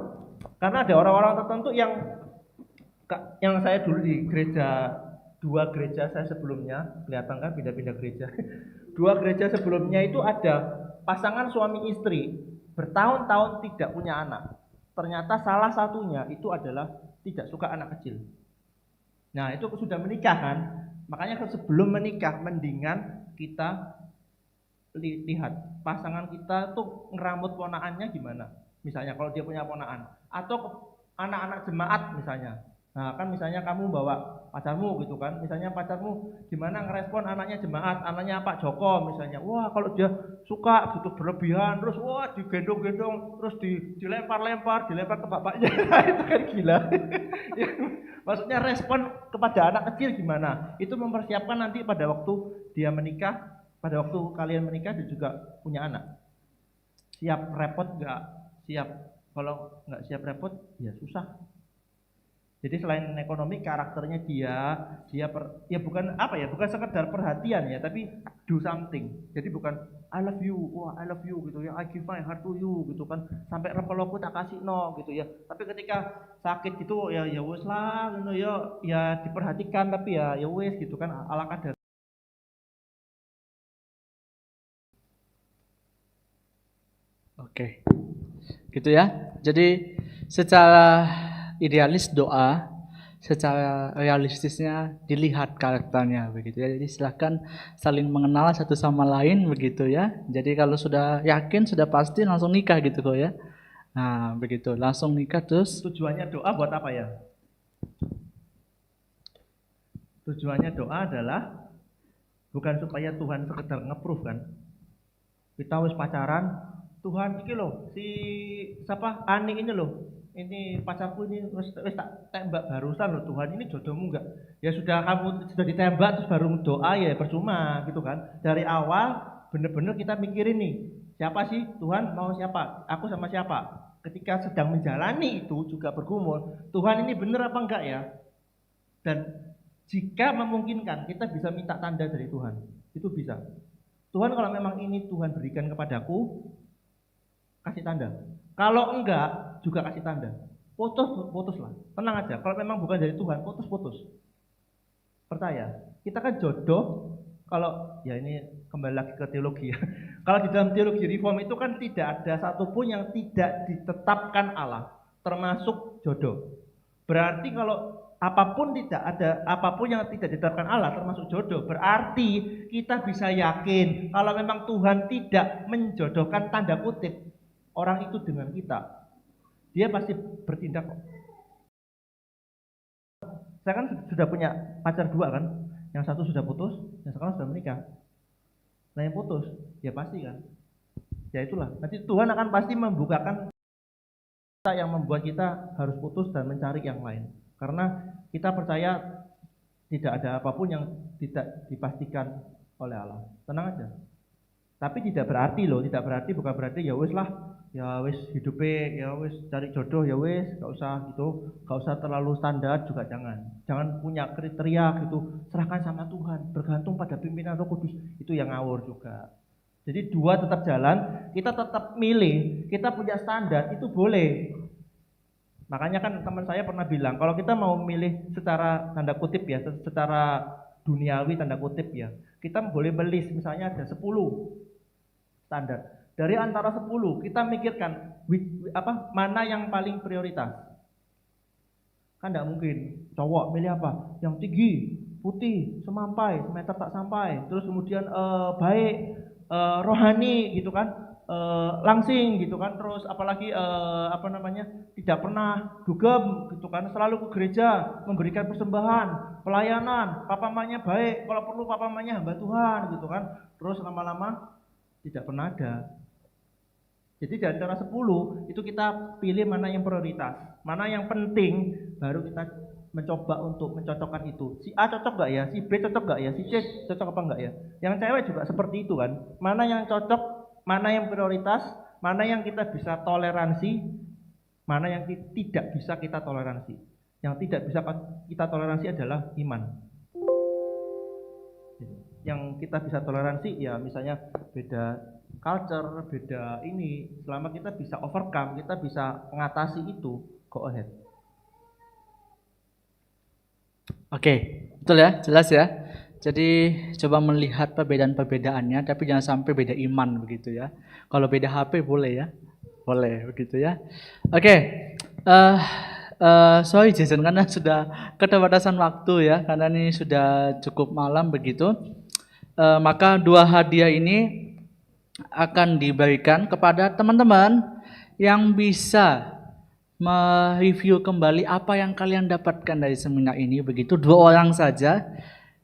Karena ada orang-orang tertentu yang saya dulu di dua gereja saya sebelumnya, kelihatan kan pindah-pindah gereja. Dua gereja sebelumnya itu ada pasangan suami istri bertahun-tahun tidak punya anak. Ternyata salah satunya itu adalah tidak suka anak kecil. Nah, itu sudah menikah kan? Makanya sebelum menikah mendingan kita lihat pasangan kita tuh ngeramut ponakannya gimana. Misalnya kalau dia punya ponakan atau anak-anak jemaat misalnya. Nah, kan misalnya kamu bawa pacarmu gitu kan. Misalnya pacarmu gimana ngerespon anaknya jemaat, anaknya Pak Joko misalnya. Wah, kalau dia suka gitu berlebihan terus wah digendong-gendong terus dilempar ke bapaknya. Itu kan gila. Ya, maksudnya respon kepada anak kecil gimana? Itu mempersiapkan nanti pada waktu dia menikah, pada waktu kalian menikah dan juga punya anak. Siap repot enggak? Siap. Kalau nggak siap repot ya susah. Jadi selain ekonomi karakternya dia bukan bukan sekedar perhatian ya, tapi do something. Jadi bukan I love you, wah I love you gitu ya, I give my heart to you gitu kan, sampai rempel-rempel tak kasih no gitu ya. Tapi ketika sakit gitu ya wes lah gitu ya diperhatikan tapi ya wes gitu kan ala kadar. Oke. Gitu ya. Jadi secara idealis doa, secara realistisnya dilihat karakternya begitu ya. Jadi silahkan saling mengenal satu sama lain begitu ya. Jadi kalau sudah yakin, sudah pasti langsung nikah gitu kok ya. Nah begitu, langsung nikah terus. Tujuannya doa buat apa ya? Tujuannya doa adalah bukan supaya Tuhan sekedar nge-proof kan. Kita wis pacaran, Tuhan ini loh, Ani ini loh, ini pacarku ini wis tak tembak barusan loh, Tuhan ini jodohmu enggak? Ya kamu sudah ditembak terus baru doa ya percuma gitu kan. Dari awal bener-bener kita mikirin nih, siapa sih Tuhan mau siapa? Aku sama siapa? ketika sedang menjalani itu juga bergumul, Tuhan ini benar apa enggak ya? Dan jika memungkinkan kita bisa minta tanda dari Tuhan, itu bisa. Tuhan kalau memang ini Tuhan berikan kepadaku, kasih tanda. Kalau enggak, juga kasih tanda. Putuslah, tenang aja. Kalau memang bukan dari Tuhan, putus. Percaya, kita kan jodoh. Kalau ya ini kembali lagi ke teologi ya. Kalau di dalam teologi reform itu kan tidak ada satupun yang tidak ditetapkan Allah, termasuk jodoh. Berarti kalau apapun yang tidak ditetapkan Allah, termasuk jodoh, berarti kita bisa yakin kalau memang Tuhan tidak menjodohkan tanda kutip orang itu dengan kita, dia pasti bertindak. Saya kan sudah punya pacar 2 kan, yang satu sudah putus, yang sekarang sudah menikah. Nah yang putus, ya pasti kan. Ya itulah, nanti Tuhan akan pasti membukakan yang membuat kita harus putus dan mencari yang lain. Karena kita percaya tidak ada apapun yang tidak dipastikan oleh Allah. Tenang aja. Tapi tidak berarti bukan berarti ya wis lah, ya wis hidupnya, ya wis cari jodoh ya wis, gak usah gitu, gak usah terlalu standar juga jangan punya kriteria gitu, serahkan sama Tuhan, bergantung pada pimpinan Roh Kudus, itu yang ngawur juga. Jadi 2 tetap jalan, kita tetap milih, kita punya standar itu boleh. Makanya kan teman saya pernah bilang, kalau kita mau milih secara tanda kutip ya, secara duniawi tanda kutip ya, kita boleh beli misalnya ada 10 standar. Dari antara 10 kita mikirkan mana yang paling prioritas. Kan enggak mungkin cowok milih apa? Yang tinggi, putih, semampai, semeter tak sampai, terus kemudian baik, rohani gitu kan. Langsing gitu kan, terus apalagi tidak pernah dugem gitu kan, selalu ke gereja, memberikan persembahan, pelayanan, papa mamanya baik, kalau perlu papa mamanya hamba Tuhan gitu kan, terus lama-lama tidak pernah ada. Jadi di antara 10 itu kita pilih mana yang prioritas, mana yang penting, baru kita mencoba untuk mencocokkan itu. Si A cocok gak ya, si B cocok gak ya, si C cocok apa enggak ya. Yang cewek juga seperti itu kan, mana yang cocok, mana yang prioritas, mana yang kita bisa toleransi, mana yang tidak bisa kita toleransi. Yang tidak bisa kita toleransi adalah iman. Yang kita bisa toleransi ya misalnya beda culture, beda ini, selama kita bisa overcome, kita bisa mengatasi itu, go ahead. Oke, betul ya, jelas ya. Jadi coba melihat perbedaan-perbedaannya, tapi jangan sampai beda iman begitu ya. Kalau beda HP boleh ya, boleh begitu ya. Oke, sorry Jason karena sudah keterbatasan waktu ya, karena ini sudah cukup malam begitu. Maka 2 hadiah ini akan diberikan kepada teman-teman yang bisa mereview kembali apa yang kalian dapatkan dari seminar ini begitu. 2 orang saja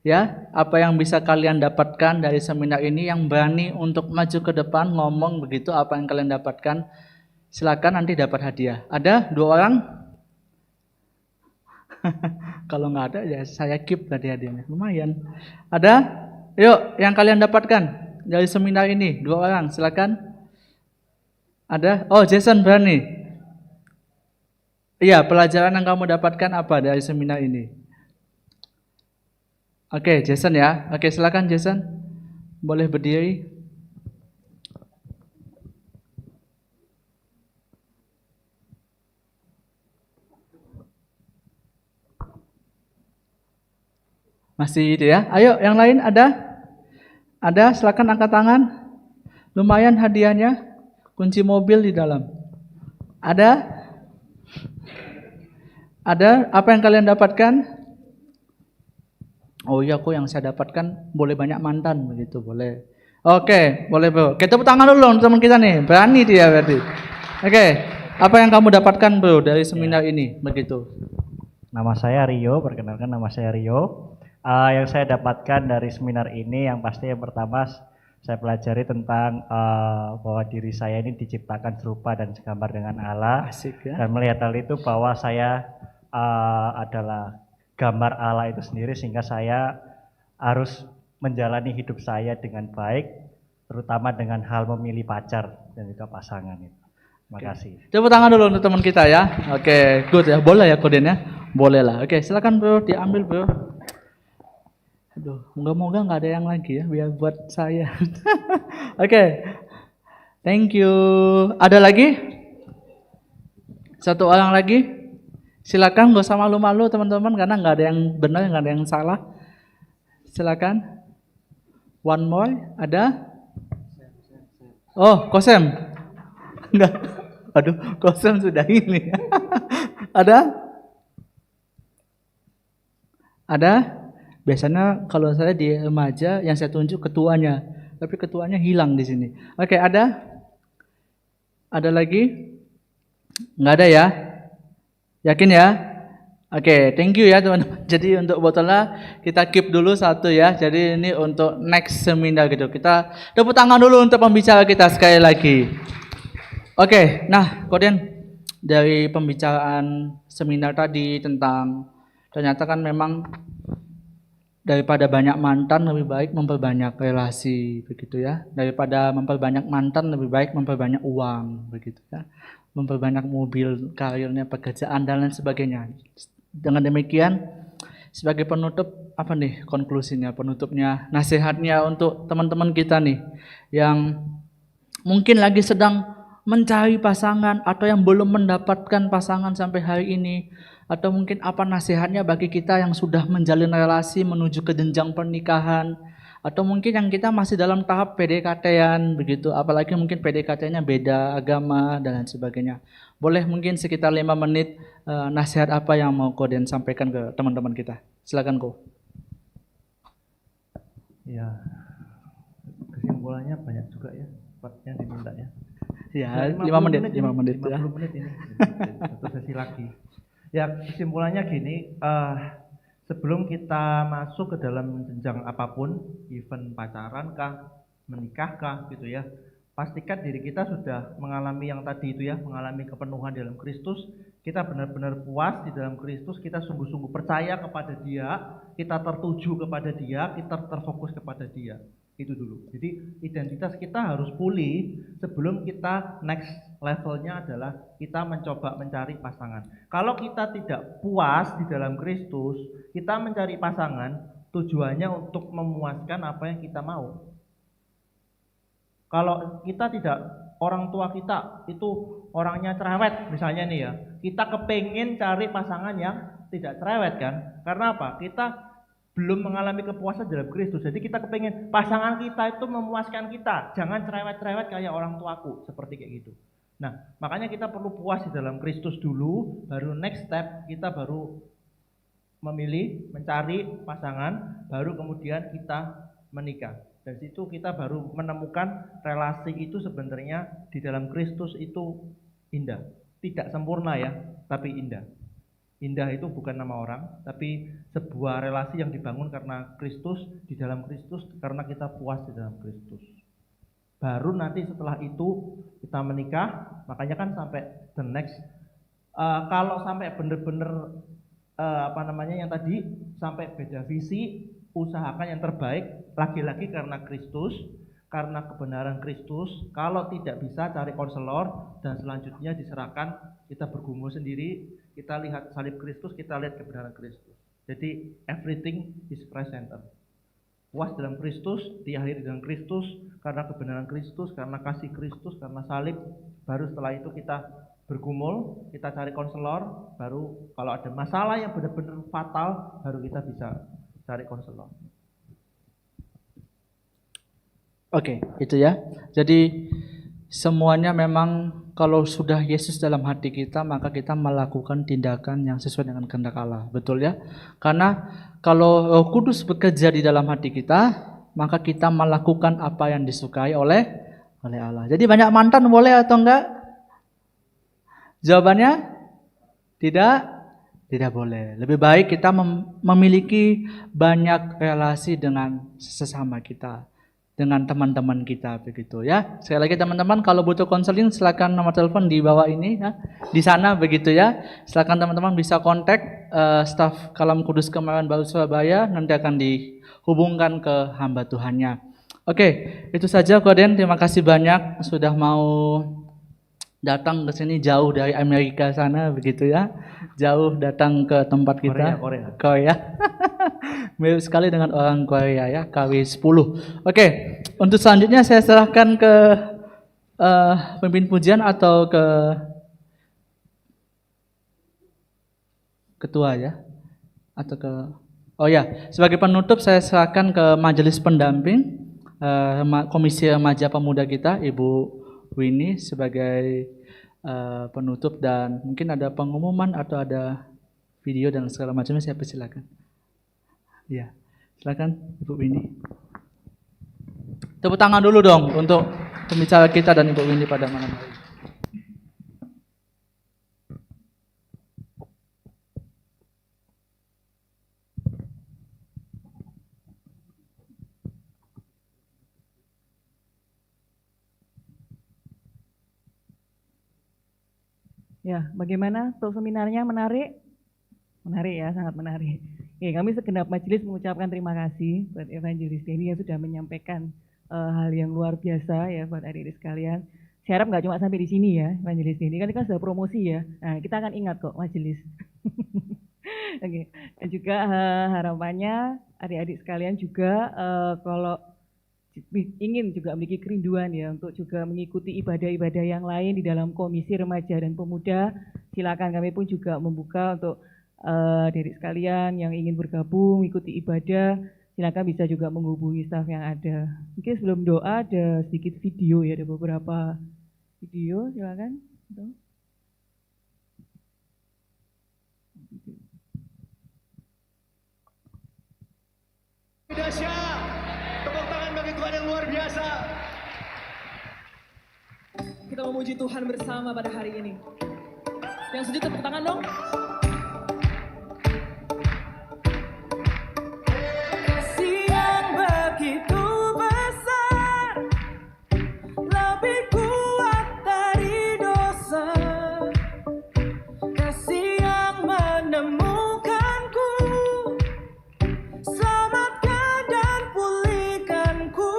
ya, apa yang bisa kalian dapatkan dari seminar ini, yang berani untuk maju ke depan ngomong begitu apa yang kalian dapatkan, silakan nanti dapat hadiah. Ada 2 orang? Kalau nggak ada ya saya keep tadi hadiahnya, lumayan. Ada? Yuk, yang kalian dapatkan dari seminar ini 2 orang, silakan. Ada? Oh, Jason berani. Iya, pelajaran yang kamu dapatkan apa dari seminar ini? Oke, Jason ya. Oke, silakan Jason. Boleh berdiri. Masih itu ya. Ayo, yang lain ada? Ada, silakan angkat tangan. Lumayan hadiahnya. Kunci mobil di dalam. Ada? Ada? Apa yang kalian dapatkan? Oh iya, kok yang saya dapatkan boleh banyak mantan begitu, boleh. Oke, boleh bro. Kita tepuk tangan dulu untuk teman kita nih. Berani dia berarti. Oke, apa yang kamu dapatkan bro dari seminar ini begitu? Nama saya Rio, perkenalkan nama saya Rio. Yang saya dapatkan dari seminar ini yang pasti yang pertama saya pelajari tentang bahwa diri saya ini diciptakan serupa dan segambar dengan Allah. Asik ya. Dan melihat hal itu bahwa saya adalah gambar Allah itu sendiri, sehingga saya harus menjalani hidup saya dengan baik, terutama dengan hal memilih pacar dan juga pasangan itu. Makasih. Tepuk tangan dulu untuk teman kita ya. Oke, good ya. Boleh ya Koden ya? Boleh lah. Oke, silakan bro, diambil bro. Aduh, moga-moga nggak ada yang lagi ya, biar buat saya. Oke, thank you. Ada lagi? Satu orang lagi? Silakan, nggak usah malu-malu teman-teman, karena nggak ada yang benar, nggak ada yang salah. Silakan. One more, ada? Oh, Kosem. Enggak. Aduh, Kosem sudah ini. Ada? Ada? Biasanya kalau saya di remaja yang saya tunjuk ketuanya, tapi ketuanya hilang di sini. Oke, ada? Ada lagi? Nggak ada ya? Yakin ya? Oke, thank you ya teman-teman. Jadi untuk botolnya kita keep dulu satu ya. Jadi ini untuk next seminar gitu. Kita tepuk tangan dulu untuk pembicara kita sekali lagi. Oke, nah Koden, dari pembicaraan seminar tadi tentang ternyata kan memang daripada banyak mantan lebih baik memperbanyak relasi begitu ya. Daripada memperbanyak mantan lebih baik memperbanyak uang begitu ya. Memperbanyak mobil, karirnya, pekerjaan dan lain sebagainya. Dengan demikian sebagai penutup apa nih konklusinya, penutupnya, nasihatnya untuk teman-teman kita nih yang mungkin lagi sedang mencari pasangan atau yang belum mendapatkan pasangan sampai hari ini, atau mungkin apa nasihatnya bagi kita yang sudah menjalin relasi menuju ke jenjang pernikahan, atau mungkin yang kita masih dalam tahap PDKT-an begitu, apalagi mungkin PDKT-nya beda agama dan lain sebagainya. Boleh mungkin sekitar 5 menit nasihat apa yang mau Koden sampaikan ke teman-teman kita. Silakan Ko. Ya, kesimpulannya banyak juga ya, yang diminta ya. Ya, 5 menit ya. 50 menit ini, satu sesi lagi. Ya, kesimpulannya gini, sebelum kita masuk ke dalam jenjang apapun, event pacaran kah, menikah kah gitu ya, pastikan diri kita sudah mengalami yang tadi itu ya, mengalami kepenuhan dalam Kristus, kita benar-benar puas di dalam Kristus, kita sungguh-sungguh percaya kepada Dia, kita tertuju kepada Dia, kita terfokus kepada Dia. Itu dulu. Jadi identitas kita harus pulih sebelum kita next levelnya adalah kita mencoba mencari pasangan. Kalau kita tidak puas di dalam Kristus, kita mencari pasangan tujuannya untuk memuaskan apa yang kita mau. Kalau kita tidak, orang tua kita itu orangnya cerewet misalnya nih ya, kita kepengen cari pasangan yang tidak cerewet kan? Karena apa? Kita belum mengalami kepuasan dalam Kristus. Jadi kita kepengen pasangan kita itu memuaskan kita. Jangan cerewet-cerewet kayak orang tuaku, seperti kayak gitu. Nah, makanya kita perlu puas di dalam Kristus dulu, baru next step kita baru memilih, mencari pasangan, baru kemudian kita menikah. Dari situ kita baru menemukan relasi itu sebenarnya di dalam Kristus itu indah. Tidak sempurna ya, tapi indah. Indah itu bukan nama orang, tapi sebuah relasi yang dibangun karena Kristus, di dalam Kristus, karena kita puas di dalam Kristus. Baru nanti setelah itu kita menikah, makanya kan sampai the next, kalau sampai benar-benar yang tadi, sampai beda visi, usahakan yang terbaik, lagi-lagi karena Kristus, karena kebenaran Kristus. Kalau tidak bisa cari konselor, dan selanjutnya diserahkan, kita bergumul sendiri, kita lihat salib Kristus, kita lihat kebenaran Kristus. Jadi everything is Christ center. Puas dalam Kristus, diakhiri dengan Kristus, karena kebenaran Kristus, karena kasih Kristus, karena salib. Baru setelah itu kita bergumul, kita cari konselor, baru kalau ada masalah yang benar-benar fatal, baru kita bisa cari konselor. Oke, itu ya. Jadi semuanya memang kalau sudah Yesus dalam hati kita, maka kita melakukan tindakan yang sesuai dengan kehendak Allah. Betul ya? Karena kalau Roh Kudus bekerja di dalam hati kita, maka kita melakukan apa yang disukai oleh Allah. Jadi banyak mantan boleh atau enggak? Jawabannya tidak boleh. Lebih baik kita memiliki banyak relasi dengan sesama kita, dengan teman-teman kita begitu ya. Sekali lagi teman-teman, kalau butuh konseling silakan nomor telepon di bawah ini ya, di sana begitu ya. Silakan teman-teman bisa kontak staf Kalam Kudus Kemaran Baru Surabaya, nanti akan dihubungkan ke hamba Tuhannya. Oke, itu saja Koden. Terima kasih banyak sudah mau datang ke sini jauh dari Amerika sana begitu ya. Jauh datang ke tempat kita. Korea. Mirip sekali dengan orang Korea ya, KW10. Oke, untuk selanjutnya saya serahkan ke pemimpin pujian atau ke ketua ya. Atau ke sebagai penutup saya serahkan ke majelis pendamping Komisi Remaja Pemuda kita, Ibu Winnie sebagai penutup, dan mungkin ada pengumuman atau ada video dan segala macamnya, saya persilakan. Ya, silakan Ibu Winnie. Tepuk tangan dulu dong untuk pembicara kita dan Ibu Winnie pada malam hari. Ya, bagaimana untuk seminarnya? Menarik? Menarik ya, sangat menarik. Oke, kami segenap majelis mengucapkan terima kasih buat Evangelis Denny yang sudah menyampaikan hal yang luar biasa ya buat adik-adik sekalian. Saya harap nggak cuma sampai di sini ya, Evangelis Denny, kan sudah promosi ya. Nah, kita akan ingat kok majelis. Oke, dan juga harapannya adik-adik sekalian juga kalau ingin juga memiliki kerinduan ya untuk juga mengikuti ibadah-ibadah yang lain di dalam Komisi Remaja dan Pemuda, silakan, kami pun juga membuka untuk adik sekalian yang ingin bergabung mengikuti ibadah, silakan bisa juga menghubungi staf yang ada. Mungkin sebelum doa ada sedikit video ya, ada beberapa video, silakan. Dahsyat, tepuk tangan bagi Tuhan yang luar biasa. Kita memuji Tuhan bersama pada hari ini. Yang setuju tepuk tangan dong. Kasih yang begitu besar, lebih kuat dari dosa. Kasih yang menemukanku, selamatkan dan pulihkanku.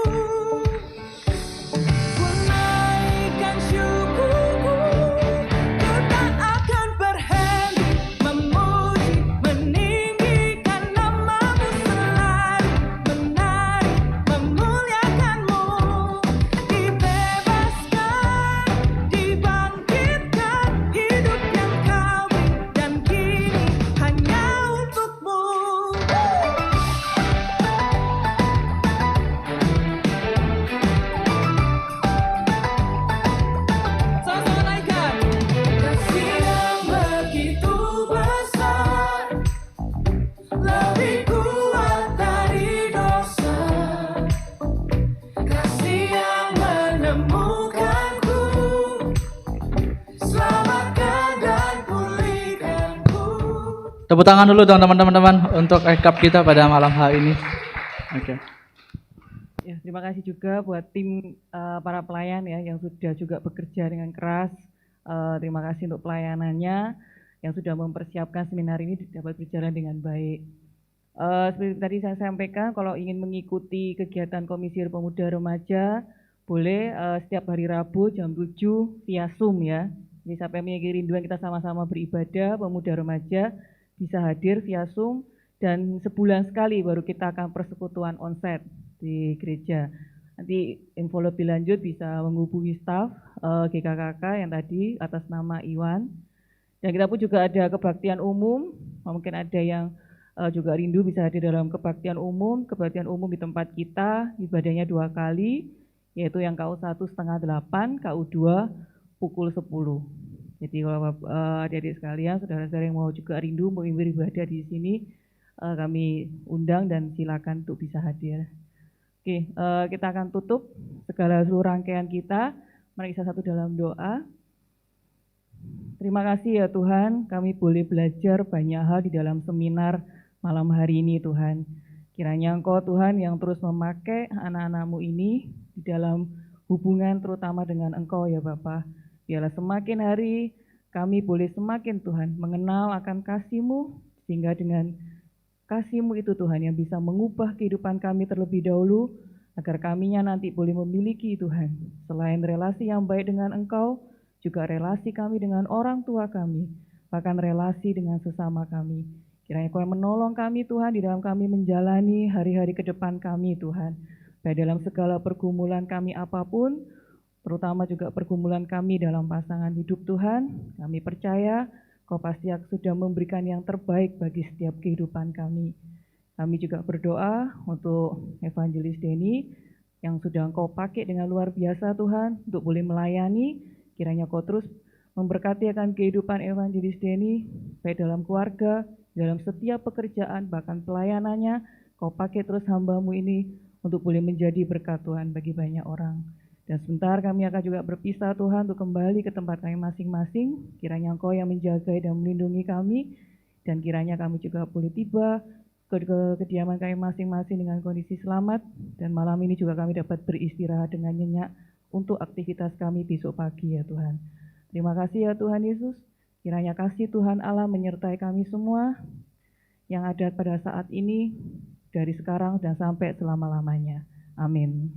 Ku naikkan syukurku, ku tak akan berhenti memuji, meninggikan namamu selalu, menari, memuliakanmu. Dibebaskan, dibangkitkan, hidup yang kau beri dan kini hanya untukmu. Sama-sama naikkan. Kasih yang begitu besar, lebih kuat dari dosa. Kasih yang menemukanku, selamatkan dan pulihkanku. Tepuk tangan dulu dong teman-teman untuk rekap kita pada malam hari ini. Oke. Ya, terima kasih juga buat tim para pelayan ya yang sudah juga bekerja dengan keras. Terima kasih untuk pelayanannya yang sudah mempersiapkan seminar ini dapat berjalan dengan baik. Seperti tadi saya sampaikan, kalau ingin mengikuti kegiatan Komisi Pemuda Remaja, boleh setiap hari Rabu jam 7 via Zoom ya. Jadi sampai memiliki rinduan kita sama-sama beribadah, pemuda remaja bisa hadir via Zoom, dan sebulan sekali baru kita akan persekutuan onsite di gereja. Nanti info lebih lanjut bisa menghubungi staf GKKK yang tadi atas nama Iwan. Dan kita pun juga ada kebaktian umum, mungkin ada yang juga rindu bisa hadir dalam kebaktian umum. Kebaktian umum di tempat kita ibadahnya 2 kali, yaitu yang KU1 setengah 8, KU2 pukul 10. Jadi kalau adik-adik sekalian, saudara-saudara yang mau juga rindu mau beribadah di sini, kami undang dan silakan untuk bisa hadir. Oke, kita akan tutup segala seluruh rangkaian kita. Mari kita satu dalam doa. Terima kasih ya Tuhan, kami boleh belajar banyak hal di dalam seminar malam hari ini Tuhan. Kiranya Engkau Tuhan yang terus memakai anak-anak-Mu ini di dalam hubungan terutama dengan Engkau ya Bapa. Biarlah semakin hari kami boleh semakin Tuhan mengenal akan kasih-Mu, sehingga dengan kasih-Mu itu Tuhan yang bisa mengubah kehidupan kami terlebih dahulu, agar kaminya nanti boleh memiliki Tuhan, selain relasi yang baik dengan Engkau, juga relasi kami dengan orang tua kami, bahkan relasi dengan sesama kami. Kiranya Kau yang menolong kami Tuhan di dalam kami menjalani hari-hari ke depan kami Tuhan. Baik dalam segala pergumulan kami apapun, terutama juga pergumulan kami dalam pasangan hidup Tuhan, kami percaya Kau pasti sudah memberikan yang terbaik bagi setiap kehidupan kami. Kami juga berdoa untuk Evangelis Denny yang sudah Engkau pakai dengan luar biasa Tuhan untuk boleh melayani. Kiranya Kau terus memberkati akan kehidupan Evangelis Denny, baik dalam keluarga, dalam setiap pekerjaan, bahkan pelayanannya. Kau pakai terus hamba-Mu ini untuk boleh menjadi berkat Tuhan bagi banyak orang. Dan sebentar kami akan juga berpisah Tuhan untuk kembali ke tempat kami masing-masing. Kiranya Engkau yang menjaga dan melindungi kami. Dan kiranya kami juga boleh tiba ke kediaman kami masing-masing dengan kondisi selamat. Dan malam ini juga kami dapat beristirahat dengan nyenyak untuk aktivitas kami besok pagi ya Tuhan. Terima kasih ya Tuhan Yesus. Kiranya kasih Tuhan Allah menyertai kami semua yang ada pada saat ini, dari sekarang dan sampai selama-lamanya. Amin.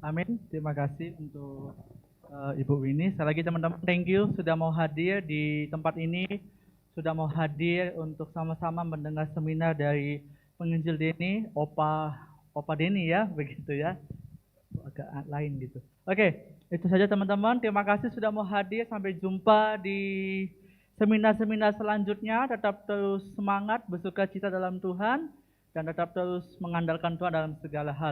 Amin. Terima kasih untuk Ibu Winnie. Sekali lagi teman-teman, thank you sudah mau hadir di tempat ini, sudah mau hadir untuk sama-sama mendengar seminar dari Penginjil Denny, Opa Denny ya, begitu ya. Agak lain gitu. Oke, itu saja teman-teman. Terima kasih sudah mau hadir. Sampai jumpa di seminar-seminar selanjutnya. Tetap terus semangat, bersuka cita dalam Tuhan, dan tetap terus mengandalkan Tuhan dalam segala hal.